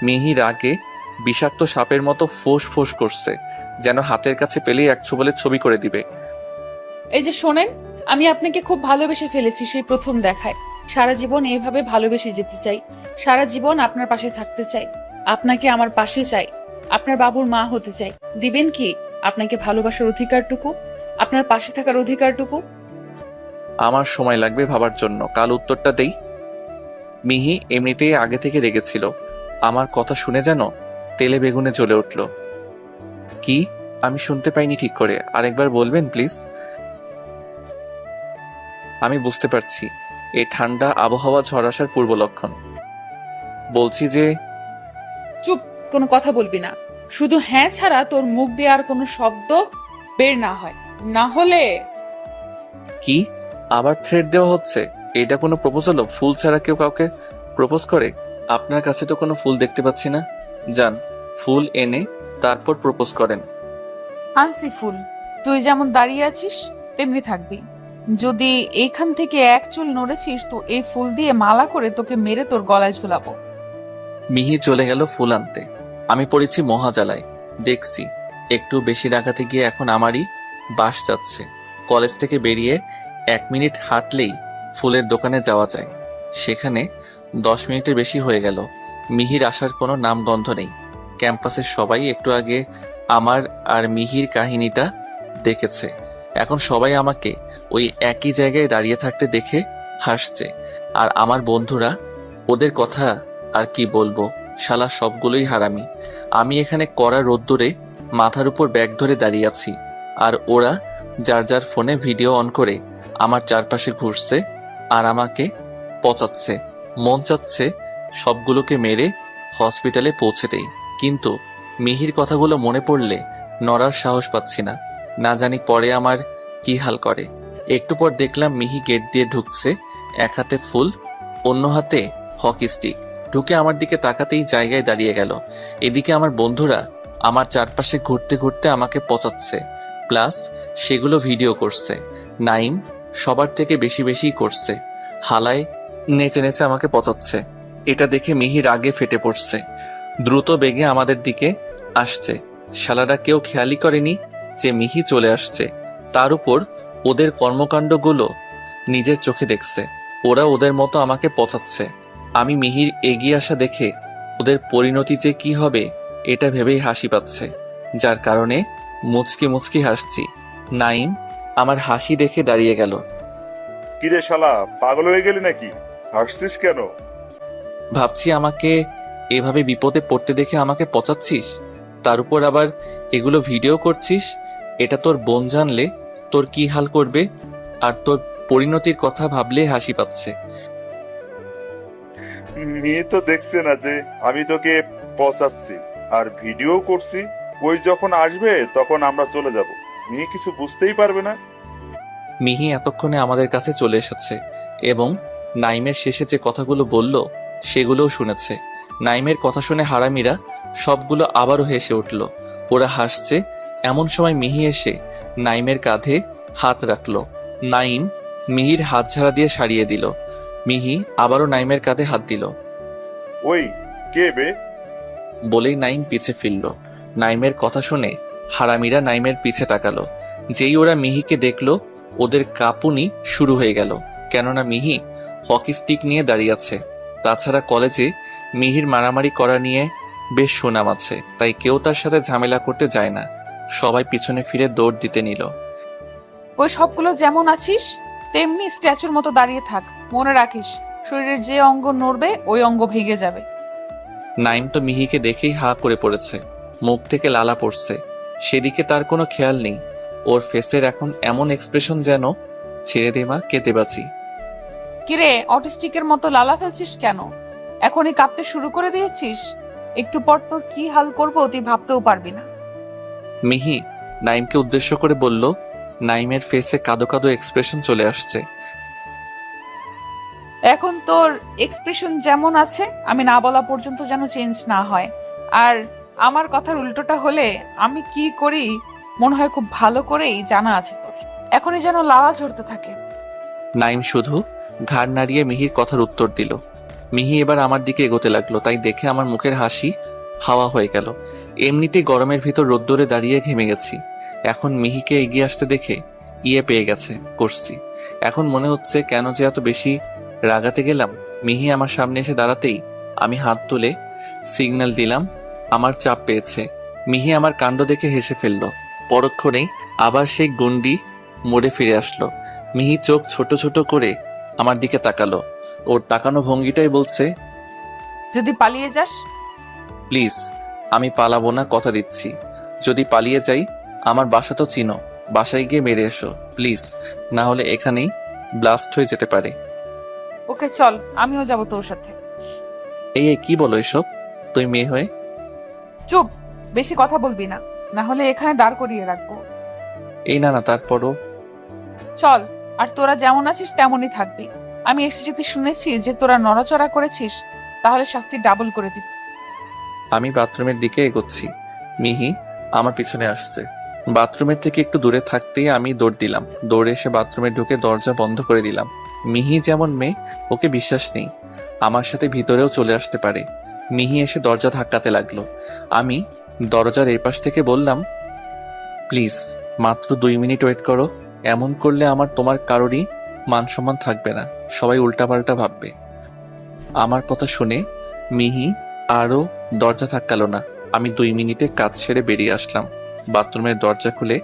মিহি রাগে বিষাক্ত সাপের মতো ফোঁস ফোঁস করছে, যেন হাতের কাছে পেলেই এক ছোবলে ছবি করে দিবে। এই যে শোনেন, আমি আপনাকে খুব ভালোবেসে ফেলেছি সেই প্রথম দেখায়। সারা জীবন এইভাবে ভালোবেসে যেতে চাই, সারা জীবন আপনার পাশে থাকতে চাই, আপনাকে আমার পাশে চাই, আপনার বাবুর মা হতে চাই। দিবেন কি আপনাকে ভালোবাসার অধিকারটুকু, আপনার পাশে থাকার অধিকারটুকু? আমার সময় লাগবে ভাবার জন্য, কাল উত্তরটা দেই। মিহি এমনিতেই আগে থেকে রেগেছিল, আমার কথা শুনে যেন তেলে বেগুনে জ্বলে উঠল। কি? আমি শুনতে পাইনি ঠিক করে, আরেকবার বলবেন প্লিজ? আমি বুঝতে পারছি এই ঠান্ডা আবহাওয়া ঝড় আসার পূর্ব লক্ষণ। বলছি যে চুপ, কোনো কথা বলবি না। শুধু হ্যাঁ ছাড়া তোর মুখ দিয়ে আর কোনো শব্দ বের না হয়, না হলে। কি আবার থ্রেট দেওয়া হচ্ছে? এটা কোনো প্রপোজাল? ফুল ছাড়া কেউ কাউকে প্রপোজ করে? আপনার কাছে তো কোনো ফুল দেখতে পাচ্ছি না। যান, ফুল এনে তারপর প্রপোজ করেন। আনসি ফুল, তুই যেমন দাঁড়িয়ে আছিস তেমনি থাকবি। যদি এইখান থেকে এক চুল নড়েছিস তো এই ফুল দিয়ে মালা করে তোকে মেরে তোর গলায় ঝুলাবো। মিহি চলে গেল ফুল আনতে। আমি পড়েছি মহাজালায়। দেখছি একটু বেশি ডাকাতে গিয়ে এখন আমারই বাস যাচ্ছে। কলেজ থেকে বেরিয়ে 1 মিনিট হাঁটলেই ফুলের দোকানে যাওয়া যায়। সেখানে 10 মিনিটের বেশি হয়ে গেল, মিহির আসার কোনো নামগন্ধ নেই। ক্যাম্পাসের সবাই একটু আগে আমার আর মিহির কাহিনীটা দেখেছে। এখন সবাই আমাকে ওই একই জায়গায় দাঁড়িয়ে থাকতে দেখে হাসছে। আর আমার বন্ধুরা, ওদের কথা আর কি বলবো, শালা সবগুলোই হারামি। আমি এখানে কড়া রোদ্দুরে মাথার উপর ব্যাগ ধরে দাঁড়িয়ে আছি, আর ওরা যার যার ফোনে ভিডিও অন করে আমার চারপাশে ঘুরছে আর আমাকে পচাচ্ছে। মন চাচ্ছে সবগুলোকে মেরে হসপিটালে পৌঁছে দেই, কিন্তু মিহির কথাগুলো মনে পড়লে নড়ার সাহস পাচ্ছি না। না জানি পরে আমার কি হাল করে। একটু পর দেখলাম মিহি গেট দিয়ে ঢুকছে, এক হাতে ফুল, অন্য হাতে হকি স্টিক। ঢুকে আমার দিকে তাকাতেই জায়গায় দাঁড়িয়ে গেল। এদিকে আমার বন্ধুরা আমার চারপাশে ঘুরতে ঘুরতে আমাকে পচাচ্ছে, প্লাস সেগুলো ভিডিও করছে। নাইম সবার থেকে বেশি বেশি করছে, হালায় নেচে নেচে আমাকে পচাচ্ছে। এটা দেখে মিহি রাগে ফেটে পড়ছে, দ্রুত বেগে আমাদের দিকে আসছে। শালারা কেউ খেয়ালই করেনি যে মিহি চলে আসছে। তার উপর ওদের কর্মকাণ্ডগুলো নিজের চোখে দেখছে। ওরা ওদের মতো আমাকে পচাচ্ছে। আমি মিহির এগিয়ে আসা দেখে ওদের পরিণতি যে কি হবে এটা ভেবেই হাসি পাচ্ছে, যার কারণে মুচকি মুচকি হাসছি। নাইম আমার হাসি দেখে দাঁড়িয়ে গেল। কিরে শালা, পাগল হয়ে গেলি নাকি? হাসছিস কেন? ভাবছি আমাকে এভাবে বিপদে পড়তে দেখে আমাকে পচাচ্ছিস, তার উপর আবার এগুলো ভিডিও করছিস। এটা তোর বোন জানলে তোর কি হাল করবে, আর তোর পরিণতির কথা ভাবলে হাসি পাচ্ছে। মেয়ে তো দেখছে না যে আমি তোকে পচাচ্ছি আর ভিডিও করছি। ওই যখন আসবে তখন আমরা চলে যাব, মেয়ে কিছু বুঝতেই পারবে না। মিহি এতক্ষণে আমাদের কাছে চলে এসেছে এবং নাইমের শেষে যে কথাগুলো বলল সেগুলোও শুনেছে। নাইমের কথা শুনে হারামিরা সবগুলো আবারও হেসে উঠল। ওরা হাসছে, এমন সময় মিহি এসে নাইমের কাঁধে হাত রাখলো। নাইম মিহির হাত ঝাড়া দিয়ে সারিয়ে দিল। মিহি আবারও নাইমের কাঁধে হাত দিল। ওই কে বে? বলেই নাইম পিছে ফিরল। নাইমের কথা শুনে হারামিরা নাইমের পিছে তাকালো। যেই ওরা মিহিকে দেখলো ওদের কাঁপুনি শুরু হয়ে গেল, কেননা মিহি হকি স্টিক নিয়ে দাঁড়িয়ে আছে। তাছাড়া কলেজে মিহির মারামারি করা নিয়ে বেশ সুনাম আছে, তাই কেউ তার সাথে ঝামেলা করতে যায় না। সবাই পিছনে ফিরে দৌড় দিতে নিল। ওই সবগুলো যেমন আছিস তেমনি স্ট্যাচুর মতো দাঁড়িয়ে থাক। মনে রাখিস, শরীরের যে অঙ্গ নড়বে ওই অঙ্গ ভেঙে যাবে। নাইম তো মিহিকে দেখেই হা করে পড়েছে, মুখ থেকে লালা পড়ছে। সেদিকে তার কোনো খেয়াল নেই। ওর ফেসের এখন এমন এক্সপ্রেশন যেন ছেড়ে দে মা, কেঁদে বাঁচি। কিরে, অটিস্টিকের মতো লালা ফেলছিস কেন? এখনই কাঁপতে শুরু করে দিয়েছিস? একটু পর তোর কি হাল করবো তুই ভাবতেও পারবি না। মিহি নাইমকে উদ্দেশ্য করে বলল। নাইমের ফেসে কাদো কাদো এক্সপ্রেশন চলে আসছে। এখন তোর এক্সপ্রেশন যেমন আছে আমি না বলা পর্যন্ত যেন চেঞ্জ না হয়। আর আমার কথার উল্টোটা হলে আমি কি করি মনে হয় খুব ভালো করেই জানা আছে তোর। এখনই যেন লালা ঝরতে থাকে। নাইম শুধু ঘাড় নাড়িয়ে মিহির কথার উত্তর দিল। মিহি এবার আমার দিকে এগোতে লাগলো, তাই দেখে আমার মুখের হাসি হাওয়া হয়ে গেল। এমনিতেই গরমের ভিতর রোদ্দুরে দাঁড়িয়ে ঘেমে গেছি, এখন মিহিকে এগিয়ে আসতে দেখে পেয়ে গেছে করছি। এখন মনে হচ্ছে কেন যে এত বেশি রাগাতে গেলাম। মিহি আমার সামনে এসে দাঁড়াতেই আমি হাত তুলে সিগন্যাল দিলাম আমার চাপ পেয়েছে। মিহি আমার কাণ্ড দেখে হেসে ফেলল। পরক্ষণেই আবার সেই গুন্ডি মোড়ে ফিরে আসলো। মিহি চোখ ছোট ছোট করে আমার দিকে তাকালো। ওর তাকানো ভঙ্গিটাই বলছে, যদি পালিয়ে যাস? প্লিজ, আমি পালাবো না, কথা দিচ্ছি। যদি পালিয়ে যাই আমার বাসা তো চিনো, বাসায় গিয়ে মেরে এসো প্লিজ, না হলে এখানেই ব্লাস্ট হয়ে যেতে পারে। ওকে চল, আমিও যাব তোর সাথে। এই কি বলো এসব, তুই মেয়ে হয়ে? চুপ, বেশি কথা বলবি না, না হলে এখানে দাঁড় করিয়ে রাখবো। এই না তারপরও। চল, আর তোরা যেমন আছিস তেমনই থাকবি। আমি এসে যদি শুনেছি যে তোরা নড়াচড়া করেছিস তাহলে শাস্তি ডাবল করে দিবি। আমি বাথরুমের দিকে এগোচ্ছি, মিহি আমার পিছনে আসছে। বাথরুমের থেকে একটু দূরে থাকতেই আমি দৌড় দিলাম। দৌড়ে এসে বাথরুমে ঢুকে দরজা বন্ধ করে দিলাম। মিহি যেমন মেয়ে, ওকে বিশ্বাস নেই আমার সাথে ভিতরেও চলে আসতে পারে। মিহি এসে দরজা ধাক্কাতে লাগলো। আমি দরজার এই পাশ থেকে বললাম, প্লিজ মাত্র 2 মিনিট ওয়েট করো। এমন করলে আমার তোমার কারোরই মান সম্মান থাকবে না, সবাই উল্টাপাল্টা ভাববে। আমার কথা শুনে মিহি আরও দরজা ধাক্কালো না। আমি 2 মিনিটে কাজ ছেড়ে বেরিয়ে আসলাম। বাথরুমের দরজা খুলে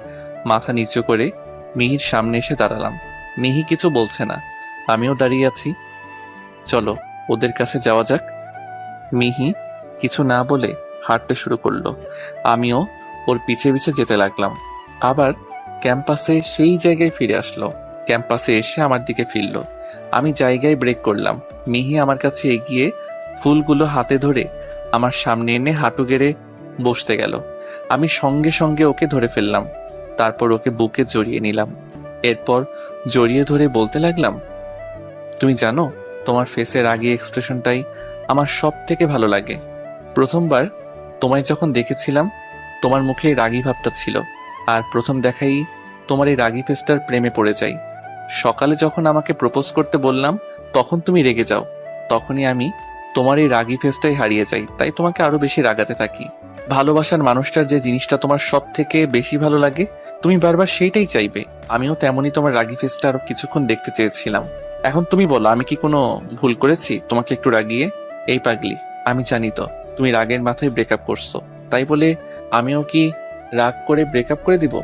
মাথা নিচু করে মিহির সামনে এসে দাঁড়ালাম। মিহি কিছু বলছে না, আমিও দাঁড়িয়ে আছি। চলো ওদের কাছে যাওয়া যাক। মিহি কিছু না বলে হাঁটতে শুরু করলো। আমিও ওর পিছে পিছে যেতে লাগলাম। আবার ক্যাম্পাসে সেই জায়গায় ফিরে আসলো। ক্যাম্পাসে এসে আমার দিকে ফিরল। আমি জায়গায় ব্রেক করলাম। মিহি আমার কাছে এগিয়ে ফুলগুলো হাতে ধরে আমার সামনে এনে হাঁটু গেড়ে বসতে গেল। আমি সঙ্গে সঙ্গে ওকে ধরে ফেললাম। তারপর ওকে বুকে জড়িয়ে নিলাম। এরপর জড়িয়ে ধরে বলতে লাগলাম, তুমি জানো তোমার ফেসের আগে এক্সপ্রেশনটাই আমার সব থেকে ভালো লাগে। প্রথমবার তোমায় যখন দেখেছিলাম তোমার মুখে রাগী ভাবটা ছিল, আর প্রথম দেখাই তোমার এই রাগী ফেসটার প্রেমে পড়ে যাই। সকালে যখন আমাকে প্রপোজ করতে বললাম তখন তুমি রেগে যাও, তখনই আমি তোমার এই রাগী ফেসটাই হারিয়ে যাই, তাই তোমাকে আরো বেশি রাগাতে থাকি। ভালোবাসার মানুষটার যে জিনিসটা তোমার সব থেকে বেশি ভালো লাগে তুমি বারবার সেইটাই চাইবে। আমিও তেমনই তোমার রাগী ফেসটা আরো কিছুক্ষণ দেখতে চেয়েছিলাম। এখন তুমি বলো, আমি কি কোনো ভুল করেছি তোমাকে একটু রাগিয়ে? এই পাগলি, আমি জানি তো তুমি রাগের মাথায় ব্রেকআপ করছো, তাই বলে আমিও কি রাগ করে ব্রেকআপ করে দিব?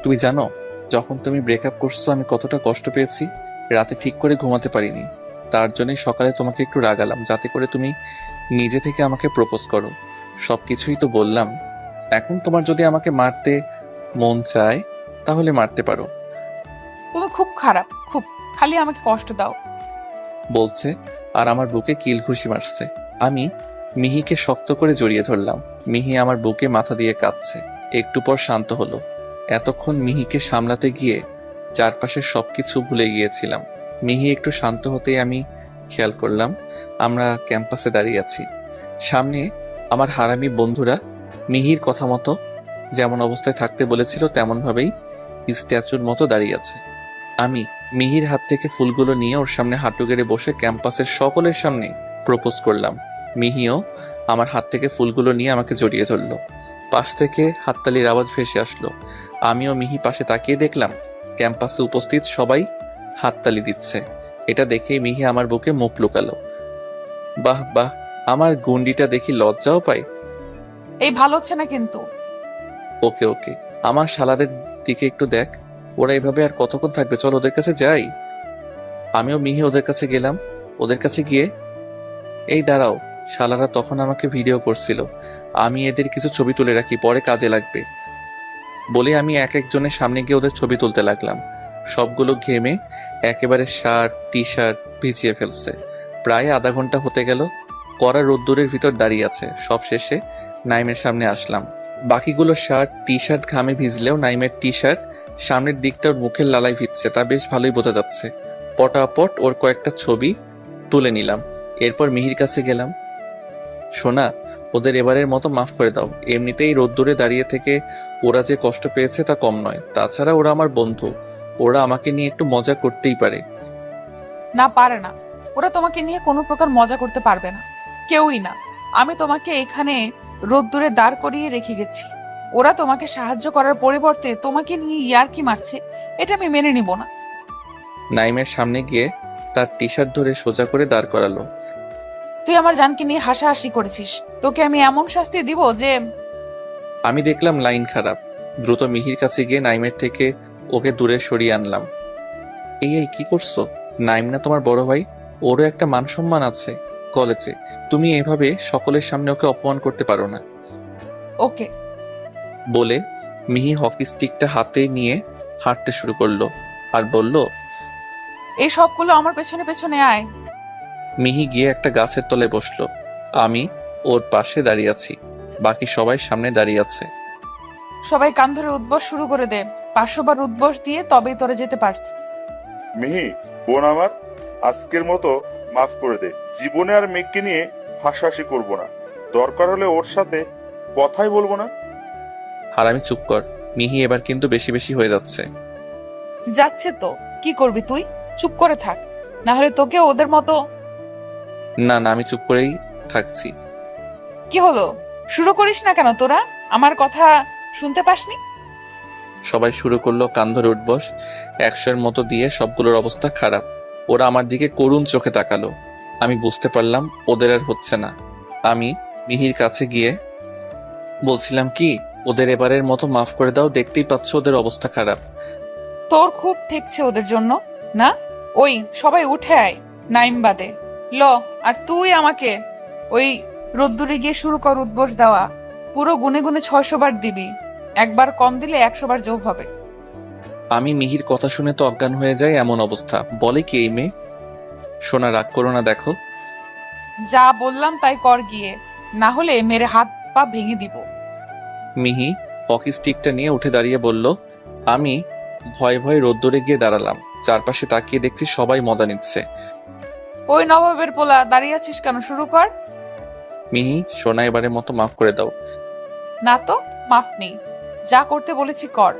তুমি জানো যখন তুমি ব্রেকআপ করছো আমি কতটা কষ্ট পেয়েছি, রাতে ঠিক করে ঘুমাতে পারিনি। তার জন্যই সকালে তোমাকে একটু রাগালাম, যাতে করে তুমি নিজে থেকে আমাকে প্রপোজ করো। সবকিছুই তো বললাম। এখন তোমার যদি আমাকে মারতে মন চায় তাহলে মারতে পারো। তুমি খুব খারাপ, খুব, খালি আমাকে কষ্ট দাও বলছে আর আমার বুকে কিল ঘুষি মারছে। আমি মিহিকে শক্ত করে জড়িয়ে ধরলাম। মিহি আমার বুকে মাথা দিয়ে কাঁদছে। একটু পর শান্ত হলো। এতক্ষণ মিহিকে সামলাতে গিয়ে চারপাশের সবকিছু ভুলে গিয়েছিলাম। মিহি একটু শান্ত হতেই আমি খেয়াল করলাম আমরা ক্যাম্পাসে দাঁড়িয়ে আছি। সামনে আমার হারামি বন্ধুরা মিহির কথা মতো যেমন অবস্থায় থাকতে বলেছিল তেমনভাবেই স্ট্যাচুর মতো দাঁড়িয়ে আছে। আমি মিহির হাত থেকে ফুলগুলো নিয়ে ওর সামনে হাঁটু গেড়ে বসে ক্যাম্পাসের সকলের সামনে প্রপোজ করলাম। মিহিও আমার হাত থেকে ফুলগুলো নিয়ে আমাকে জড়িয়ে ধরল। পাশ থেকে হাততালির আওয়াজ ভেসে আসলো। আমিও মিহি পাশে তাকিয়ে দেখলাম ক্যাম্পাসে উপস্থিত সবাই হাততালি দিচ্ছে। এটা দেখেই মিহি আমার বুকে মুখ লুকালো। বাহ বাহ, আমার গুন্ডিটা দেখি লজ্জাও পায়। এই ভালো হচ্ছে না কিন্তু। ওকে ওকে, আমার শালাদের দিকে একটু দেখ, ওরা এভাবে আর কতক্ষণ থাকবে, চল ওদের কাছে যাই। আমিও মিহি ওদের কাছে গেলাম। ওদের কাছে গিয়ে, এই দাঁড়াও, শালারা তখন আমাকে ভিডিও করছিল, আমি এদের কিছু ছবি তুলে রাখি, পরে কাজে লাগবে বলে আমি এক একজনের সামনে গিয়ে ওদের ছবি তুলতে লাগলাম। সবগুলো ঘেমে একেবারে শার্ট টি শার্ট ভিজিয়ে ফেলছে। প্রায় আধা ঘন্টা হতে গেল, কড়া রোদ্দুরের ভিতর দাঁড়িয়ে আছে। সব শেষে নাইমের সামনে আসলাম। বাকিগুলো শার্ট টি শার্ট ঘামে ভিজলেও নাইমের টি শার্ট সামনের দিকটা ওর মুখের লালাই ভিজছে, তা বেশ ভালোই বোঝা যাচ্ছে। পটাপট ওর কয়েকটা ছবি তুলে নিলাম। এরপর মিহির কাছে গেলাম। সোনা, ওদের এবারের মতো মাফ করে দাও। এমনিতেই রোদ্দুরে দাঁড়িয়ে থেকে ওরা যে কষ্ট পেয়েছে তা কম নয়। তাছাড়া ওরা আমার বন্ধু, ওরা আমাকে নিয়ে একটু মজা করতেই পারে। না, পারে না। ওরা তোমাকে নিয়ে কোনো প্রকার মজা করতে পারবে না, কেউই না। আমি তোমাকে এখানে রোদ্দুরে দাঁড় করিয়ে রেখে গেছি। ওরা তোমাকে সাহায্য করার পরিবর্তে তোমাকে নিয়ে ইয়ার্কি মারছে, এটা আমি মেনে নিব না। নাইমের সামনে গিয়ে তার টি শার্ট ধরে সোজা করে দাঁড় করালো। তুই আমার জানকে নিয়ে হাসাহাসি করেছিস, তোকে আমি এমন শাস্তি দিব যে... আমি দেখলাম লাইন খারাপ, দ্রুত মিহির কাছে গিয়ে নাইমের থেকে ওকে দূরে সরিয়ে আনলাম। এই কি করছো? নাইম না তোমার বড় ভাই? ওরও একটা মান সম্মান আছে কলেজে। তুমি এভাবে সকলের সামনে ওকে অপমান করতে পারো না। ওকে। বলে মিহি হকি স্টিকটা হাতে নিয়ে হাঁটতে শুরু করলো আর বলল, এই সবগুলো আমার পেছনে পেছনে আয়। মিহি গিয়ে একটা গাছের তলায় বসলো। আমি ওর পাশে দাঁড়িয়ে আছি, বাকি সবাই সামনে দাঁড়িয়ে আছে। সবাই কান ধরে উদ্বস শুরু করে দে। 500 বার উদ্বস দিয়ে তবেই তোরে যেতে পারছি। মিহি, বোন আমার, আজকের মতো মাফ করে দে। জীবনে আর মেঘকে নিয়ে হাসাহাসি করবো না। দরকার হলে ওর সাথে কথাই বলবো না। আর আমি চুপ কর। মিহি এবার কিন্তু বেশি বেশি হয়ে যাচ্ছে। যাচ্ছে তো, কি করবি তুই? চুপ করে থাক, না হলে তোকে ওদের মতো... না, আমি চুপ করেই থাকছি। কি হলো? শুরু করিস না কেন তোরা? আমার কথা শুনতে পাসনি? সবাই শুরু করলো কান ধরে উঠবস। 100-এর মতো দিয়ে সবগুলোর অবস্থা খারাপ। ওরা আমার দিকে করুণ চোখে তাকালো। আমি বুঝতে পারলাম ওদের আর হচ্ছে না। আমি মিহির কাছে গিয়ে বলছিলাম কি, ওদের এবারের মতো মাফ করে দাও, দেখতেই পাচ্ছ ওদের অবস্থা খারাপ। তোর খুব ঠেকছে ওদের জন্য না? ওই সবাই উঠে আয়, নাইম বাদে। ল, আর তুই আমাকে ওই রোদ্দুরে গিয়ে শুরু কর উদ্বস দেওয়া। পুরো গুনে গুনে 600 বার দিবি, একবার কম দিলে 100 বার যোগ হবে। আমি মিহির কথা শুনে তো অজ্ঞান হয়ে যায় এমন অবস্থা। বলে কি এই মেয়ে? সোনা, রাগ করো না, দেখো। যা বললাম তাই কর গিয়ে, না হলে মেরে হাত পা ভেঙে দিব। মিহি হকি স্টিকটা নিয়ে উঠে দাঁড়িয়ে বলল। আমি ভয়ে ভয়ে রোদ্দুরে গিয়ে দাঁড়ালাম। চারপাশে তাকিয়ে দেখছি সবাই মজা নিচ্ছে। ওই নবাবের পোলা, দাঁড়িয়ে আছিস কেন? শুরু কর। মিহি, সোনা, এবারের মতো মাফ করে দাও। না তো, মাফ নেই। যা করতে বলেছি কর।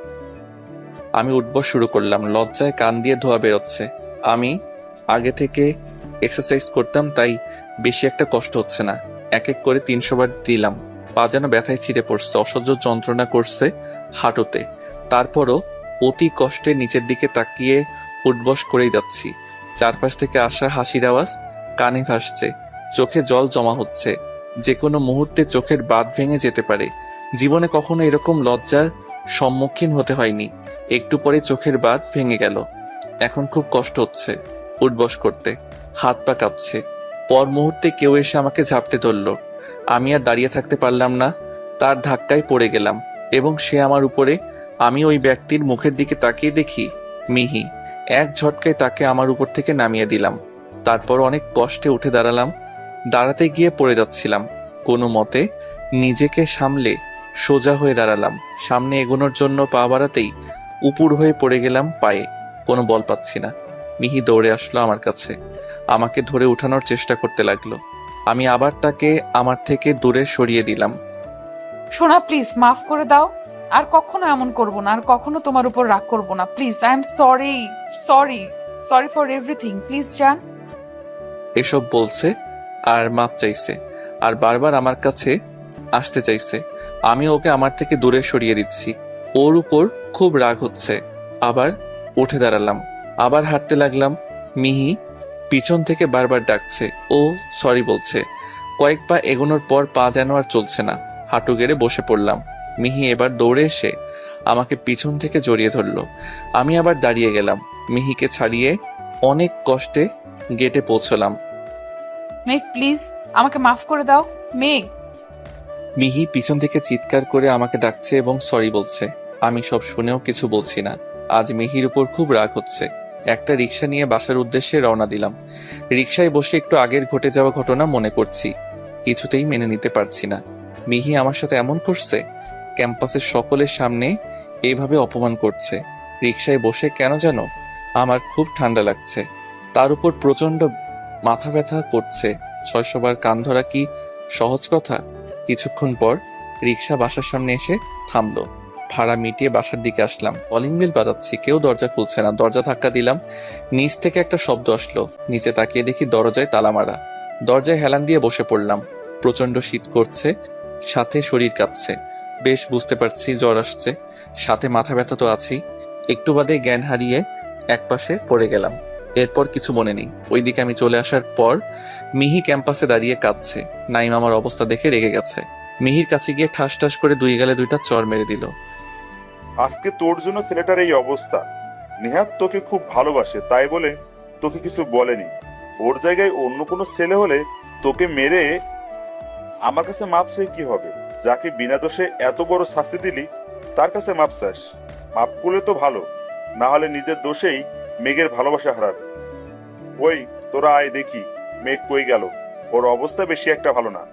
আমি উঠবস শুরু করলাম। লজ্জায় কান দিয়ে ধোয়া বেরোচ্ছে। আমি আগে থেকে এক্সারসাইজ করতাম, তাই বেশি একটা কষ্ট হচ্ছে না। এক এক করে 300 বার দিলাম। পা যেন ব্যথায় ছিঁড়ে পড়ছে, অসহ্য যন্ত্রণা করছে হাঁটুতে। তারপরও অতি কষ্টে নিচের দিকে তাকিয়ে উঠবস করেই যাচ্ছি। চারপাশ থেকে আসা হাসির আওয়াজ কানে ভাসছে, চোখে জল জমা হচ্ছে। যে কোনো মুহূর্তে চোখের বাঁধ ভেঙে যেতে পারে। জীবনে কখনো এরকম লজ্জার সম্মুখীন হতে হয়নি। একটু পরে চোখের বাঁধ ভেঙে গেল। এখন খুব কষ্ট হচ্ছে উঠবস করতে, হাত পা কাঁপছে। পর মুহূর্তে কেউ এসে আমাকে ঝাপটে ধরল। আমি আর দাঁড়িয়ে থাকতে পারলাম না, তার ধাক্কায় পড়ে গেলাম এবং সে আমার উপরে। আমি ওই ব্যক্তির মুখের দিকে তাকিয়ে দেখি মিহি। এক ঝটকায় তাকে আমার উপর থেকে নামিয়ে দিলাম। তারপর অনেক কষ্টে উঠে দাঁড়ালাম। দাঁড়াতে গিয়ে পড়ে যাচ্ছিলাম। কোনো মতে নিজেকে সামলে সোজা হয়ে দাঁড়ালাম। সামনে এগোনোর জন্য পা বাড়াতেই উপুর হয়ে পড়ে গেলাম পায়ে। কোনো বল পাচ্ছি না। মিহি দৌড়ে আসলো আমার কাছে, আমাকে ধরে উঠানোর চেষ্টা করতে লাগলো। আমি আবার তাকে আমার থেকে দূরে সরিয়ে দিলাম। সোনা, প্লিজ মাফ করে দাও। আর কখনো এমন করব না, আর কখনো তোমার উপর রাগ করব না। Please, I am sorry, sorry, sorry for everything. Please জান। এসব বলছে আর মাপ চাইছে আর বারবার আমার কাছে আসতে চাইছে। আমি ওকে আমার থেকে দূরে সরিয়ে দিচ্ছি। ওর উপর খুব রাগ হচ্ছে। আবার উঠে দাঁড়ালাম, আবার হাঁটতে লাগলাম। মিহি পিছন থেকে বারবার ডাকছে, ও সরি বলছে। কয়েক পা এগোনোর পর পা যেন আর চলছে না। হাঁটু গেড়ে বসে পড়লাম। মিহি এবার দৌড়ে এসে আমাকে পিছন থেকে জড়িয়ে ধরলো। আমি আবার দাঁড়িয়ে গেলাম। মিহিকে ছাড়িয়ে অনেক কষ্টে গেটে পৌঁছলাম। মেঘ, প্লিজ আমাকে মাফ করে দাও। মেঘ। মিহি পিছন থেকে চিৎকার করে আমাকে ডাকছে এবং সরি বলছে। আমি সব শুনেও কিছু বলছি না। আজ মিহির উপর খুব রাগ হচ্ছে। একটা রিক্সা নিয়ে বাসার উদ্দেশ্যে রওনা দিলাম। রিক্সায় বসে একটু আগের ঘটে যাওয়া ঘটনা মনে করছি। কিছুতেই মেনে নিতে পারছি না মিহি আমার সাথে এমন করছে। ক্যাম্পাসের সকলের সামনে এইভাবে অপমান করছে। রিক্সায় বসে কেন যেন আমার খুব ঠান্ডা লাগছে। তার উপর প্রচন্ড মাথা ব্যথা করছে। 600 বার কান ধরা কি সহজ কথা। কিছুক্ষণ পর রিক্সা বাসার সামনে এসে থামলো। ভাড়া মিটিয়ে বাসার দিকে আসলাম। কলিং বেল বাজাচ্ছি, কেউ দরজা খুলছে না। দরজা ধাক্কা দিলাম, নিচ থেকে একটা শব্দ আসলো। নিচে তাকিয়ে দেখি দরজায় তালা মারা। দরজায় হেলান দিয়ে বসে পড়লাম। প্রচন্ড শীত করছে, সাথে শরীর কাঁপছে। বেশ বুঝতে পারছি জ্বর আসছে, সাথে মাথা ব্যথা তো আছেই। একটু বাদে জ্ঞান হারিয়ে একপাশে পড়ে গেলাম। এরপর কিছু মনে নেই। ওইদিকে আমি চলে আসার পর মিহি ক্যাম্পাসে দাঁড়িয়ে কাঁদছে। নাইম আমার অবস্থা দেখে রেগে গেছে। মিহির কাছে গিয়ে ঠাস ঠাস করে দুই গালে দুইটা চর মেরে দিল। আজকে তোর জন্য ছেলেটার এই অবস্থা। নেহাত তোকে খুব ভালোবাসে, তাই বলে তোকে কিছু বলেনি। ওর জায়গায় অন্য কোনো ছেলে হলে তোকে মেরে আমার কাছে মাপ চেয়ে কি হবে? যাকে বিনা দোষে এত বড় শাস্তি দিলি তার কাছে মাপ চাস? মাপ করলে তো ভালো, না হলে নিজের দোষেই মেঘের ভালোবাসা হারাবে। ওই তোরা আয় দেখি মেঘ কই গেল, ওর অবস্থা বেশি একটা ভালো না।